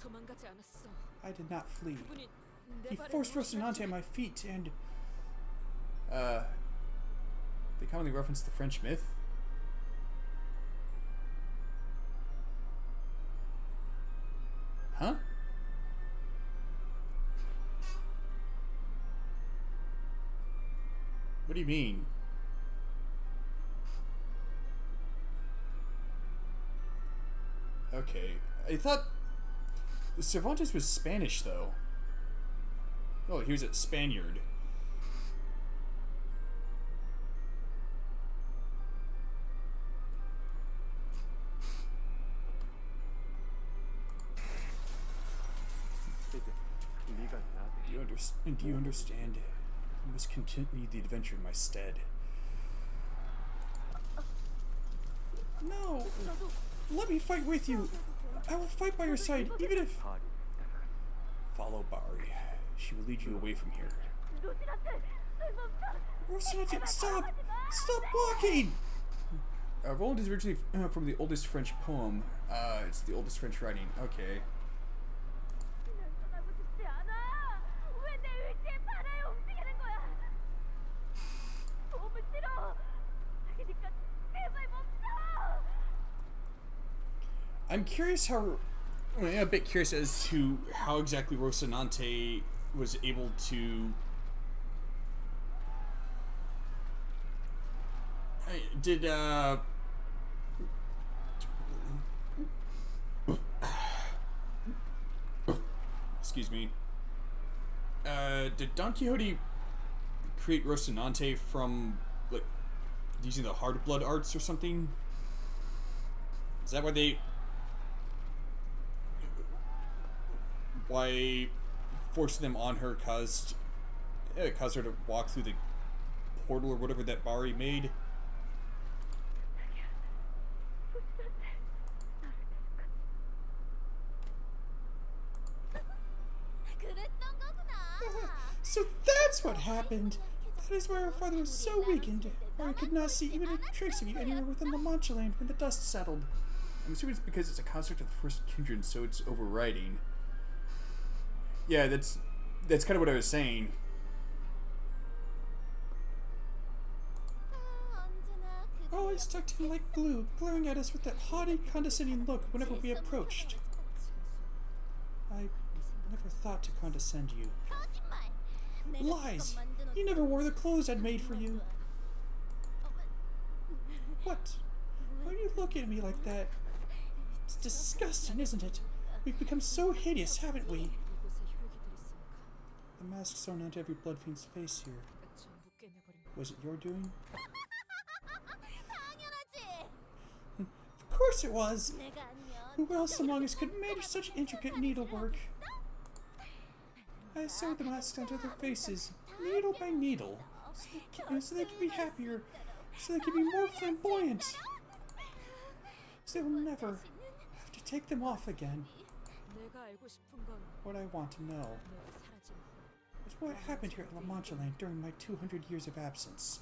도망가지 않았어. I did not flee. 그분이 내 He 발에 forced Rocinante at my feet and... They commonly reference the French myth. Huh? What do you mean? Okay, I thought Cervantes was Spanish, though. Oh, he was a Spaniard. 이제 네가 나대. Do you understand? You must continue the adventure in my stead. No! Let me fight with you! I will fight by your side, even if... 바리. Follow Bari. She will lead you away from here. Rocinante, stop! Stop walking! Roland is originally from the oldest French poem. It's the oldest French writing. Okay. 난 떠나고 싶지 않아. 왜 내 의지에 바라에 움직이는 거야? 도움을 싫어. 그러니까 제발 멈춰. I'm curious how... I'm a bit curious as to how exactly Rocinante was able to... Did, excuse me. Did Don Quixote create Rocinante from, like, using the hard blood arts or something? Is that why they... Why forcing them on her caused her to walk through the portal or whatever that Bari made? 그랬던 거구나. So that's what happened! That is why our father was so weakened, or I could not see even a trace of you anywhere within La Mancha Land when the dust settled. I'm assuming it's because it's a construct of the first kindred, so it's overriding. Yeah, that's kind of what I was saying. Always stuck to him like glue, glaring at us with that haughty, condescending look whenever we approached. I never thought to condescend you. Lies! You never wore the clothes I'd made for you. What? Why do you look at me like that? It's disgusting, isn't it? We've become so hideous, haven't we? 이곳에 혈기들이 있으니까 The mask sewn onto every blood fiend's face here. 전부 꿰매버린 Was it your doing? 당연하지. Of course it was! 내가 아니면 Who else among us could manage such intricate needlework? I sewed the masks onto their faces, needle by needle, so they could be happier, so they could be more flamboyant, so they will never have to take them off again. 내가 알고 싶은 건 What I want to know 너가 사라진 후 What happened here at La Mancha Land during my 200 years of absence?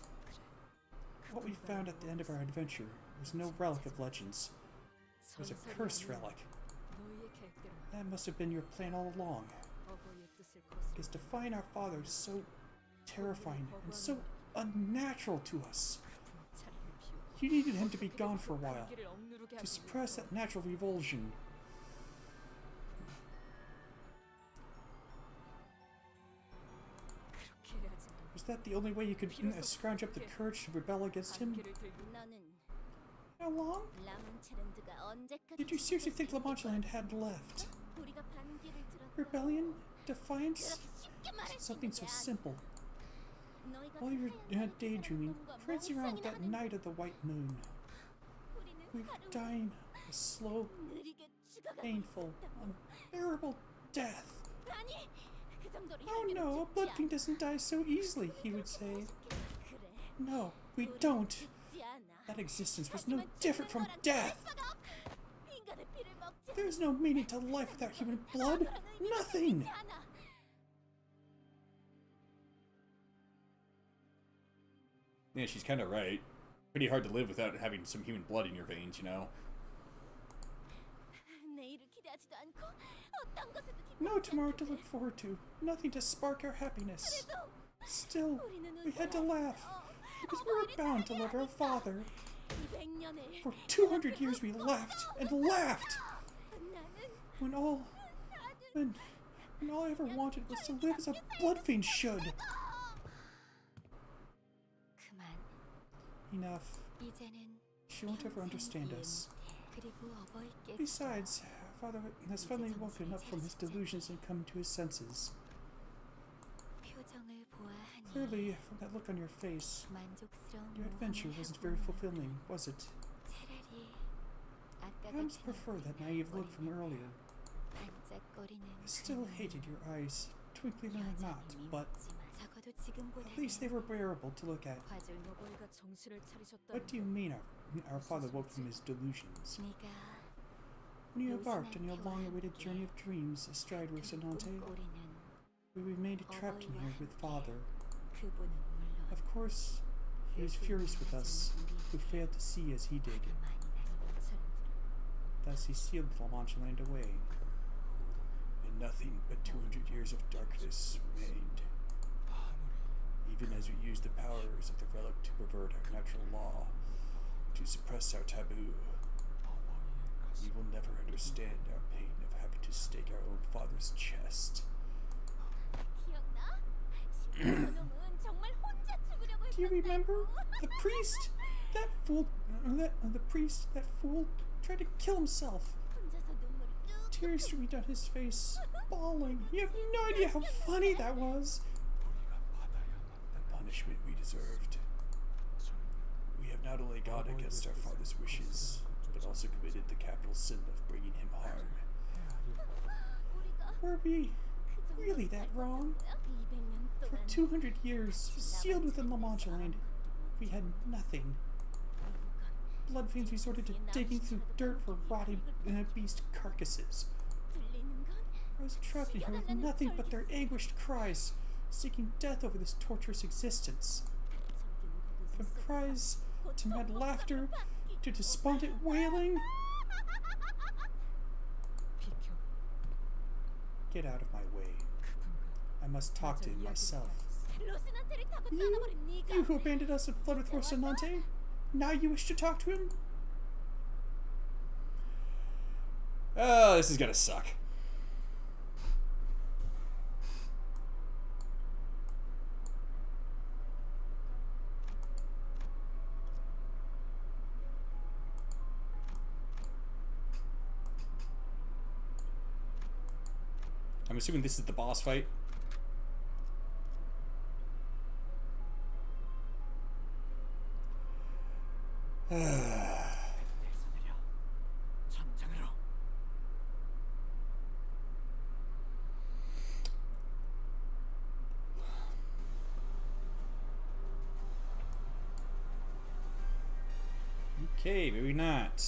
What we found at the end of our adventure was no relic of legends. It was a cursed relic. That must have been your plan all along. Because to find our father is so terrifying and so unnatural to us. You needed him to be gone for a while, to suppress that natural revulsion. Was that the only way you could scrounge up the courage to rebel against him? 너는 How long? 라만체랜드가 언제까지 Did you seriously think La Mancha Land had left? 우리가 반기를 들었고 Rebellion? Defiance? 쉽게 말할 수 Something so 있는 게 simple. 너희가 While you 가해한 were daydreaming, 고통과 prancing around with that 몽상이라는 night of the white moon, 우리는 we were 하루 dying a slow, 느리게 죽어가고 painful, 있었다고. unbearable death. 아니, 그 정도로 Oh 혈기로 no, a 죽지 blood fiend 않아. doesn't die so easily, he would say. 그래, No, we 우리는 don't. 죽지 않아. That existence was no 하지만 different 죽는 from 거란 death. 할 바가 없. 인간의 피를 먹지 There's no meaning to life without human blood. 않아. 의미가 Nothing. 생기지 않아. Yeah, she's kind of right. Pretty hard to live without having some human blood in your veins, you know? 내일을 기대하지도 않고 어떤 것에도 No 기쁘지 tomorrow to 않게 look forward to. Nothing to spark our happiness. 그래도 Still, 우리는 we had to laugh. Because we were bound to love our father. 200년을 For 200 years we laughed and laughed. 나는 When all I ever wanted was to live as a blood fiend should. 그만. Enough. 이제는 She won't ever understand us. 그리고 어버이께서 Besides, Father has finally woken up from his delusions and come to his senses. 표정을 보아하니 Clearly, from that look on your face, 만족스러운 your adventure 모험을 wasn't 하고 very fulfilling, was it? 차라리 아까 I almost 같은 prefer that naive look from earlier. 반짝거리는 I still hated your eyes, twinkling or not, but 적어도 at 지금보다는 least they were bearable to look at. 과질노보이가 정신을 차리셨다. What do you mean our father woke from his delusions? 네가 When you embarked on your long-awaited journey of dreams astride Rocinante, 꿈꾸리는 we remained trapped in here with father. 그분은 물론 Of course, he was furious with us, who failed to see as he did. 많이 나서 Thus he sealed La Mancha Land away. And nothing but 200 years of darkness remained. Even as we used the powers of the relic to pervert our natural law, to suppress our taboo, we will never understand our pain of having to stake our own father's chest. 기억나? 신부놈은 정말 혼자 죽으려고 Do you remember? 했었다고. The priest? That fool, that fool tried to kill himself. 혼자서 눈물을 뚝 Tears streamed down his face, bawling. You have no idea how funny that was. The punishment we deserved. We have not only gone against our father's wishes, but also committed the capital sin of bringing him harm. 우리가 Were we 그 really that wrong? 200년 For 동안 200 years, sealed within La Mancha Land, we had nothing. Blood fiends resorted to digging through dirt for rotting beast carcasses. 들리는 건 I was trapped in here with nothing but their anguished cries, seeking death over this torturous existence. From cries to mad laughter to despondent wailing. 비켜. Get out of my way. I must talk to him myself. 로스난테를 타고 You 떠나버린 네가 who abandoned us and fled with Rocinante? Now you wish to talk to him? Oh, this is gonna suck. I'm assuming this is the boss fight. 내서 내려. 전장으로. Okay, maybe not.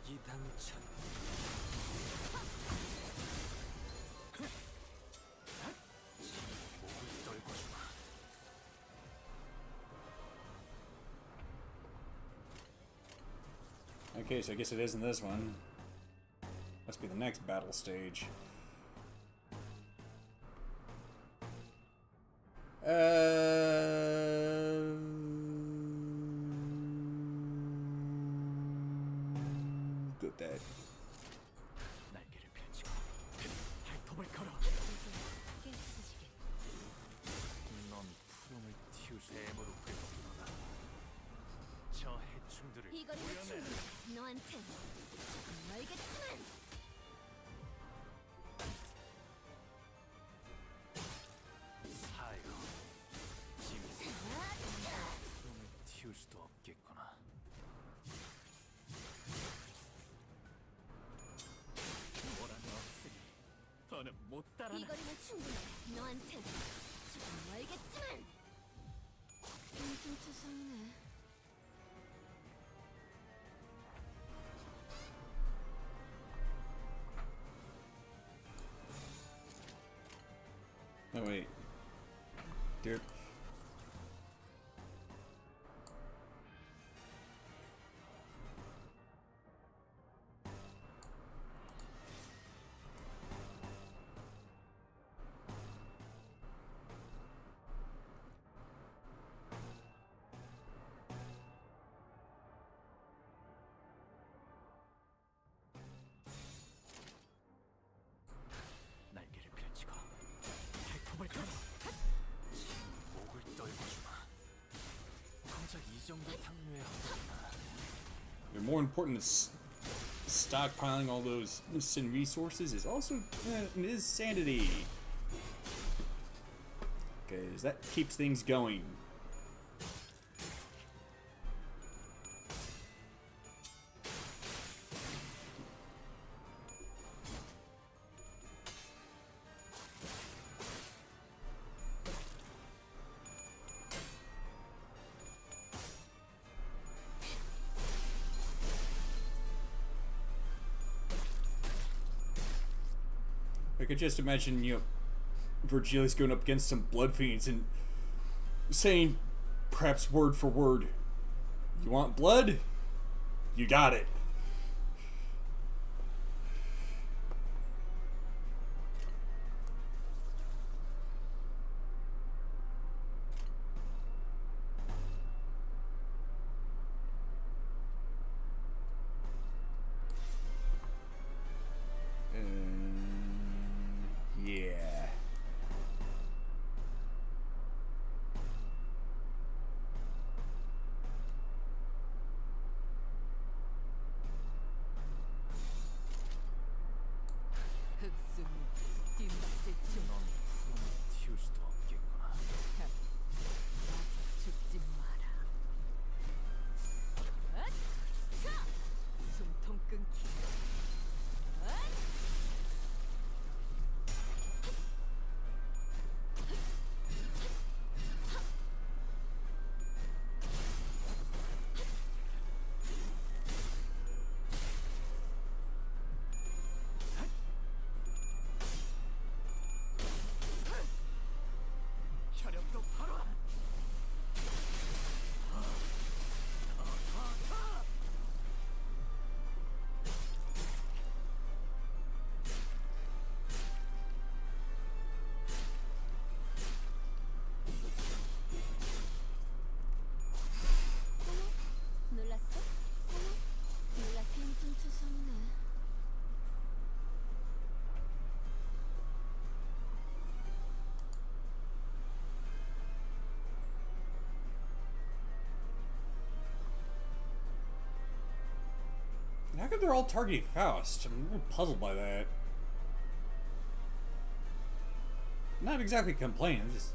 위기당천. 목을 떨궈주마. Okay, so I guess it isn't this one. Must be the next battle stage. Good that. 날개를 펼치고 발톱을 걸어. 넌 푸름을 틔울 샘으로 꿰었구나. 저 해충들을 이거리는 구현해. 충분해. 너한텐 조금 멀겠지만. 사요. 짐승. 푸름을 틔울 수도 없겠구나. 뭐라는 없으니 더는 못 따라나. 이거리는 충분해. 너한텐 조금 멀겠지만. 퉁퉁투성이네. Oh wait. Dude. 날개를 펼치고 발톱을 걸어. 목을 떨궈주마. 정작 이 정도 상류에 하구나. But more important than stockpiling all those sin resources is also is sanity. Because that keeps things going. I could just imagine, Virgilius going up against some blood fiends and saying, perhaps word for word, "You want blood? You got it." Yeah. 흑승 뒷맛대충 넌 푸름을 틔울 수도 없겠구나. 죽지 마라. 앗! 자! 숨통 끊기. 앗! 혈연도 바로. 놀랐어? 놀라서 퉁퉁투성이네. How come they're all targeting Faust? I'm a little puzzled by that. Not exactly complaining, just...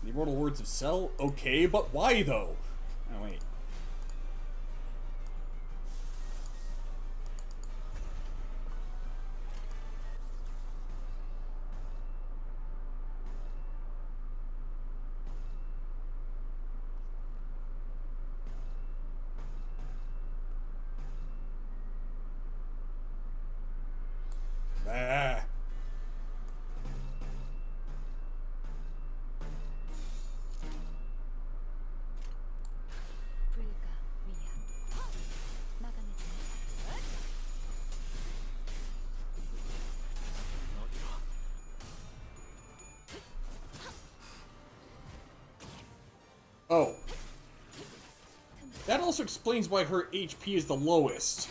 The immortal words of Cell? Okay, but why though? Oh, wait. Oh. That also explains why her HP is the lowest.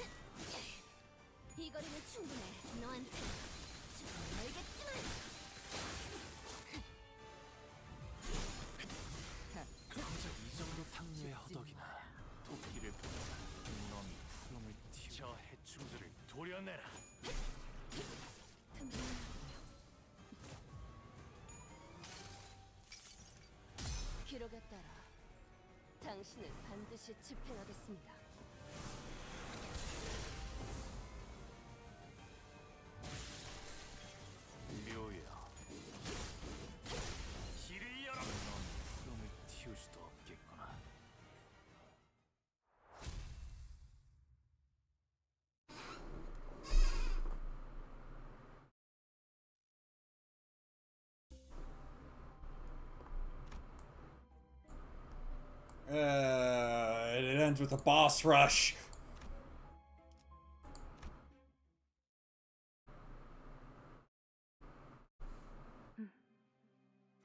이 거리는 충분해. 너한테 조금 멀겠지만. 정작 이 정도 탕류의 허덕이나 토끼를 보자 놈이 푸름을 튀어 해충들을 도려내라. 기록에 따라 당신을 반드시 집행하겠습니다. 묘야. 길을 열어. 넌 푸름을 틔울 수도 없겠구나. It ends with a boss rush.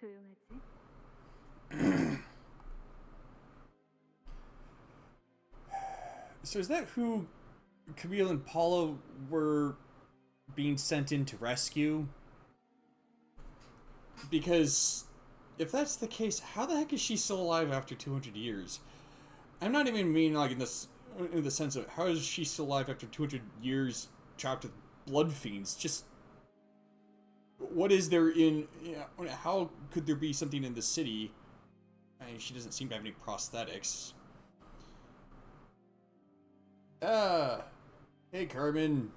조용하지? So is that who Camille and Paula were being sent in to rescue? Because if that's the case, how the heck is she still alive after 200 years? I'm not even meaning like in the sense of how is she still alive after 200 years trapped with blood fiends? Just what is there in? How could there be something in the city? I mean, she doesn't seem to have any prosthetics. Hey Carmen.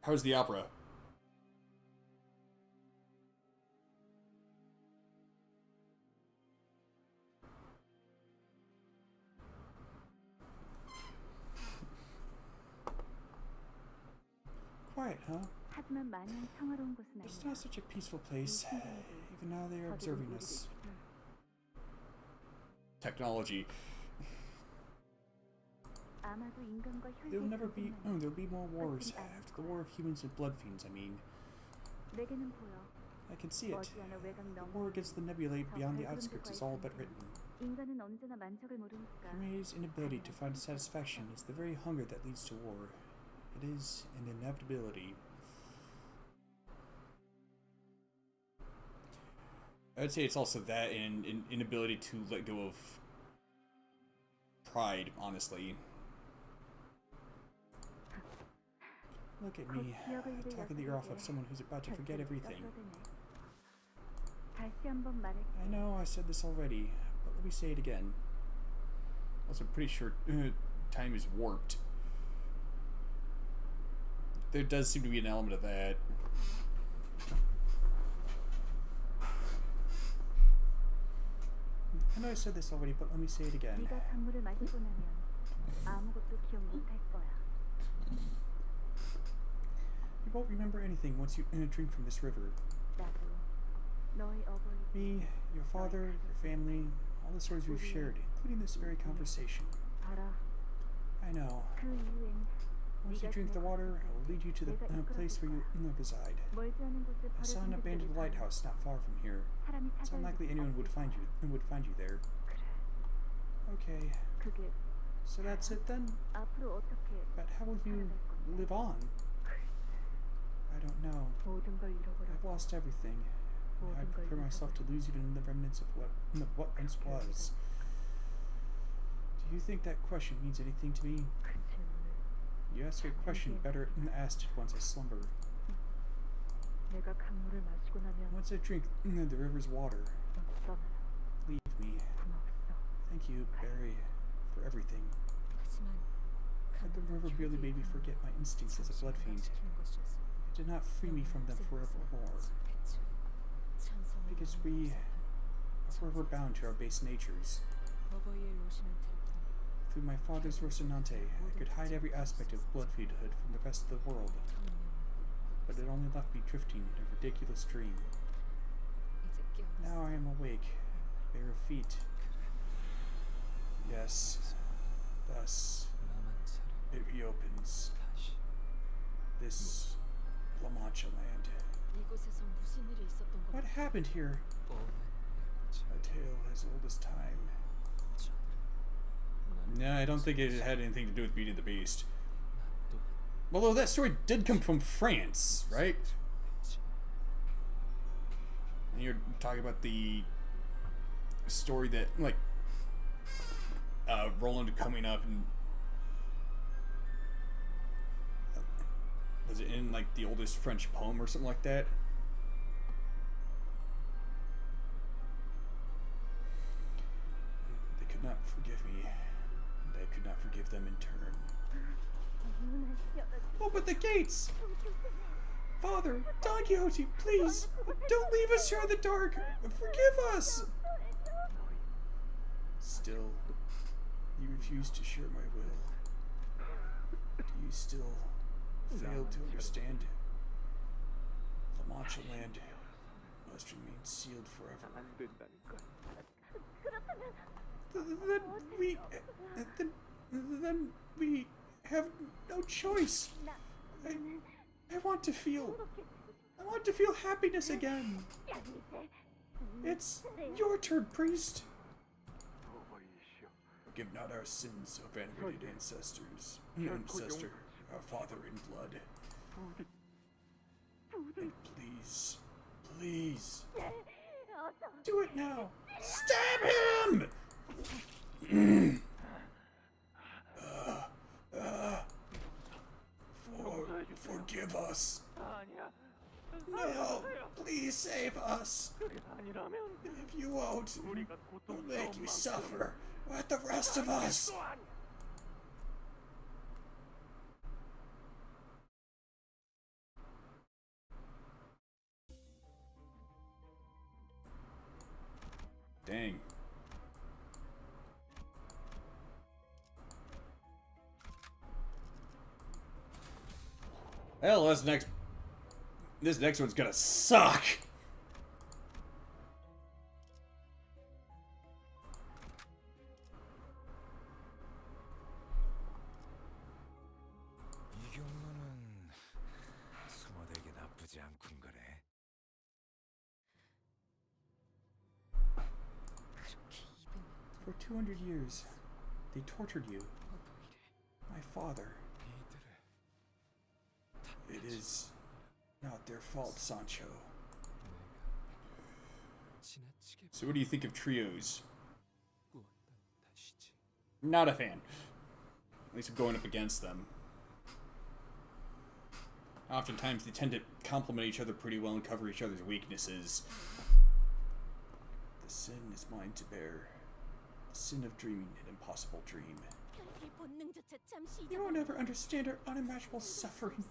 How's the opera? Quiet, huh? 하지만 마냥 평화로운 곳은 It's 아니야. not such a peaceful place. Even now they are observing us. Technology. 아마도 인간과 There'll never be. 혈세가 There'll be more wars after the war of humans and blood fiends. I mean, 내게는 보여. I can see it. 머지않아 외곽 The 너머. war against the nebulae beyond the outskirts is all but written. 인간은 언제나 만족을 모르니까. Humanity's inability to find satisfaction is the very hunger that leads to war. It is an inevitability. I would say it's also that and an inability to let go of pride, honestly. Look at me, talking the ear off of someone who's about to forget everything. 다시 한번 말할게. I know I said this already, but let me say it again. Also, I'm pretty sure time is warped. There does seem to be an element of that. I know I said this already, but let me say it again. 네가 강물을 마시고 나면 아무것도 기억 못할 거야. You won't remember anything once you drink from this river. 나도 너의 어버이. Me, your father, your family, all the stories we've shared, including this very conversation. 알아. I know. 그 이후엔 Once you drink the water, I will lead you to the place where you reside. 멀지 않은 곳에 I saw an abandoned lighthouse not far from here. 사람이 It's 찾아올 unlikely anyone would find you there. 그래. Okay, 그게 so that's it then? 앞으로 어떻게 But how will you live on? I don't know. 모든 걸 잃어버려. I've lost everything. And I prepare myself to lose even the remnants of what once was. Do you think that question means anything to me? 그 질문을 You ask a question better asked it once I slumber. 내가 강물을 마시고 나면 Once I drink the river's water, 떠나라. leave me. 고맙소. Thank you, Barry, for everything. But the river merely made me forget my instincts as a blood fiend. It did not free me from them forevermore. Because we are forever bound to our base natures. Through my father's Rocinante, I could hide every aspect of blood fiendhood from the rest of the world. But it only left me drifting in a ridiculous dream. Now I am awake, bare of feet. Yes, thus it reopens. This La Mancha land. 이곳에서 무슨 일이 있었던 What 건가? happened here? A tale as old as time. Nah, I don't think it had anything to do with Beauty and the Beast. Although that story did come from France, right? And you're talking about the story that, like, Roland coming up and... was it in, like, the oldest French poem or something like that? They could not forgive me, and I could not forgive them in turn. Open the gates! Father, Don Quixote, please, don't leave us here in the dark! Forgive us! Still, you refuse to share my will. Do you still fail to understand? La Mancha land must remain sealed forever. Then we have no choice. I want to feel happiness again. It's your turn, priest. Forgive not our sins, O venerated ancestor, our father in blood. And please, please, do it now. Stab him! Forgive us. No, please save us. If you won't, we'll make you suffer with the rest of us. Dang. Hell, this next one's gonna suck. 이 경로는 소모되게 나쁘지 않군 거래. For 200 years, they tortured you. My father. It is not their fault, Sancho. So what do you think of trios? Not a fan. At least of going up against them. Oftentimes they tend to complement each other pretty well and cover each other's weaknesses. The sin is mine to bear. The sin of dreaming an impossible dream. You won't ever understand our unimaginable suffering.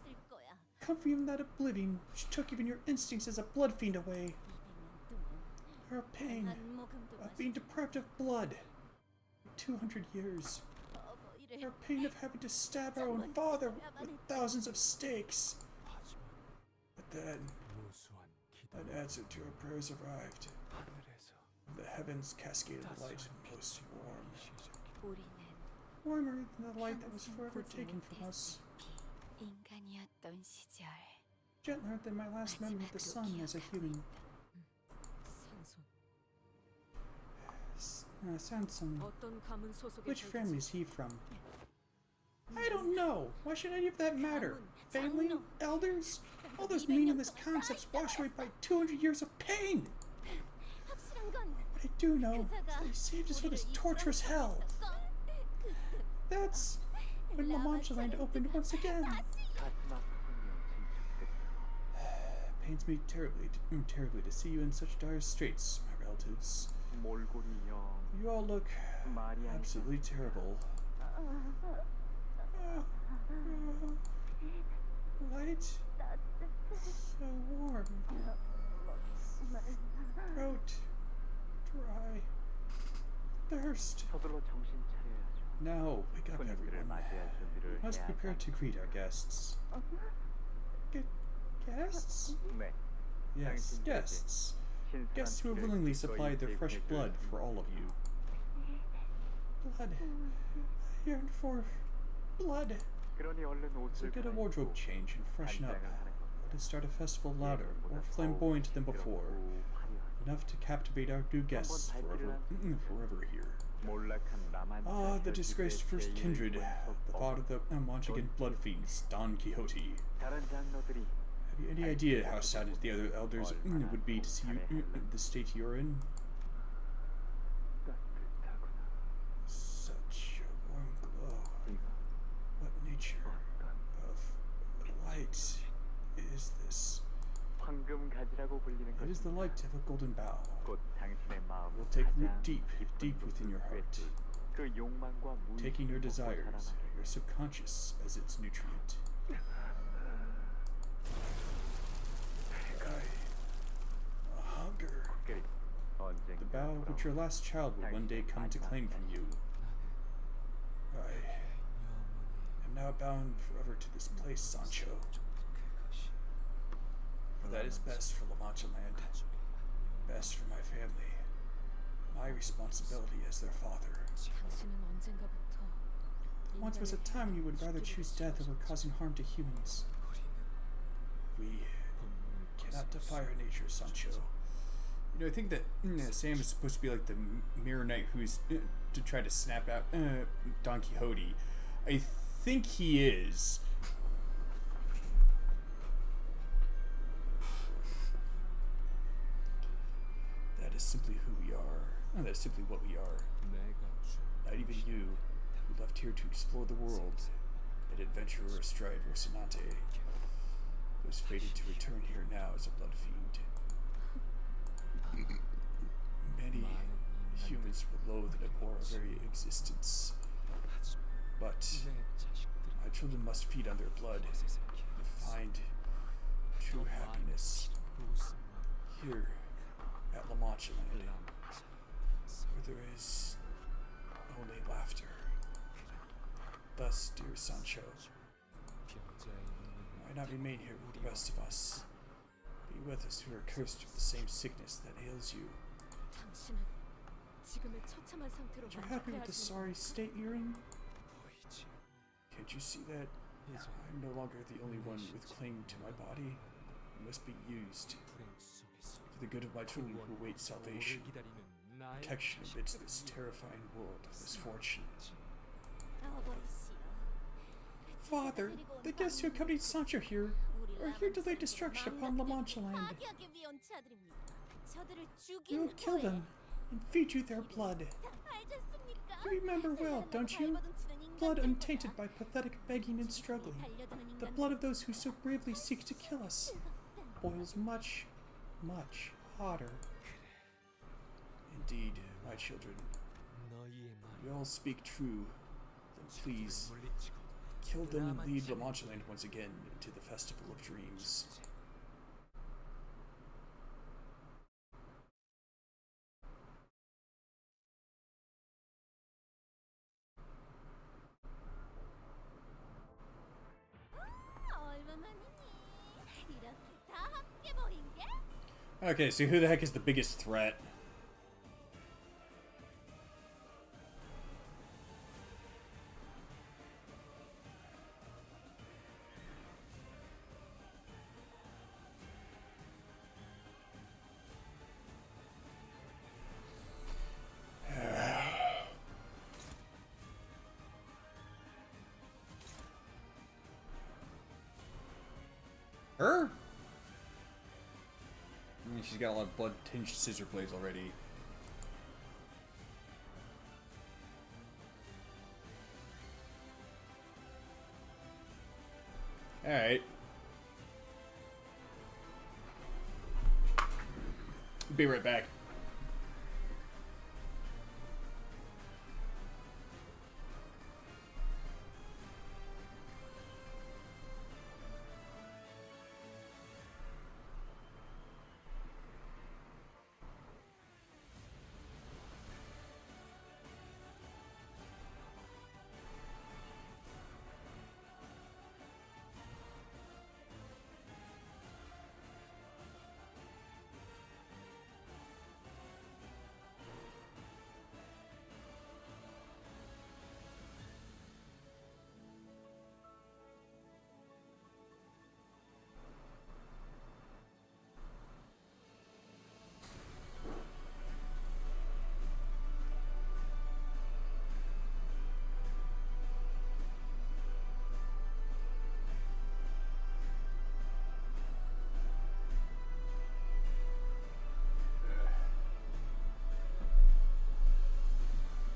Come from that oblivion which took even your instincts as a blood fiend away. Our pain of being deprived of blood for 200 years. Our pain of having to stab our own father with thousands of stakes. But then, an answer to our prayers arrived. The heavens cascaded light most warm. Warmer than the light that was forever taken from us. Gentler than my last memory of the sun as a human. Sanson. Which family is he from? I don't know. Why should any of that matter? Family? Elders? All those meaningless concepts washed away by 200 years of pain! What I do know is that he saved us from this torturous hell. That's when La Mancha land opened once again. Pains me terribly to see you in such dire straits, my relatives. You all look absolutely terrible. Light, so warm. Throat dry. Thirst. Now, wake up, everyone. We must prepare to greet our guests. Guests? Yes, guests. Guests who have willingly supplied their fresh blood for all of you. Blood. I yearn for blood. So get a wardrobe change and freshen up. Let us start a festival louder, more flamboyant than before. enough to captivate our new guests forever here. Ah, the disgraced first kindred, the thought of the Monchigan blood fiends, Don Quixote. Have you any idea how saddened the other elders would be to see you the state you're in? Such a warm glow. What nature of light is this? It is the light of a golden bough. It will take root deep within your heart, taking your desires, your subconscious as its nutrient. A hunger. The bough which your last child will one day come to claim from you. I am now bound forever to this place, Sancho. For that is best for La Mancha land, best for my family, my responsibility as their father. There once was a time when you would rather choose death over causing harm to humans. We cannot defy our nature, Sancho. You know, I think that Sam is supposed to be like the Mirror Knight who's to try to snap out Don Quixote. I think he is. That is simply who we are. That is simply what we are. Not even you, who left here to explore the world, an adventurer astride Rocinante, was fated to return here now as a blood fiend. Many humans will loathe and abhor our very existence, but my children must feed on their blood to find true happiness here at La Mancha land, where there is only laughter. Thus, dear Sancho, why not remain here with the rest of us? Be with us who are cursed with the same sickness that ails you. But you're happy with the sorry state you're in? Can't you see that I'm no longer the only one with claim to my body? It must be used for the good of my children who await salvation, protection amidst this terrifying world of misfortune. Father, the guests who accompanied Sancho here are here to lay destruction upon La Mancha land. We will kill them and feed you their blood. You remember well, don't you? Blood untainted by pathetic begging and struggling. The blood of those who so bravely seek to kill us boils much, much hotter. Indeed, my children, you all speak true. Then please, kill them and lead La Mancha land once again into the Festival of Dreams. Okay, so who the heck is the biggest threat? Her? I mean, she's got a lot of blood-tinged scissor blades already. Alright. Be right back.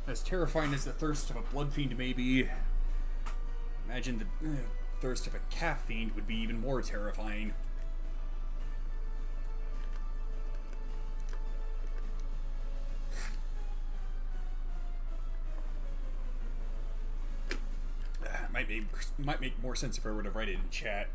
As terrifying as the thirst of a blood fiend may be, imagine the thirst of a calf fiend would be even more terrifying. Might make more sense if I were to write it in chat.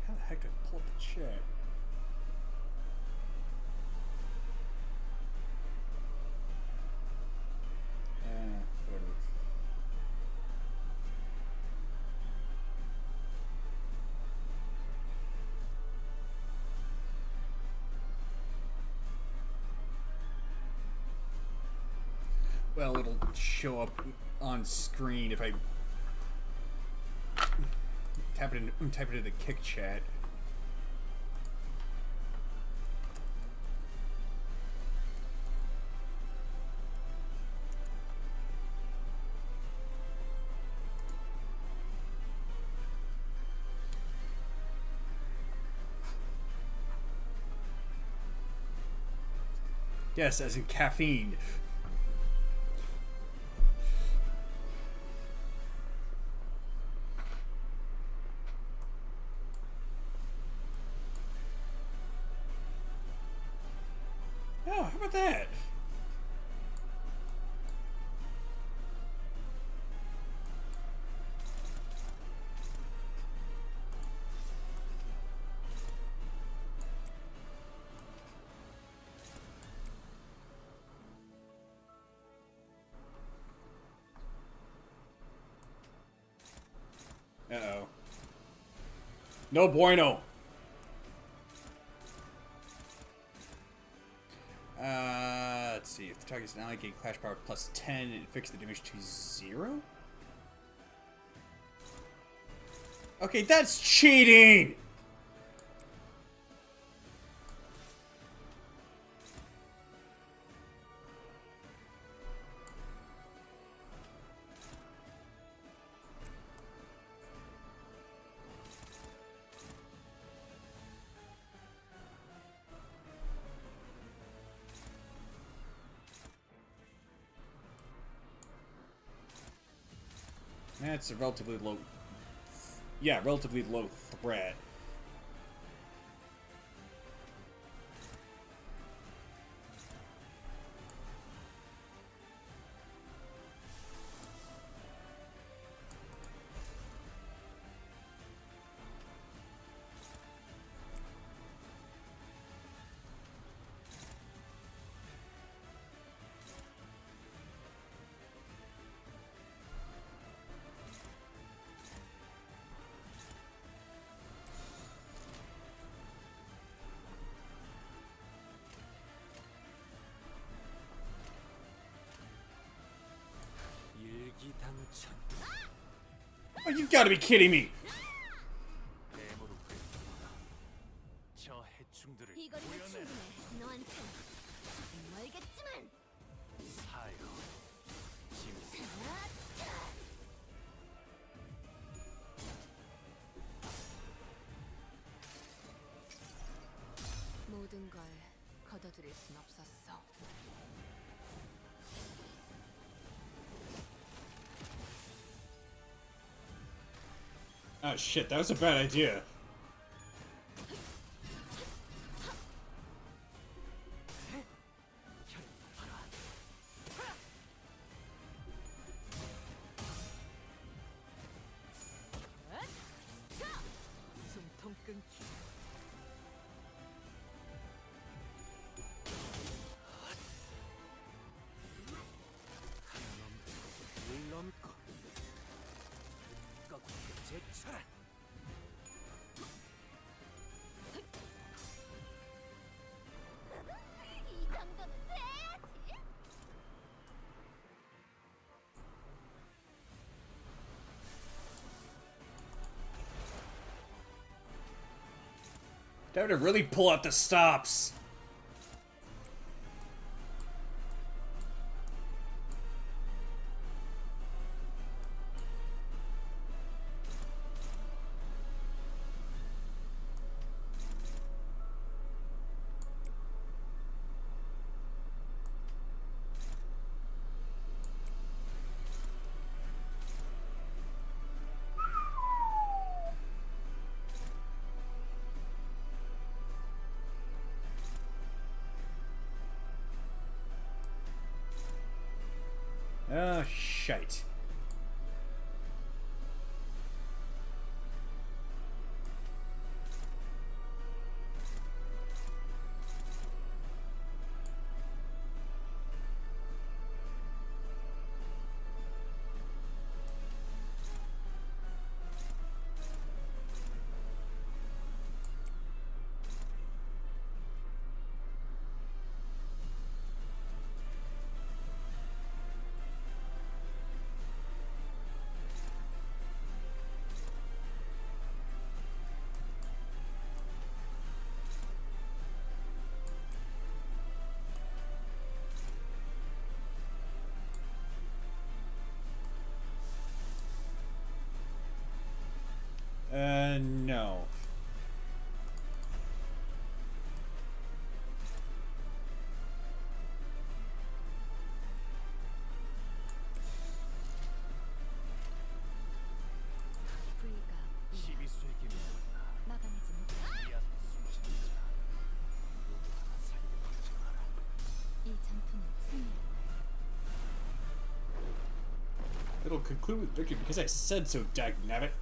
How the heck did I pull up the chat? Whatever. Well, it'll show up on screen if I type it into the kick chat. Yes, as in caffeine. Oh, how about that? Uh-oh. No bueno. Let's see. If the target is an ally, gain clash power plus 10 and fix the damage to 0? Okay, that's cheating! That's a relatively low... Yeah, relatively low threat. Oh, you gotta be kidding me! 저 해충들을 이 거리는 구해내라. 충분해. 너한텐 멀겠지만. 사요. 짐승. 모든 걸 거둬들일 순 없었어. Oh shit, that was a bad idea. Time to really pull out the stops. Oh, shite. No. 불가 12쇄기 명한다. 막아내지 못. 이 앞에 숨지는 자 누구 하나 살려고 하지 마라. 이 전투는 승리할 거야. It'll conclude with victory because I said so, dagnabbit.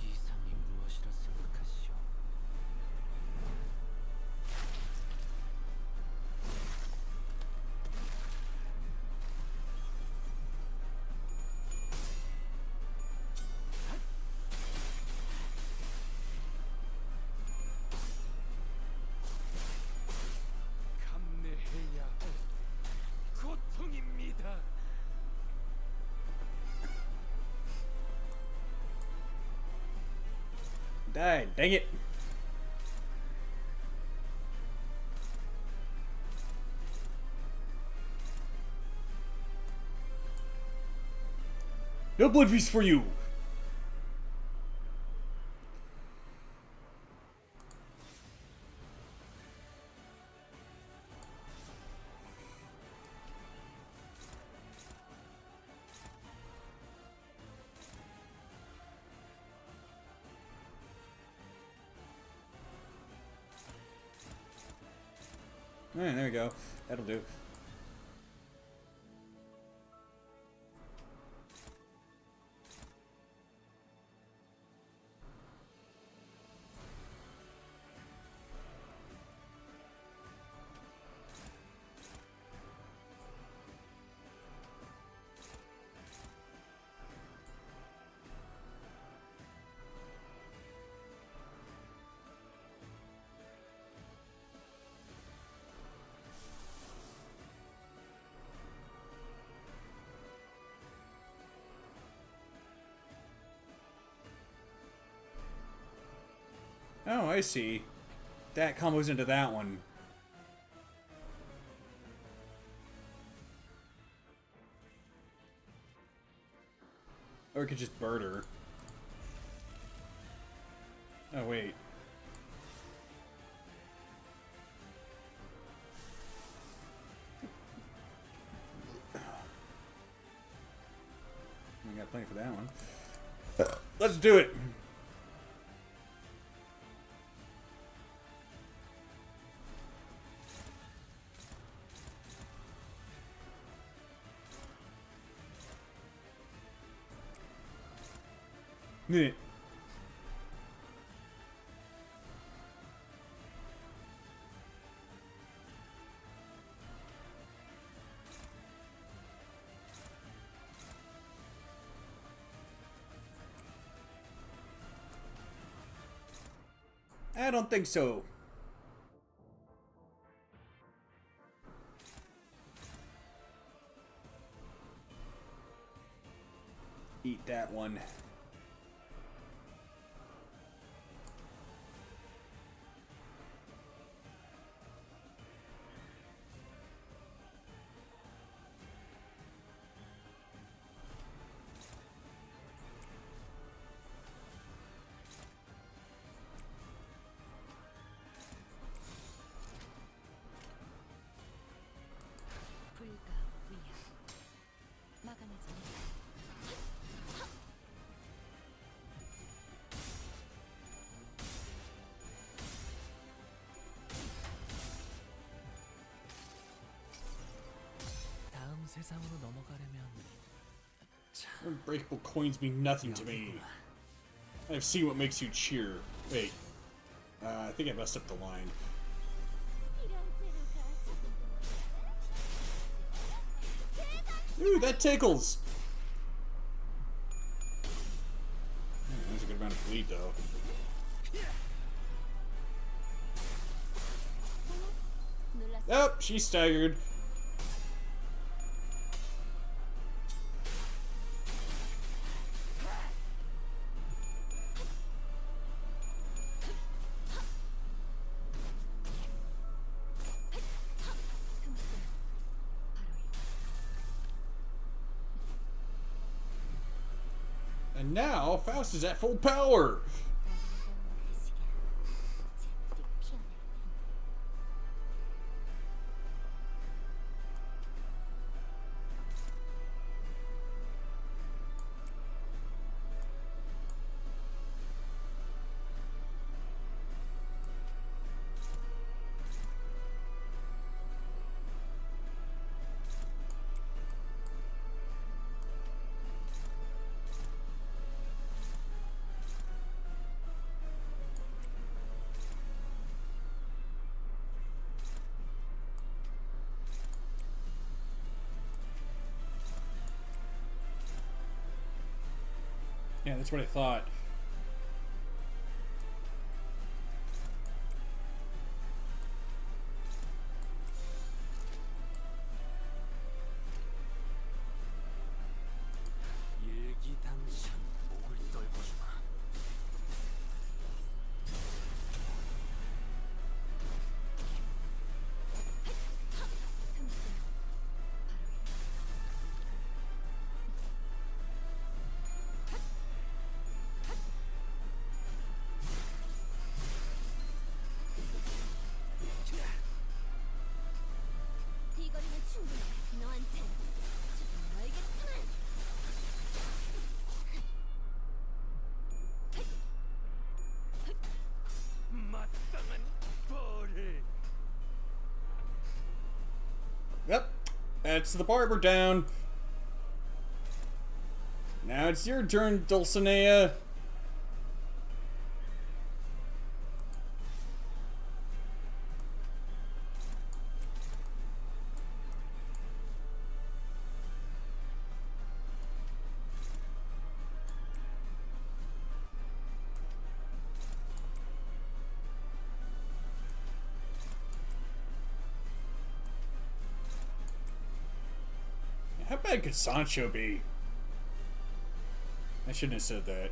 이상이 무엇이라 생각하시오? 감내해야 할 고통입니다. Died. Dang it. No blood feast for you. Alright, there we go. That'll do. Oh, I see. That combos into that one. Or it could just bird her. Oh, wait. We got plenty for that one. Let's do it! 네. I don't think so. Eat that one. 불가 위야 막아내지 못해. 다음 세상으로 넘어가려면 Unbreakable coins mean nothing to me. I've seen what makes you cheer. Wait. I think I messed up the line. Ooh, that tickles! That's a good amount of bleed, though. Oh, she's staggered. And now, Faust is at full power! Yeah, that's what I thought. 일기당션 목을 떨궈주마. 이 거리는 충분해. 너한텐 조금 멀겠지만. 마땅한 벌을. Yep, that's the barber down. Now it's your turn, Dulcinea. How bad could Sancho be? I shouldn't have said that.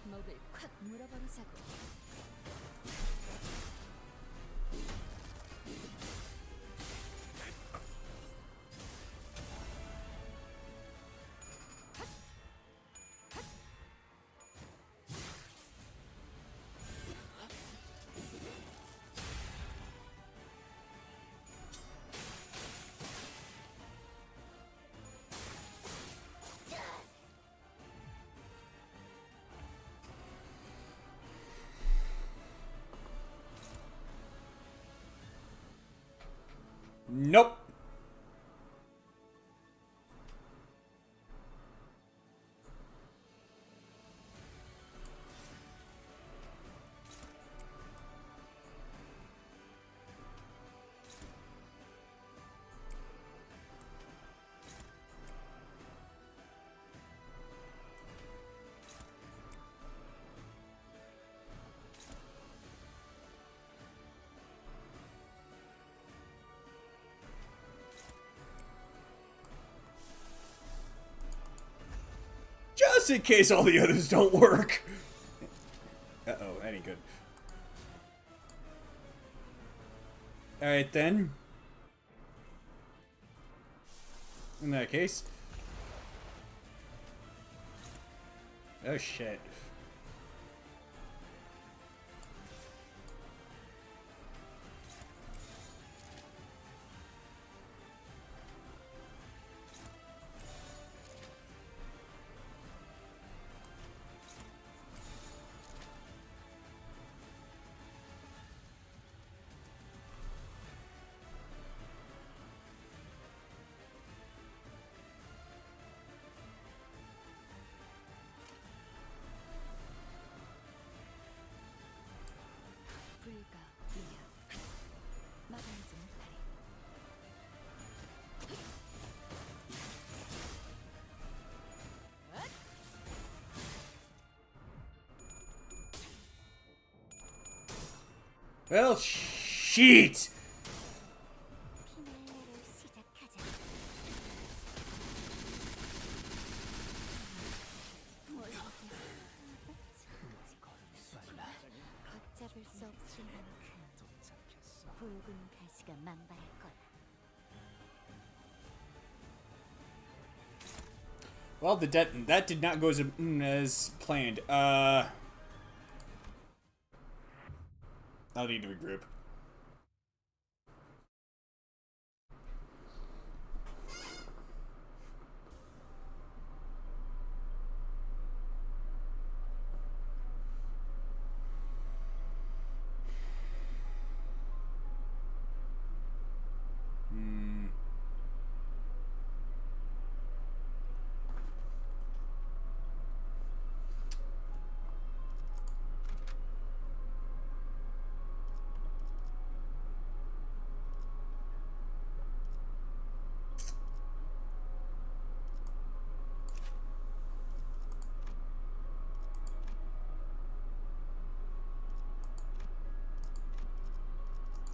목을 콱 물어버리자고. Nope. Just in case all the others don't work. Uh-oh, that ain't good. Alright then. In that case. Oh shit. 불가이야. 막아내지 못하리. Well, shit! 피날레를 시작하자. 걷잡을 수 없을 만큼 붉은 가시가 만발할 거야. Well, that did not go as planned. I'll need to regroup.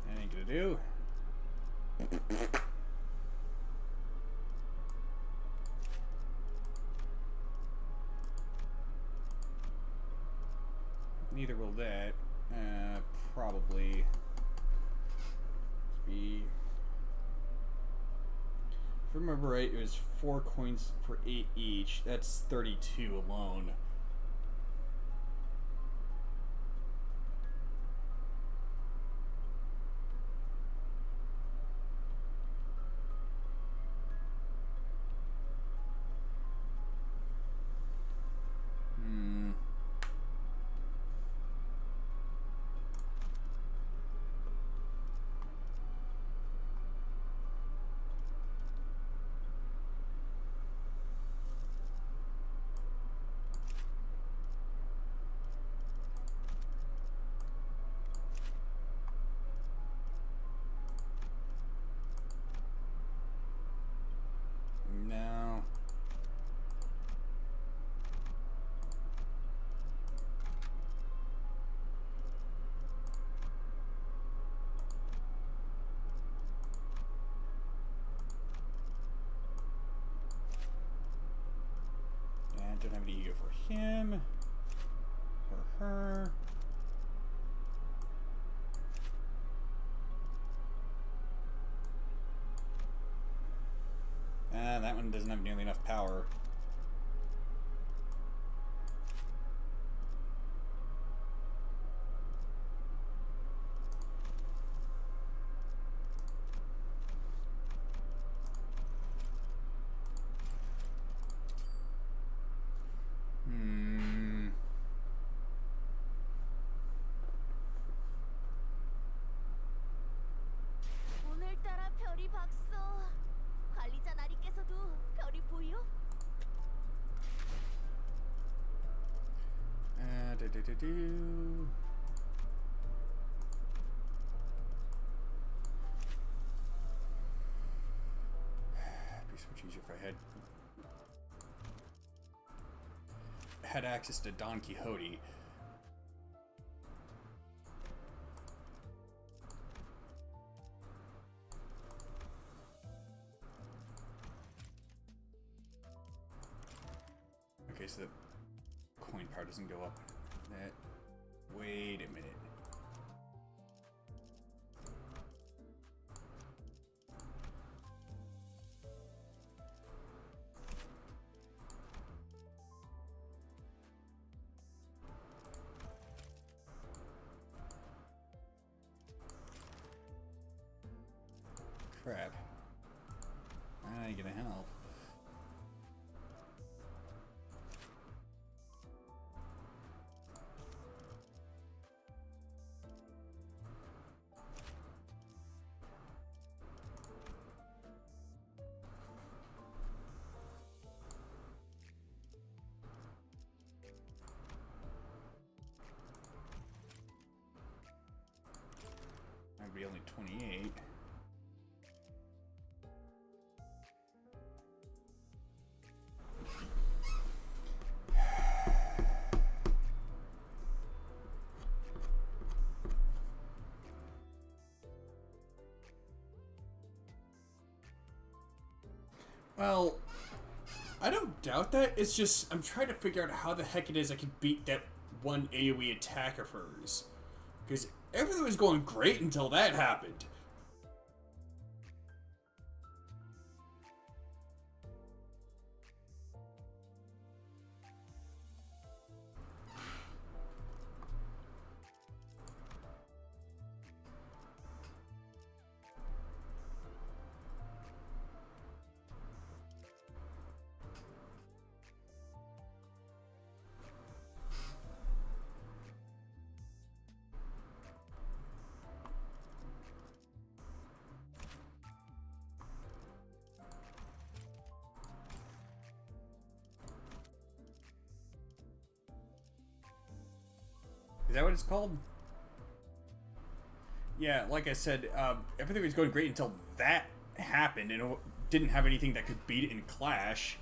That ain't gonna do. Neither will that. Probably be. If I remember right, it was 4 coins for 8 each. That's 32 alone. No. And don't have any ego for him. For her. That one doesn't have nearly enough power. 오늘따라 별이 박소. 관리자 나리께서도 별이 보여? Do. Be so much easier if I had access to Don Quixote. Okay, Okay, so the coin power doesn't go up. That. Wait a minute. Crap. I ain't gonna help. Might be only 28. Well, I don't doubt that. It's just, I'm trying to figure out how the heck it is I can beat that one AoE attack of hers. Because everything was going great until that happened. Is that what it's called? Yeah, like I said, everything was going great until that happened, and it didn't have anything that could beat it in Clash.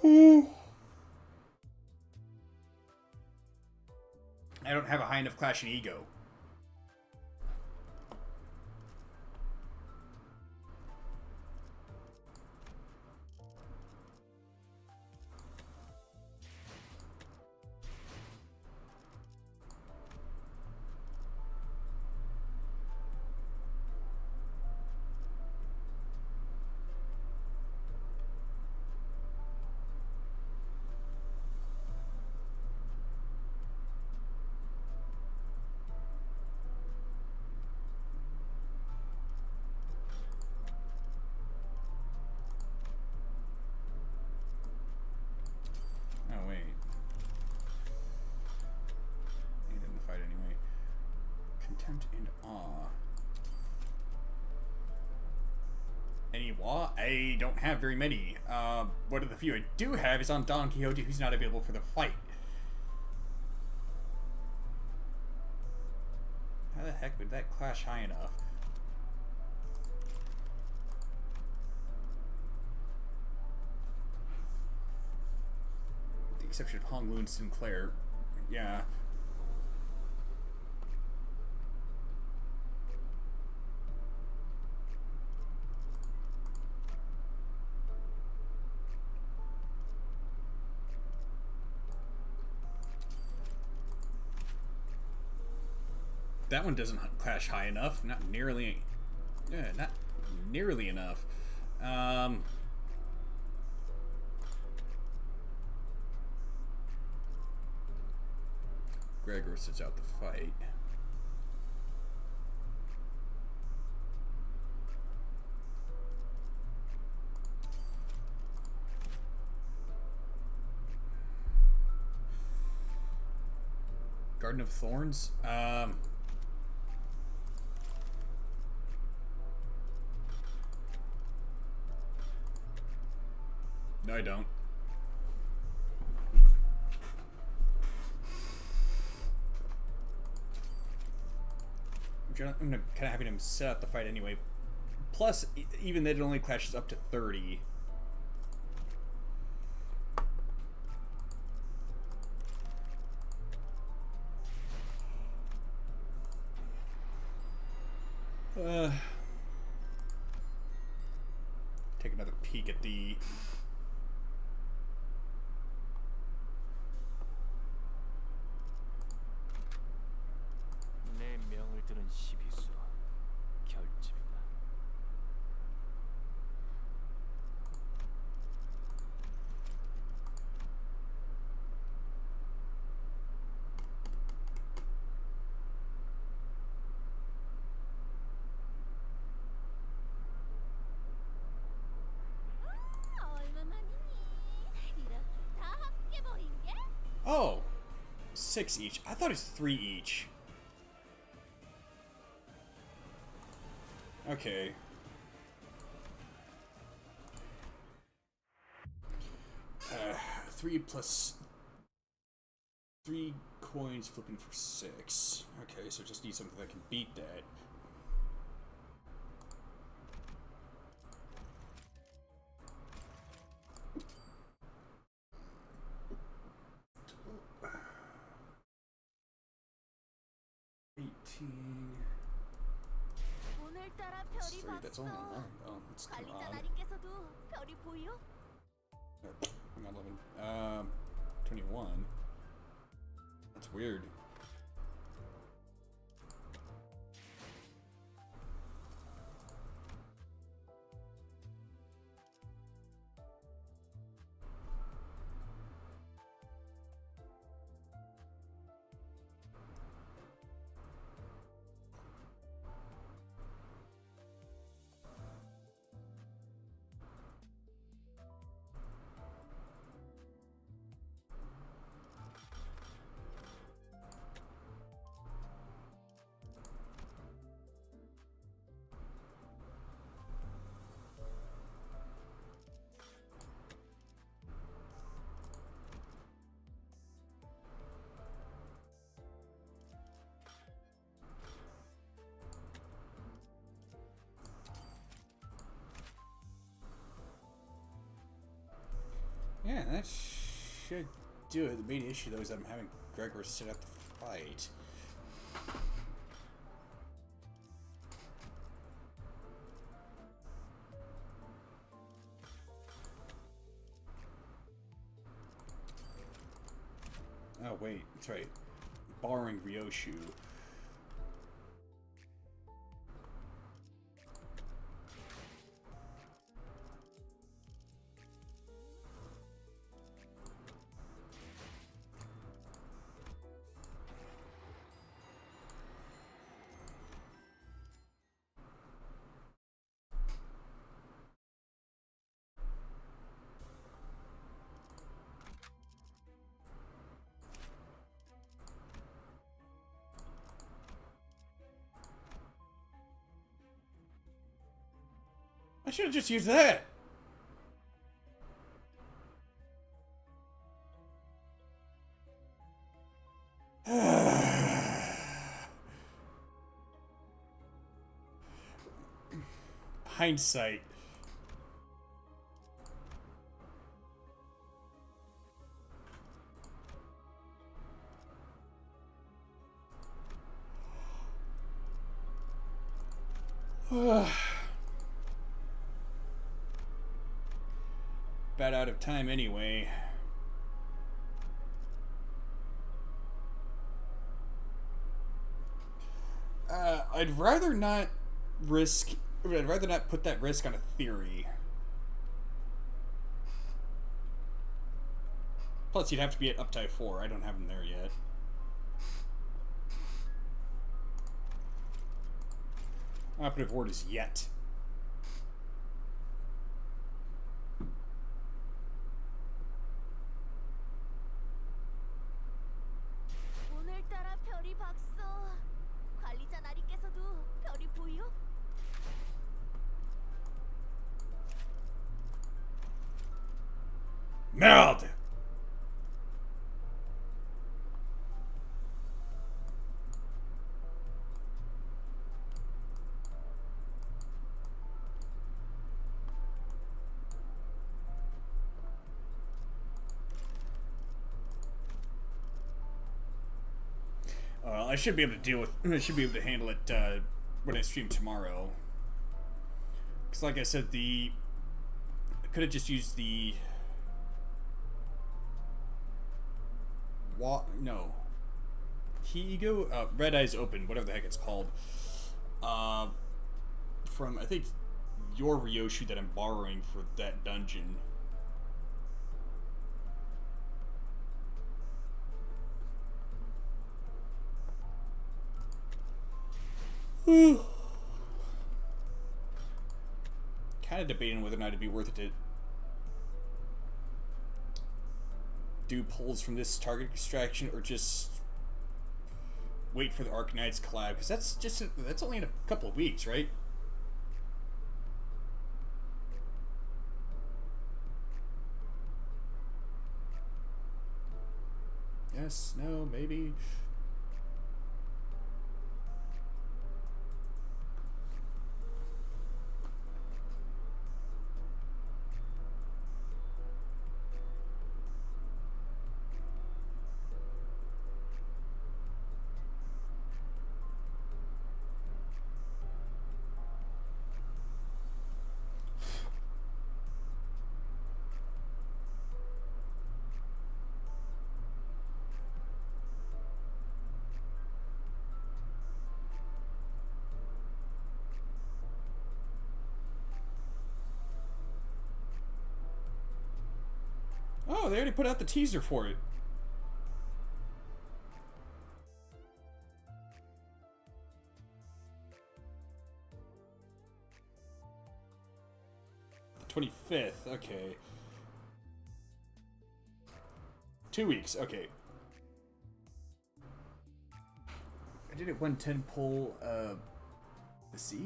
I don't have a high enough Clash in Ego. Oh, wait. He didn't fight anyway. Contempt and awe. Any awe? I don't have very many. One of the few I do have is on Don Quixote, who's not available for the fight. How the heck would that clash high enough? With the exception of Hong Lu and Sinclair. Yeah. That one doesn't clash high enough. Not nearly. Yeah, not nearly enough. Gregor sits out the fight. Garden of Thorns? No, I don't. I'm kind of having him set up the fight anyway. Plus, even that it only clashes up to 30. Take another peek at the... 내 명을 들은 시비수 결집이다. 얼마만이니? 이렇게 다 함께 모인 게? Oh! 6 each. I thought it was 3 each. Okay. Uh, 3 plus 3 coins flipping for 6. Okay, so just need something that can beat that. 오늘따라 That's 별이 3. That's only 봤어. 1. Oh, that's kind of 관리자 odd. 나님께서도 별이 보여? Hang on, 11. 21. That's weird. Yeah, that should do it. The main issue, though, is I'm having Gregor sit out the fight. Oh, wait. That's right. Borrowing Ryoshu. I should have just used that. Hindsight. About out of time anyway. I'd rather not put that risk on a theory. Plus, you'd have to be at Uptide 4. I don't have them there yet. Operative word is yet. 오늘따라 별이 봤어. 관리자 나님께서도 별이 보여? Merde! I should be able to deal with. I should be able to handle it when I stream tomorrow. Because like I said, I could have just used the... No. Key Ego? Red Eyes Open, whatever the heck it's called. From, I think, your Ryoshu that I'm borrowing for that dungeon. Kind of debating whether or not it'd be worth it to do pulls from this target extraction or just wait for the Arcanites collab, because that's only in a couple of weeks, right? Yes, no, maybe. Oh, they already put out the teaser for it. The 25th, okay. 2 weeks, okay. I did a 110 pull, the C?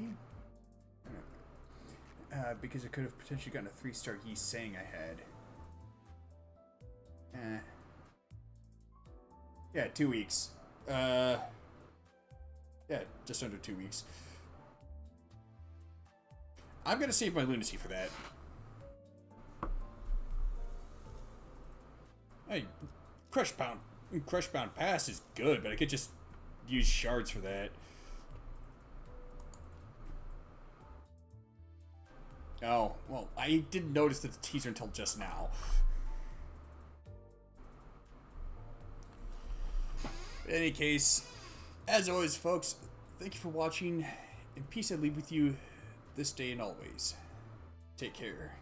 Because I could have potentially gotten a 3-star he's saying I had. Yeah, 2 weeks. Yeah, just under 2 weeks. I'm gonna save my lunacy for that. Hey, Crushbound Pass is good, but I could just use shards for that. Oh, well, I didn't notice the teaser until just now. In any case, as always, folks, thank you for watching, and peace I leave with you this day and always. Take care.